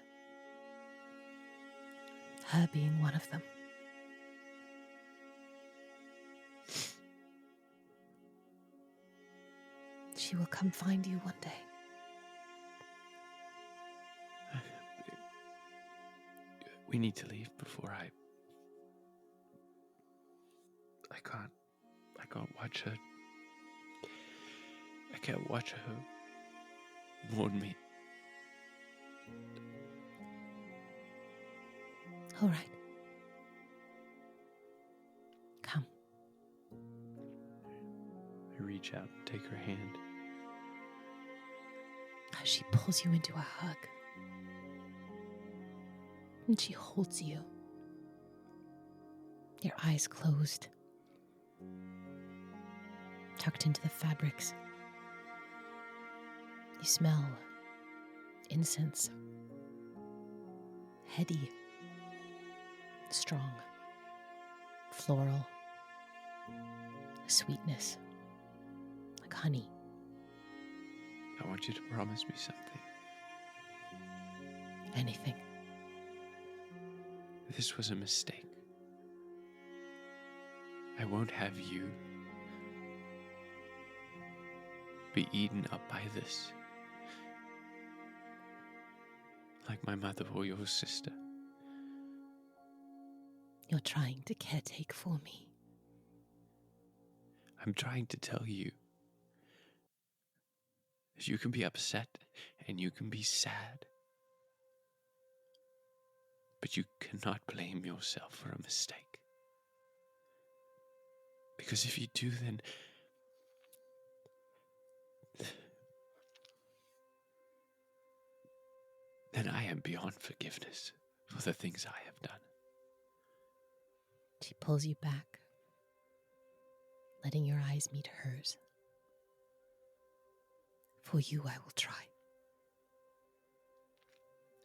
Her being one of them. She will come find you one day. We need to leave before I can't watch her. I can't watch her mourn me. All right. Come. I reach out and take her hand. She pulls you into a hug. And she holds you. Your eyes closed. Tucked into the fabrics. You smell incense. Heady. Strong. Floral. Sweetness. Like honey. I want you to promise me something. Anything. This was a mistake. I won't have you be eaten up by this, like my mother or your sister. You're trying to caretake for me. I'm trying to tell you that you can be upset and you can be sad, but you cannot blame yourself for a mistake. Because if you do, then I am beyond forgiveness for the things I have done. She pulls you back, letting your eyes meet hers. For you, I will try.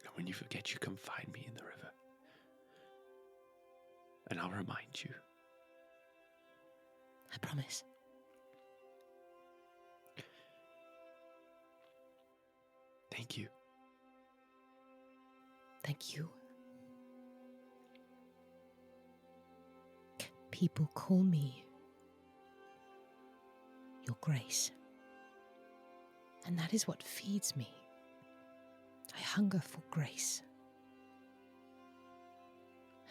And when you forget, you come find me in the river. And I'll remind you. I promise. Thank you. Thank you. People call me Your Grace. And that is what feeds me. I hunger for grace.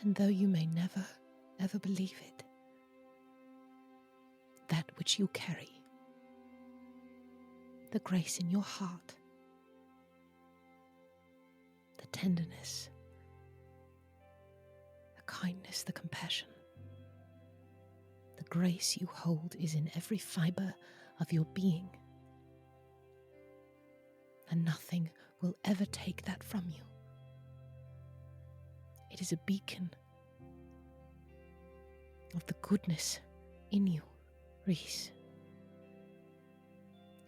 And though you may never, ever believe it, that which you carry, the grace in your heart, the tenderness, the kindness, the compassion, the grace you hold is in every fiber of your being. And nothing will ever take that from you. It is a beacon of the goodness in you, Reese.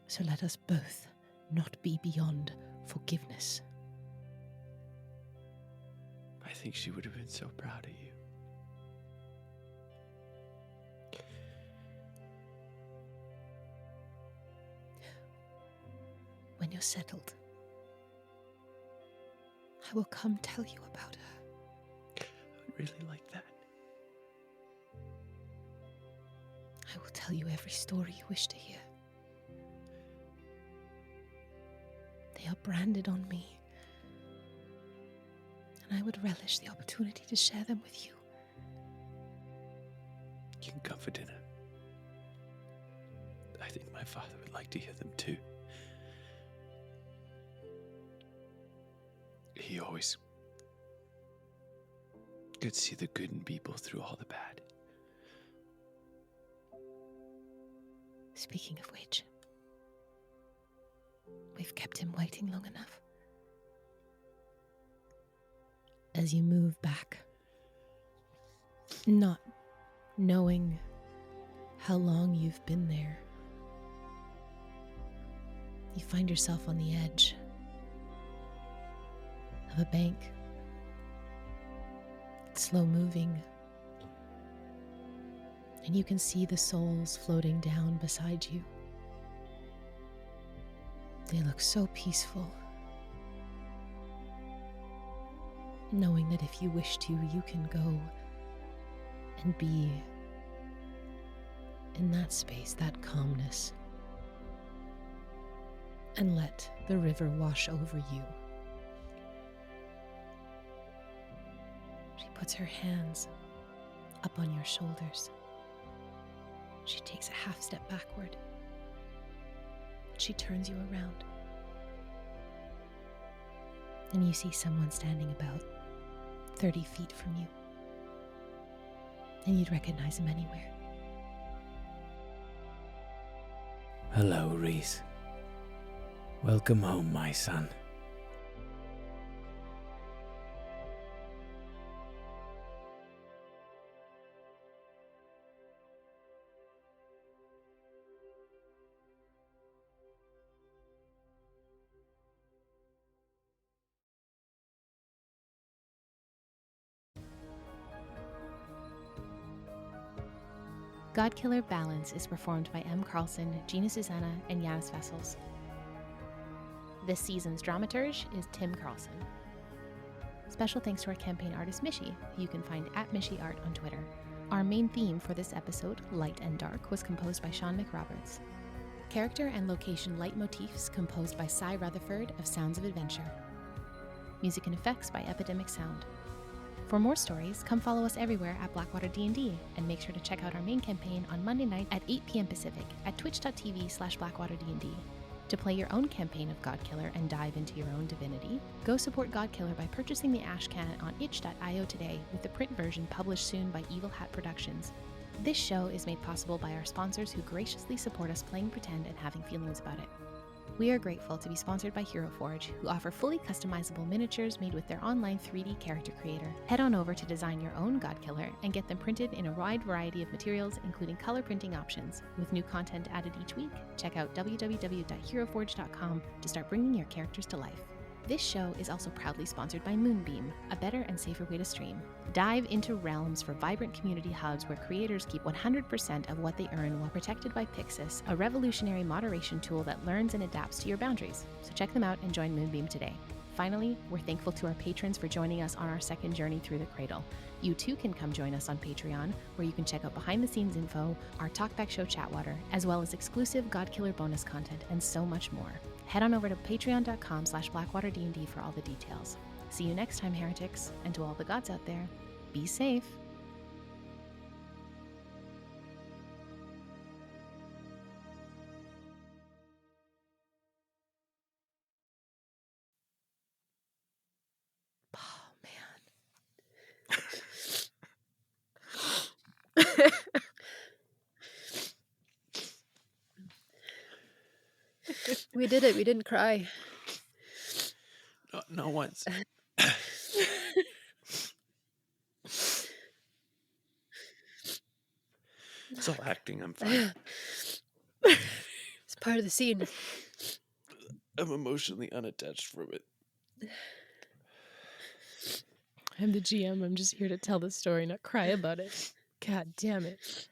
So let us both not be beyond forgiveness. I think she would have been so proud of you. When you're settled, I will come tell you about her. I would really like that. I will tell you every story you wish to hear. They are branded on me, and I would relish the opportunity to share them with you. You can come for dinner. I think my father would like to hear them too. He always could see the good in people through all the bad. Speaking of which, we've kept him waiting long enough. As you move back, not knowing how long you've been there, you find yourself on the edge of a bank. It's slow moving, and you can see the souls floating down beside you. They look so peaceful, knowing that if you wish to, you can go and be in that space, that calmness, and let the river wash over you. She puts her hands up on your shoulders. She takes a half step backward. She turns you around. And you see someone standing about 30 feet from you. And you'd recognize him anywhere. Hello, Reese. Welcome home, my son. Godkiller Balance is performed by M. Carlson, Gina Susanna, and Yanis Vessels. This season's dramaturge is Tim Carlson. Special thanks to our campaign artist Mishy, who you can find at MishyArt on Twitter. Our main theme for this episode, Light and Dark, was composed by Sean McRoberts. Character and location leitmotifs composed by Cy Rutherford of Sounds of Adventure. Music and effects by Epidemic Sound. For more stories, come follow us everywhere at Blackwater D&D, and make sure to check out our main campaign on Monday night at 8 p.m. Pacific at twitch.tv/BlackwaterD&D. To play your own campaign of Godkiller and dive into your own divinity, go support Godkiller by purchasing the Ashcan on itch.io today, with the print version published soon by Evil Hat Productions. This show is made possible by our sponsors who graciously support us playing pretend and having feelings about it. We are grateful to be sponsored by Hero Forge, who offer fully customizable miniatures made with their online 3D character creator. Head on over to design your own Godkiller and get them printed in a wide variety of materials, including color printing options. With new content added each week, check out www.heroforge.com to start bringing your characters to life. This show is also proudly sponsored by Moonbeam, a better and safer way to stream. Dive into realms for vibrant community hubs where creators keep 100% of what they earn while protected by Pixis, a revolutionary moderation tool that learns and adapts to your boundaries. So check them out and join Moonbeam today. Finally, we're thankful to our patrons for joining us on our second journey through the cradle. You too can come join us on Patreon, where you can check out behind-the-scenes info, our Talkback Show Chatwater, as well as exclusive Godkiller bonus content and so much more. Head on over to patreon.com/BlackwaterD&D for all the details. See you next time, heretics, and to all the gods out there, be safe. Oh, man. We did it. We didn't cry. Not once. It's all acting. I'm fine. It's part of the scene. I'm emotionally unattached from it. I'm the GM. I'm just here to tell the story, not cry about it. God damn it.